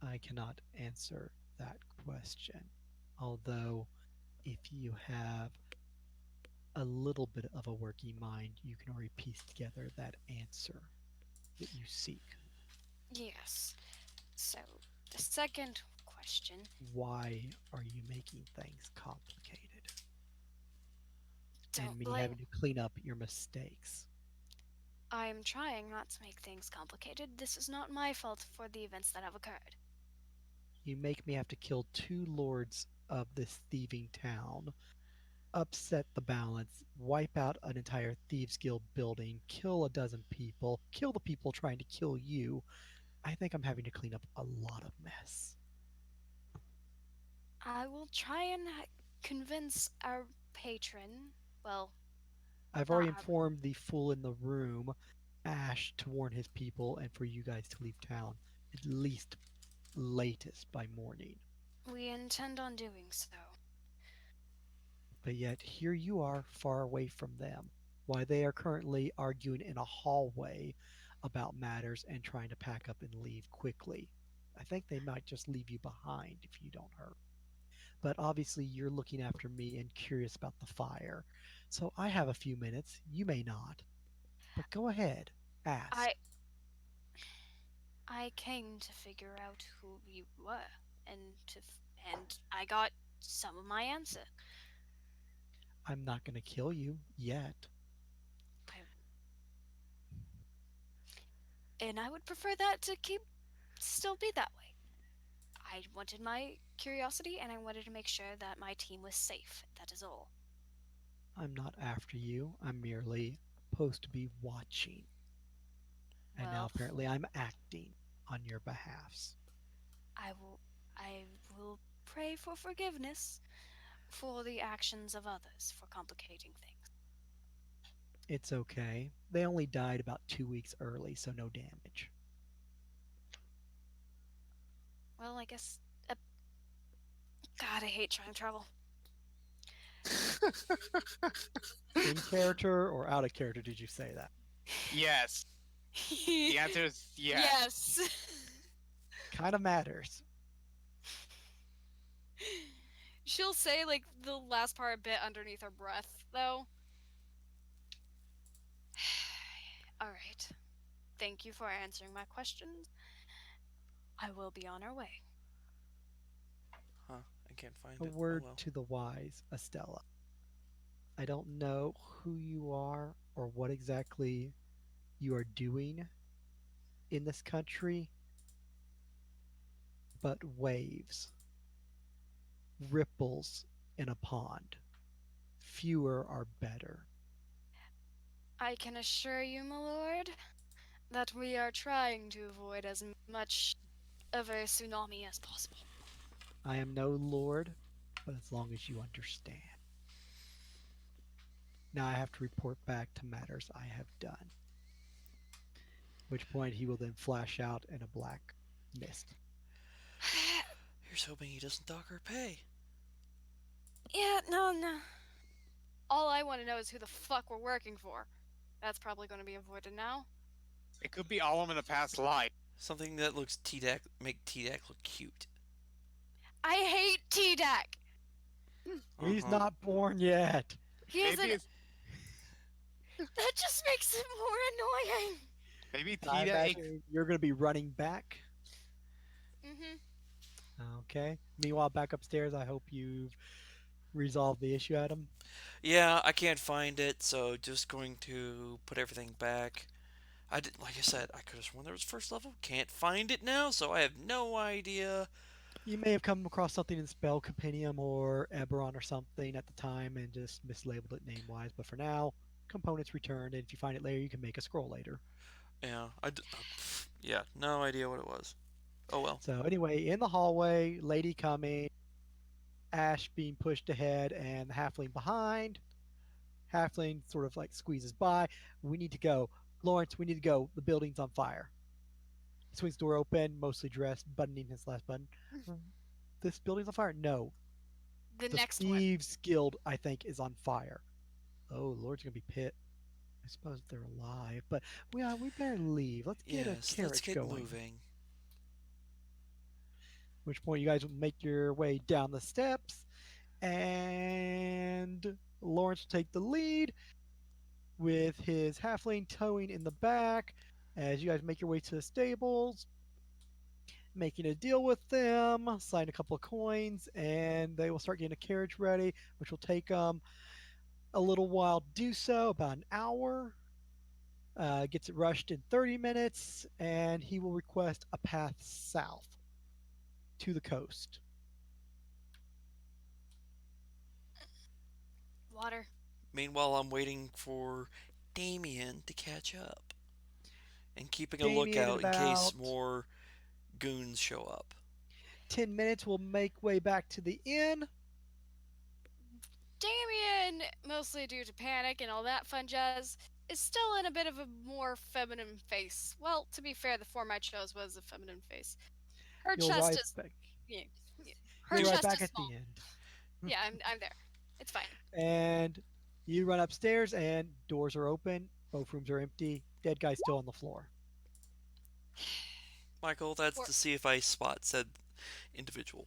then. I cannot answer that question. Although, if you have a little bit of a working mind, you can already piece together that answer that you seek. Yes. So, the second question. Why are you making things complicated and Don't me blame. having to clean up your mistakes? I'm trying not to make things complicated. This is not my fault for the events that have occurred. You make me have to kill two lords of this thieving town, upset the balance, wipe out an entire Thieves Guild building, kill a dozen people, kill the people trying to kill you. I think I'm having to clean up a lot of mess. I will try and convince our patron. Well, I've not already our. informed the fool in the room, Ash, to warn his people and for you guys to leave town, at least latest by morning. We intend on doing so. But yet here you are far away from them, while they are currently arguing in a hallway about matters and trying to pack up and leave quickly. I think they might just leave you behind if you don't hurry. But obviously, you're looking after me and curious about the fire. So I have a few minutes. You may not. But go ahead, I ask. I came to figure out who you were, and and I got some of my answer. I'm not going to kill you yet. I and I would prefer that to keep still be that way. I wanted my curiosity, and I wanted to make sure that my team was safe. That is all. I'm not after you. I'm merely supposed to be watching. And now Well, apparently I'm acting on your behalfs. I will I will pray for forgiveness for the actions of others for complicating things. It's okay. They only died about 2 weeks early, so no damage. Well, I guess. God, I hate time travel. In character or out of character did you say that? Yes. The answer is yes. Yes. Kind of matters. She'll say like the last part a bit underneath her breath, though. All right. Thank you for answering my questions. I will be on our way. Huh? I can't find A it. Oh word well. to the wise, Estella. I don't know who you are or what exactly you are doing in this country, but waves, ripples in a pond. Fewer are better. I can assure you, my lord, that we are trying to avoid as much of a tsunami as possible. I am no lord, but as long as you understand. Now I have to report back to matters I have done, which point he will then flash out in a black mist. Here's hoping he doesn't dock her pay. Yeah, no, no. All I want to know is who the fuck we're working for. That's probably going to be avoided now. It could be all in a past life. Something that looks T-Dac, make T-Dac look cute. I hate T-Dac. He's Uh-huh. not born yet. He Maybe isn't. it's That just makes it more annoying. maybe I Tita. imagine you're going to be running back. Mm-hmm. Okay. Meanwhile, back upstairs, I hope you've resolved the issue, Adam. Yeah, I can't find it, so just going to put everything back. I did, like I said, I could have sworn there was first level. Can't find it now, so I have no idea. You may have come across something in Spell Compendium or Eberron or something at the time and just mislabeled it name wise, but for now, components returned, and if you find it later, you can make a scroll later. Yeah, yeah, no idea what it was. Oh well. So, anyway, in the hallway, lady coming, Ash being pushed ahead, and the halfling behind. Halfling sort of like squeezes by. We need to go. Lawrence, we need to go. The building's on fire. He swings the door open, mostly dressed, buttoning his last button. This building's on fire? No. The The next one. Thieves Guild, I think, is on fire. Oh, Lord's gonna be pit. I suppose they're alive, but we better leave. Let's get a Yes, let's carriage get going. moving. At which point you guys will make your way down the steps, and Lawrence will take the lead with his halfling towing in the back. As you guys make your way to the stables, making a deal with them, sign a couple of coins, and they will start getting a carriage ready, which will take them a little while to do so, about an hour. Gets it rushed in 30 minutes, and he will request a path south to the coast. Water. Meanwhile, I'm waiting for Damian to catch up and keeping a Damien, in lookout in case about more goons show up. 10 minutes, will make way back to the inn. Damian, mostly due to panic and all that fun jazz, is still in a bit of a more feminine face. Well, to be fair, the form I chose was a feminine face. Her You'll chest arrive is, back. yeah, yeah. Her You'll arrive chest back is at small. the end. Yeah, I'm there. It's fine. And you run upstairs, and doors are open. Both rooms are empty. Dead guy still on the floor. Michael, that's Or, to see if I spot said individual.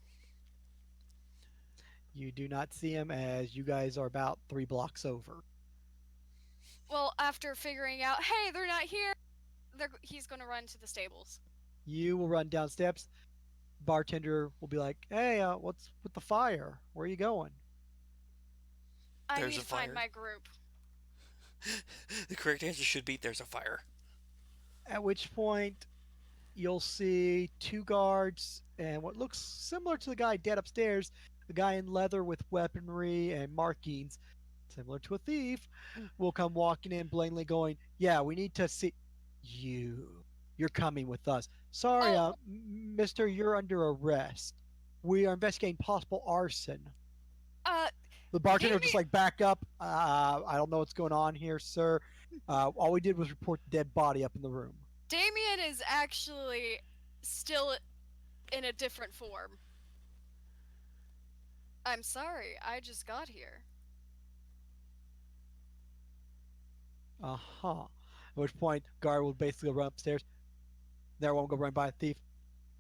You do not see him as you guys are about 3 blocks over. well, after figuring out, hey, they're not here, he's gonna run to the stables. You will run down steps. Bartender will be like, "Hey, what's with the fire? Where are you going?" I There's need a to find fire. my group. The correct answer should be there's a fire. At which point, you'll see 2 guards and what looks similar to the guy dead upstairs, a guy in leather with weaponry and markings, similar to a thief, will come walking in blatantly going, "Yeah, we need to see you. You're coming with us. Sorry, Oh, mister, you're under arrest. We are investigating possible arson." uh, The bartender will just Damien, like back up. I don't know what's going on here, sir. All we did was report the dead body up in the room. Damien is actually still in a different form. I'm sorry, I just got here. Uh-huh. At which point, guard will basically run upstairs. There won't go run by a thief.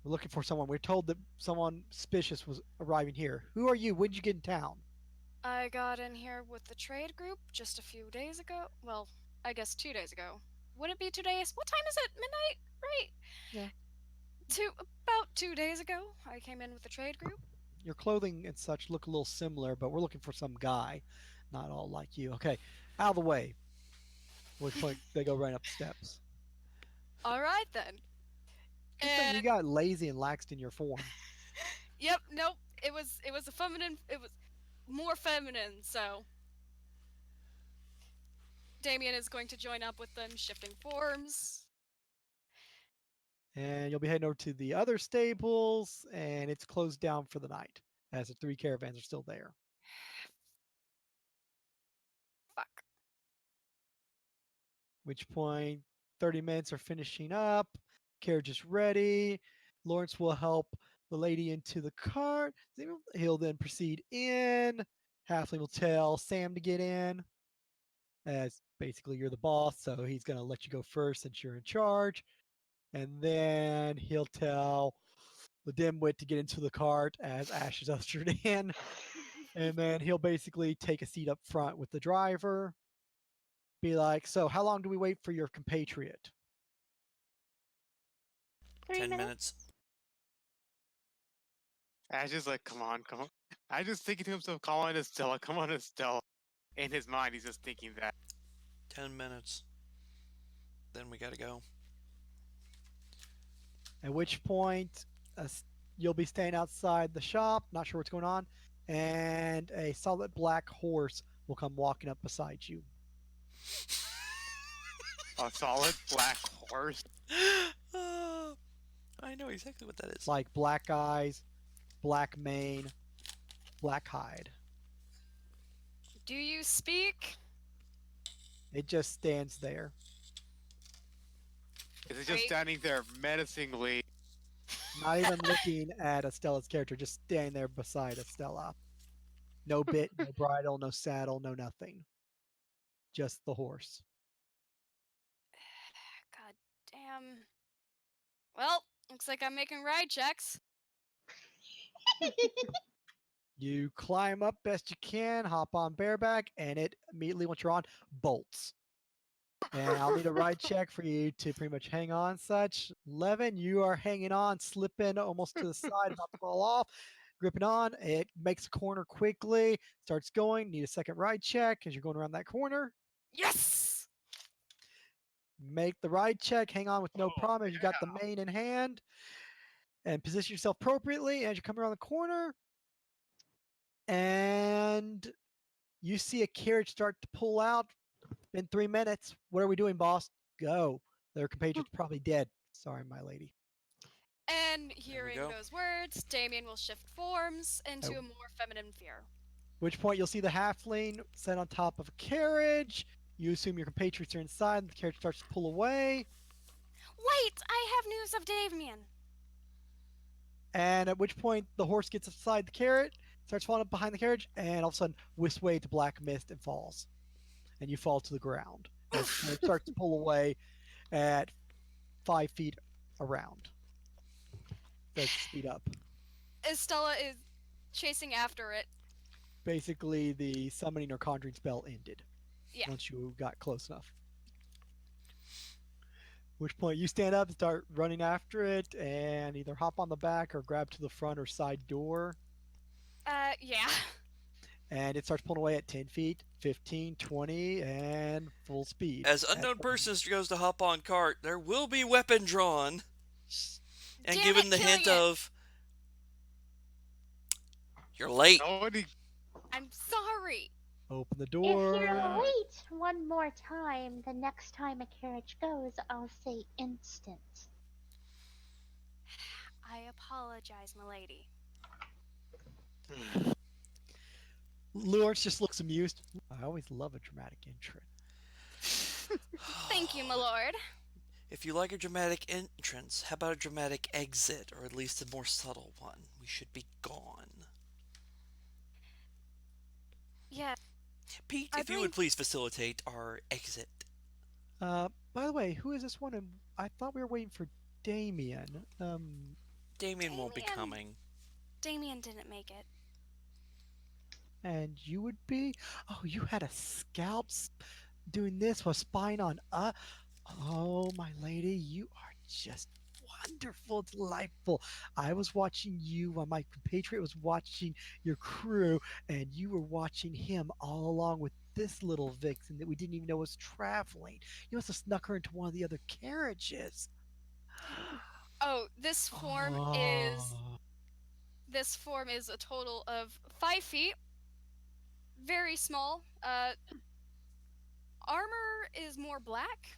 We're looking for someone. We're told that someone suspicious was arriving here. Who are you? When did you get in town? I got in here with the trade group just a few days ago. Well, I guess 2 days ago. Would it be 2 days? What time is it? Midnight? Right? Yeah. About 2 days ago, I came in with the trade group. Your clothing and such look a little similar, but we're looking for some guy, not all like you. Okay, out of the way. At which point they go right up the steps. All right then. Good thing you And got lazy and laxed in your form. yep, nope. It was a feminine. It was more feminine. So Damien is going to join up with them, shifting forms. And you'll be heading over to the other stables, and it's closed down for the night, as the 3 caravans are still there. Fuck. Which point 30 minutes are finishing up. Carriage is ready. Lawrence will help the lady into the cart. He'll then proceed in. Halfling will tell Sam to get in, as basically you're the boss, so he's going to let you go first since you're in charge. And then he'll tell the dimwit to get into the cart as Ash is ushered in. And then he'll basically take a seat up front with the driver. Be like, "So, how long do we wait for your compatriot?" 3 10 minutes? minutes. Ash is like, come on, come on. I just thinking to himself, come on, Estella, come on, Estella. In his mind, he's just thinking that. 10 minutes. Then we gotta go. At which point, uh, you'll be staying outside the shop, not sure what's going on, and a solid black horse will come walking up beside you. A solid black horse. I know exactly what that is. Like black eyes, black mane, black hide. Do you speak? It just stands there. Is it just Great. standing there menacingly? Not even looking at Estella's character, just standing there beside Estella. No bit, no bridle, no saddle, no nothing. Just the horse. God damn. Well, looks like I'm making ride checks. You climb up best you can, hop on bareback, and it immediately, once you're on, bolts. And I'll need a ride check for you to pretty much hang on such. Levin, you are hanging on, slipping almost to the side, about to fall off, gripping on. It makes a corner quickly, starts going. Need a second ride check as you're going around that corner. Yes! Make the ride check, hang on with no Oh, problem as you got the mane in hand, and position yourself appropriately as you come around the corner. And you see a carriage start to pull out in 3 minutes. What are we doing, boss? Go. Their compatriot's probably dead. Sorry, my lady. And we hearing go. those words, Damien will shift forms into Oh. a more feminine fear. Which point you'll see the halfling set on top of a carriage. You assume your compatriots are inside, and the carriage starts to pull away. Wait, I have news of Damien. And at which point the horse gets inside the carrot, starts falling up behind the carriage, and all of a sudden wisps away to black mist and falls. And you fall to the ground as the carriage starts to pull away at 5 feet around. Starts to speed up. Estella is chasing after it. Basically, the summoning or conjuring spell ended Yeah. once you got close enough. Which point you stand up and start running after it and either hop on the back or grab to the front or side door. Yeah. And it starts pulling away at 10 feet, 15, 20, and full speed. As unknown person goes to hop on cart, there will be weapon drawn. And Damn given it, the hint Killian. of you're late. Nobody. I'm sorry. Open the If door. you're late one more time, the next time a carriage goes, I'll say instant. I apologize, milady. Lawrence just looks amused. I always love a dramatic entrance. Thank you, my lord. If you like a dramatic entrance, how about a dramatic exit, or at least a more subtle one? We should be gone. Yeah. Pete, I if you would please facilitate our exit. By the way, who is this one? And I thought we were waiting for Damian. Damian won't be Damian. coming. Damian didn't make it. And you would be? Oh, you had a scalp doing this was spying on us. Oh, my lady, you are just wonderful, delightful. I was watching you while my compatriot was watching your crew, and you were watching him all along with this little vixen that we didn't even know was traveling. You must have snuck her into one of the other carriages. Oh, this form is a total of 5 feet. Very small. Armor is more black.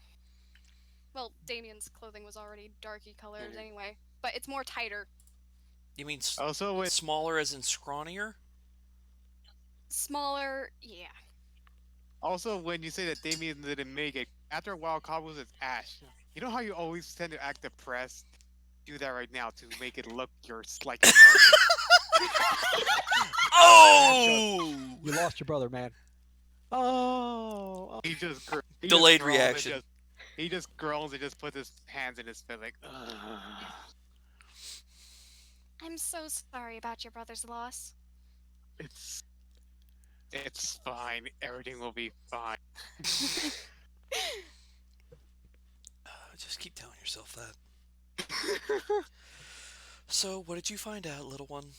Well, Damian's clothing was already darky colored anyway, but it's more tighter. You mean Also, with smaller as in scrawnier? Smaller, yeah. Also, when you say that Damien didn't make it, after a while, Cobb was Ash. You know how you always tend to act depressed? Do that right now to make it look you're like a Oh! You lost your brother, man. Oh. He just Delayed groans and reaction. he just groans and just puts his hands in his face like. Ugh. I'm so sorry about your brother's loss. It's fine. Everything will be fine. Just keep telling yourself that. So, what did you find out, little one?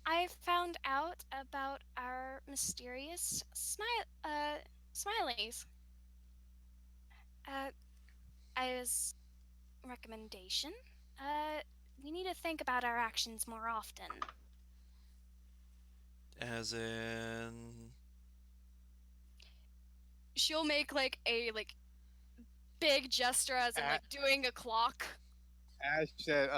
I found out about our mysterious smileys. As recommendation, we need to think about our actions more often. As in... She'll make a big gesture as in doing a clock. Ash said,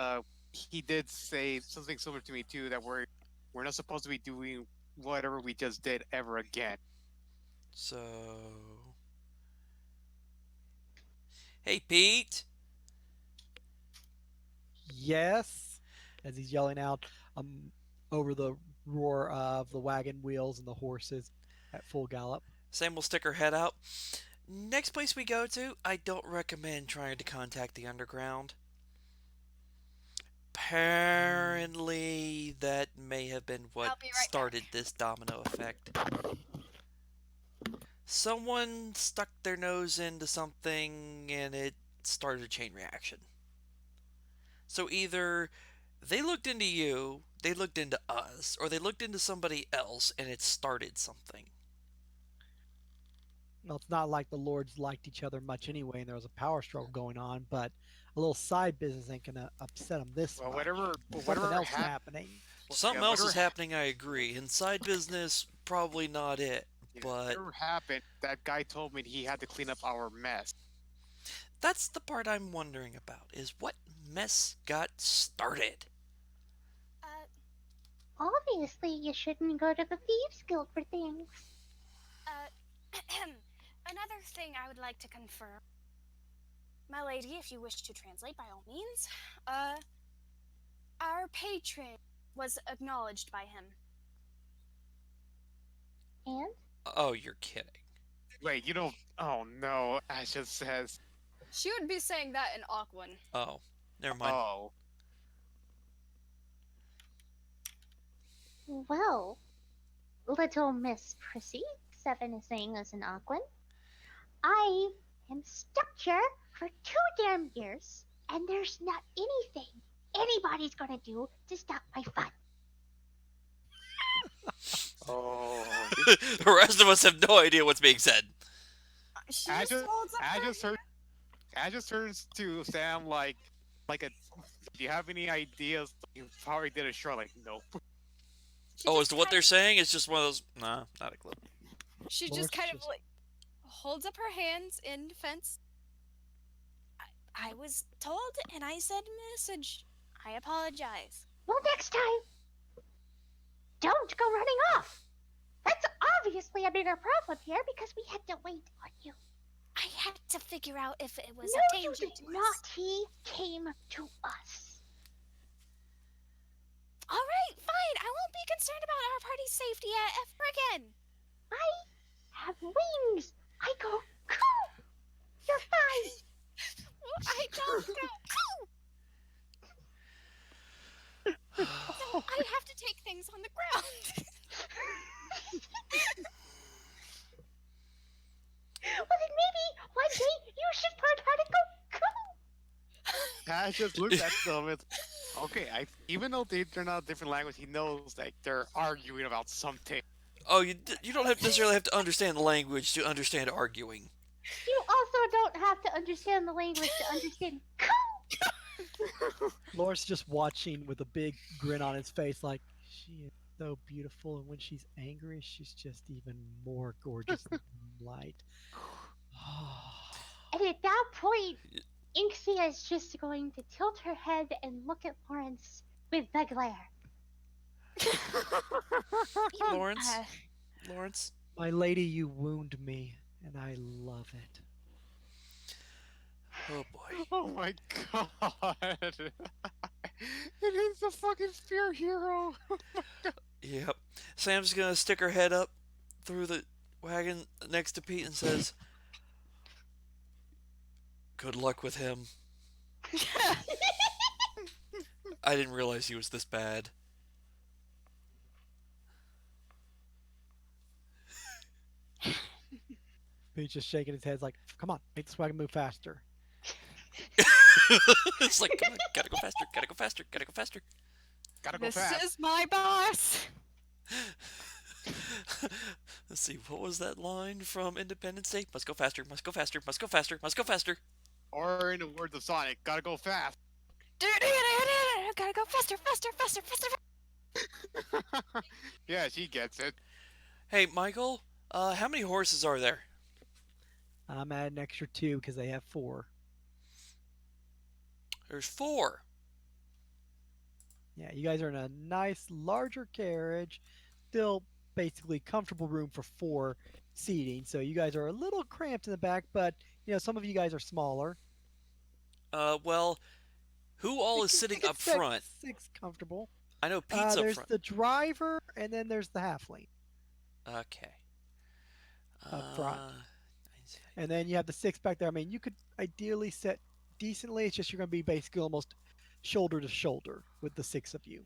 he did say something similar to me too, that we're not supposed to be doing whatever we just did ever again. So... Hey, Pete! Yes, as he's yelling out over the roar of the wagon wheels and the horses at full gallop. Sam will stick her head out. Next place we go to, I don't recommend trying to contact the underground. Apparently, that may have been what I'll be right started back. this domino effect. Someone stuck their nose into something and it started a chain reaction. So either they looked into you, they looked into us, or they looked into somebody else and it started something. Well, it's not like the lords liked each other much anyway, and there was a power struggle going on. But a little side business ain't gonna upset them this Well, much. whatever Something else happening. Something else is happening, I agree. Inside business, probably not it. But whatever happened, that guy told me he had to clean up our mess. that's the part I'm wondering about, is what mess got started? Obviously, you shouldn't go to the Thieves Guild for things. Another thing I would like to confirm. My lady, if you wish to translate, by all means. Our patron, was acknowledged by him. And Oh, you're kidding. Wait, you don't. Oh no, Ash just says. She would be saying that in Aquan. Oh, never mind. Oh. well, little Miss Prissy, Seven is saying as an Aquan, I am stuck here for 2 damn years, and there's not anything anybody's gonna do to stop my fun. Oh. The rest of us have no idea what's being said. She I just just- holds up I her just heard. Ash just turns to Sam like a. Do you have any ideas? You probably did a shrug. Like, nope. She Oh, just as to what kind they're of- saying, it's just one of those. Nah, not a clue. She Lord's just kind of just- like holds up her hands in defense. I was told and I said message. I apologize. Well, next time, don't go running off. That's obviously a bigger problem here because we had to wait on you. I had to figure out if it was No, a you danger did to not. us. He came to us. All right, fine. I won't be concerned about our party's safety ever again. I have wings. I go coo. You're fine. I don't go. So I have to take things on the ground. Well, then maybe one day you should learn how to go coo. Ash just looks at them. It's okay. Even though they're not a different language, he knows that they're arguing about something. Oh, you don't necessarily have to understand the language to understand arguing. You also don't have to understand the language to understand coo. Lawrence just watching with a big grin on his face, like, she is so beautiful, and when she's angry, she's just even more gorgeous than moonlight. And at that point, Inxyra is just going to tilt her head and look at Lawrence with the glare. Lawrence? Uh, Lawrence? My lady, you wound me, and I love it. Oh boy. Oh my god! It is the fucking spear hero. Yep. Sam's gonna stick her head up through the wagon next to Pete and says, "Good luck with him. I didn't realize he was this bad." Pete's just shaking his head, like, come on, make this wagon move faster. It's like, come on, gotta go faster, gotta go faster, gotta go faster. Gotta go This fast. is my boss. Let's see, what was that line from Independence Day? Must go faster, must go faster, must go faster, must go faster. Or in the words of Sonic, gotta go fast. Gotta go faster, faster, faster, faster. Yeah, she gets it. Hey, Michael, how many horses are there? I'm adding extra 2 because they have 4. There's 4. Yeah, you guys are in a nice, larger carriage, still basically comfortable room for 4 seating. So you guys are a little cramped in the back, but some of you guys are smaller. Well, who all is sitting up front? 6 comfortable. I know Pete's up There's front. the driver, and then there's the halfling Okay. up front. And then you have the 6 back there. I mean, you could ideally sit decently. It's just you're going to be basically almost shoulder to shoulder with the 6 of you,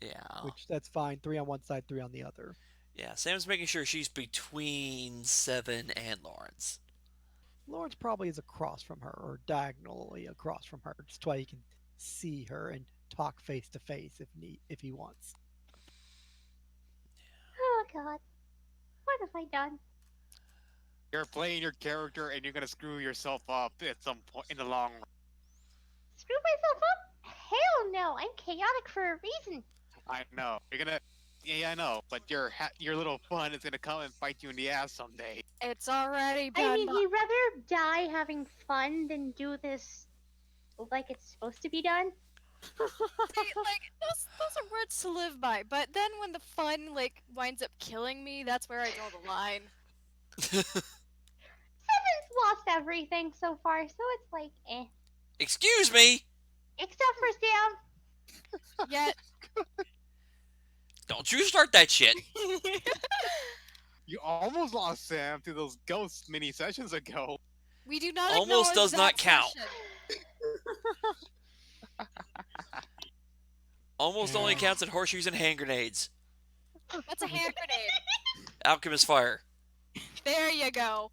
Yeah. which that's fine. 3 on one side, 3 on the other. Yeah, Sam's making sure she's between Seven and Lawrence. Lawrence probably is across from her or diagonally across from her. Just why he can see her and talk face to face if he wants. Oh god. What have I done? You're playing your character and you're gonna screw yourself up at some point in the long run. Screw myself up? Hell no, I'm chaotic for a reason. I know. You're gonna. Yeah, I know. But your little fun is gonna come and bite you in the ass someday. It's already done. I mean, he'd rather die having fun than do this like it's supposed to be done. See, like those are words to live by. But then when the fun winds up killing me, that's where I draw the line. Seven's lost everything so far, so it's like, eh. Excuse me! Except for Sam. Yet, Don't you start that shit. You almost lost Sam to those ghost mini sessions ago. we do not Almost acknowledge does not that count. session. Almost only And counts at horseshoes and hand grenades. That's a hand grenade. Alchemist fire. There you go.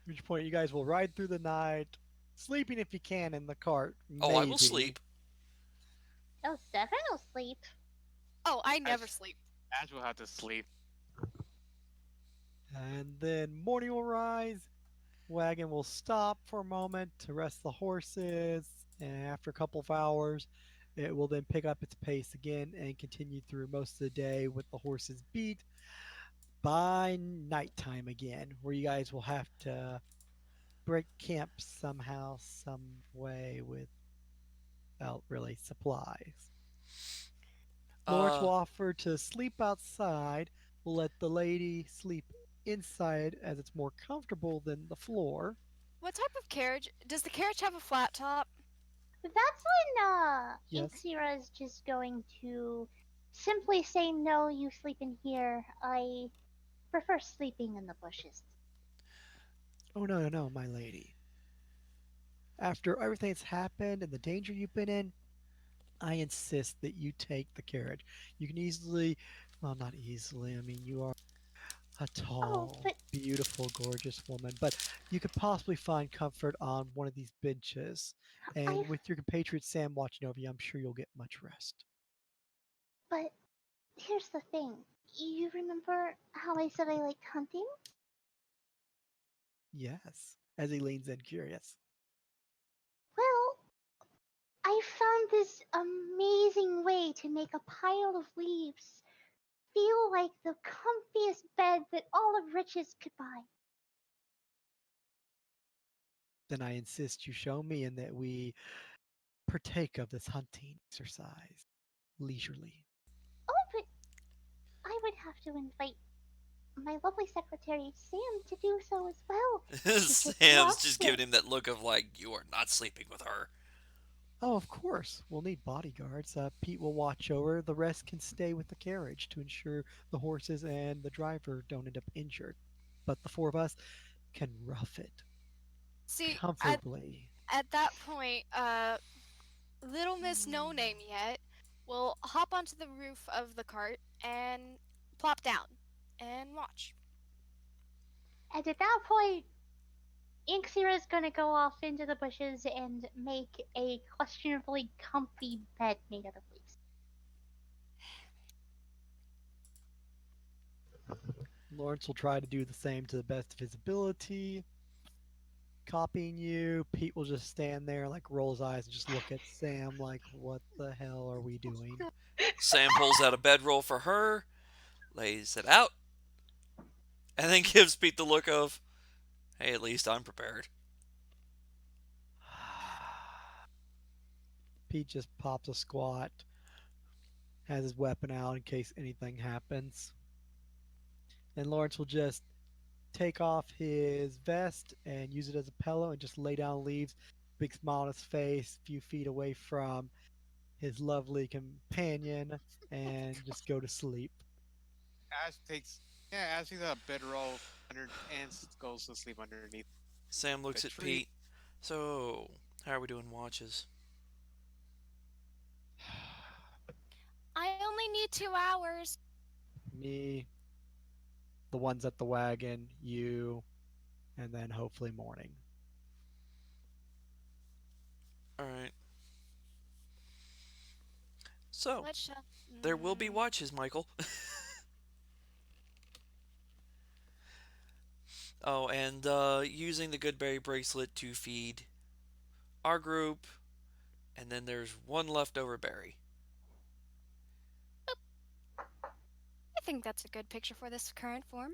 at which point you guys will ride through the night, sleeping if you can in the cart, Oh, I will maybe. sleep. Oh, Stefan will sleep. Oh, I never Ash, sleep. Ash will have to sleep. And then morning will rise, wagon will stop for a moment to rest the horses, and after a couple of hours, it will then pick up its pace again and continue through most of the day with the horses beat by nighttime again, where you guys will have to break camp somehow, some way without really supplies. Lawrence Uh, will offer to sleep outside. We'll let the lady sleep inside as it's more comfortable than the floor. What type of carriage? Does the carriage have a flat top? That's when Yes. Inxyra is just going to simply say, "No, you sleep in here. I prefer sleeping in the bushes." Oh, no, no, no, my lady. After everything that's happened and the danger you've been in, I insist that you take the carriage. You can easily, well, not easily, I mean, you are a Oh, tall, but beautiful, gorgeous woman, but you could possibly find comfort on one of these benches. I And with your compatriot Sam watching over you, I'm sure you'll get much rest. but here's the thing. You remember how I said I liked hunting? Yes, as he leans in, curious. Well, I found this amazing way to make a pile of leaves feel like the comfiest bed that all of riches could buy. Then I insist you show me and that we partake of this hunting exercise leisurely. Oh, but I would have to invite my lovely secretary Sam to do so as well. She just Sam's loves just it. giving him that look of like, you are not sleeping with her. Oh, of course, we'll need bodyguards. Pete will watch over. The rest can stay with the carriage to ensure the horses and the driver don't end up injured. But the four of us can rough it See, comfortably. at that point, little Miss No Name yet will hop onto the roof of the cart and plop down and watch. And at that point, Inxyra is gonna go off into the bushes and make a questionably comfy bed made out of leaves. Lawrence will try to do the same to the best of his ability, copying you. Pete will just stand there, like roll his eyes and just look at Sam, like, what the hell are we doing? Sam pulls out a bedroll for her, lays it out, and then gives Pete the look of, hey, at least I'm prepared. Pete just pops a squat, has his weapon out in case anything happens. And Lawrence will just take off his vest and use it as a pillow and just lay down leaves, big smile on his face, a few feet away from his lovely companion, and just go to sleep. Ash takes Ash takes a bedroll under and goes to sleep underneath Sam the looks at tree. Pete. So, how are we doing watches? I only need 2 hours. Me, the ones at the wagon, you, and then hopefully morning. Alright. So, What shall? there will be Mm, watches, Michael. Oh, and using the Goodberry bracelet to feed our group, and then there's one leftover berry. I think that's a good picture for this current form.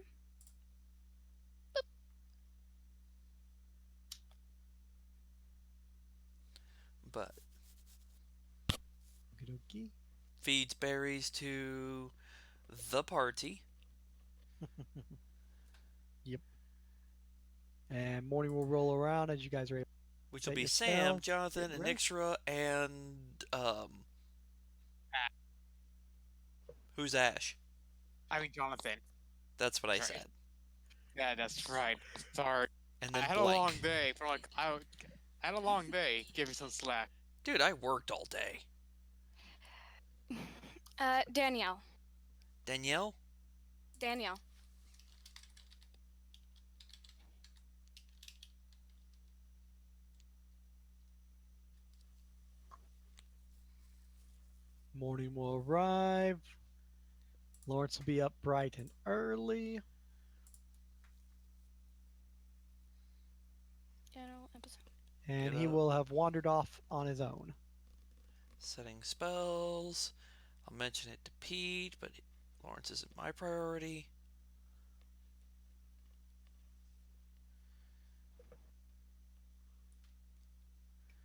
But Okie dokie. feeds berries to the party, Yep. And morning will roll around as you guys are able to which will set be your Sam, spells, get Jonathan, and rest. Inxyra, and Who's Ash? I mean Jonathan. That's what I Right. said. Yeah, that's right. Sorry. And I then had a long blank. day. For like I had a long day. Give me some slack. Dude, I worked all day. Danielle. Danielle? Danielle. Morning will arrive. Lawrence will be up bright and early. General episode. And Get he up. will have wandered off on his own. Setting spells. I'll mention it to Pete, but Lawrence isn't my priority.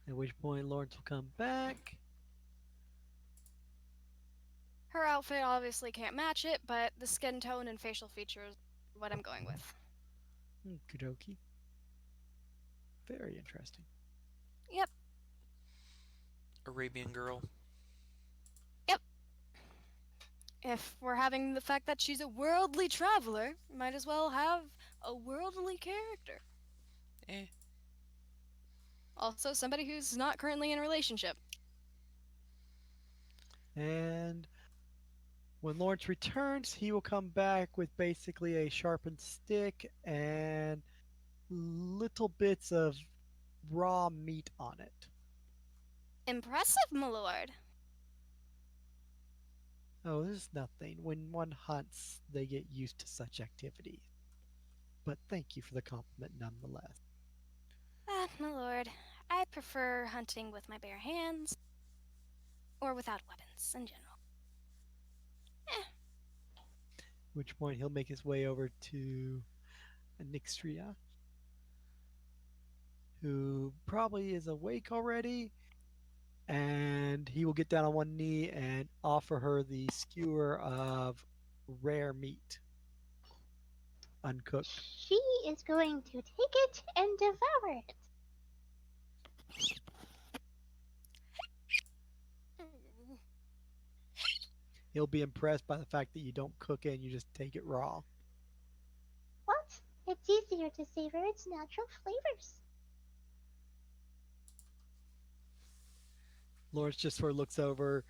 At which point Lawrence will come back. Her outfit obviously can't match it, but the skin tone and facial features are what I'm going with. Kudoki. Very interesting. Yep. Arabian girl. Yep. If we're having the fact that she's a worldly traveler, might as well have a worldly character. Eh. Also, somebody who's not currently in a relationship. And when Lawrence returns, he will come back with basically a sharpened stick and little bits of raw meat on it. Impressive, my lord. Oh, this is nothing. When one hunts, they get used to such activities. But thank you for the compliment nonetheless. Ah, my lord, I prefer hunting with my bare hands, or without weapons in general. At which point he'll make his way over to Inxyra, who probably is awake already, and he will get down on one knee and offer her the skewer of rare meat, uncooked. She is going to take it and devour it. He'll be impressed by the fact that you don't cook it and you just take it raw. What? It's easier to savor its natural flavors. Lawrence just sort of looks over,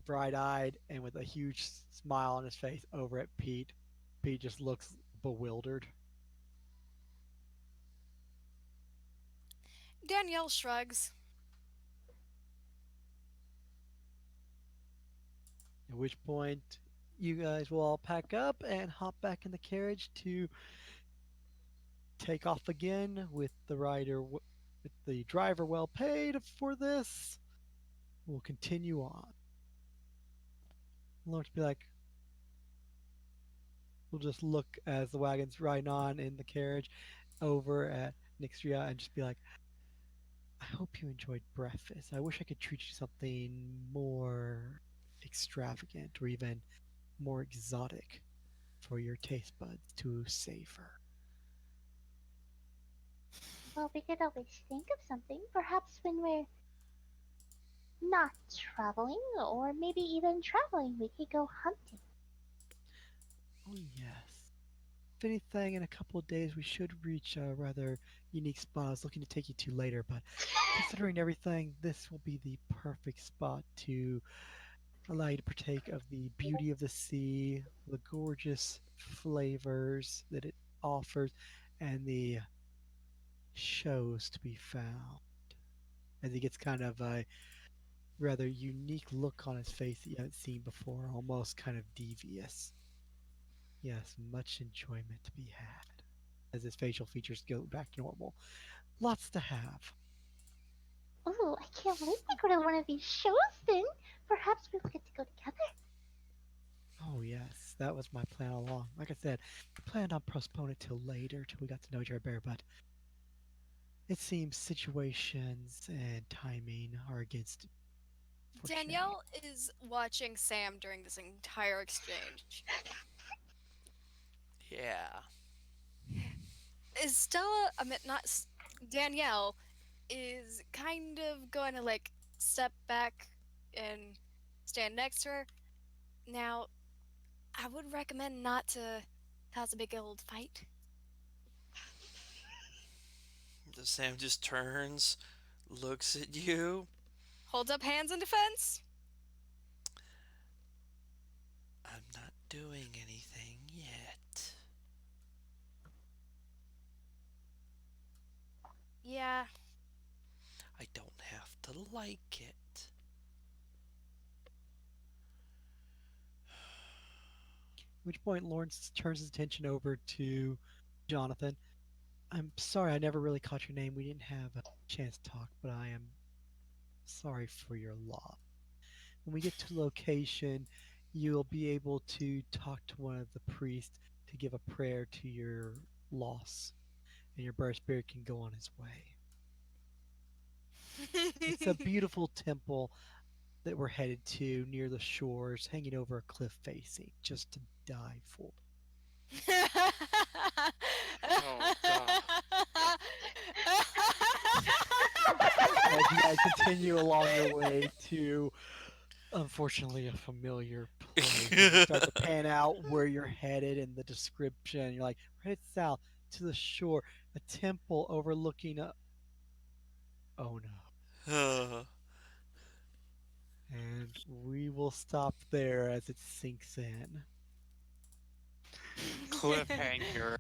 bright eyed, and with a huge smile on his face over at Pete. Pete just looks bewildered. Danielle shrugs. At which point, you guys will all pack up and hop back in the carriage to take off again with the driver well paid for this. We'll continue on. Lawrence will be like, we'll just look as the wagon's riding on in the carriage over at Nixria and just be like, I hope you enjoyed breakfast. I wish I could treat you something more extravagant or even more exotic for your taste buds to savor. Well, we could always think of something. Perhaps when we're not traveling, or maybe even traveling, we could go hunting. Oh, yes. If anything, in a couple of days, we should reach a rather unique spot I was looking to take you to later, but considering everything, this will be the perfect spot to allow you to partake of the beauty of the sea, the gorgeous flavors that it offers, and the shows to be found. As he gets kind of a rather unique look on his face that you haven't seen before, almost kind of devious. Yes, much enjoyment to be had as his facial features go back to normal. Lots to have. Oh, I can't wait to go to one of these shows then. Perhaps we'll get to go together. Oh, yes, that was my plan all along. Like I said, I planned on postponing it till later, till we got to know each other better, but it seems situations and timing are against it. For shame. Danielle is watching Sam during this entire exchange. Yeah. Is Stella, I mean, not Danielle, is kind of going to like step back and stand next to her. Now, I would recommend not to cause a big old fight. Sam just turns, looks at you. Hold up hands in defense. I'm not doing anything yet. Yeah, I don't have to like it. At which point Lawrence turns his attention over to Jonathan. I'm sorry, I never really caught your name. We didn't have a chance to talk, but I am sorry for your loss. When we get to the location, you'll be able to talk to one of the priests to give a prayer to your loss, and your birth spirit can go on his way. It's a beautiful temple that we're headed to near the shores, hanging over a cliff facing, just to die for. Oh god. As you guys continue along your way to, unfortunately, a familiar place, as you start to pan out where you're headed and the description, you're like, right south to the shore, a temple overlooking a. Oh no. And we will stop there as it sinks in. Cliffhanger.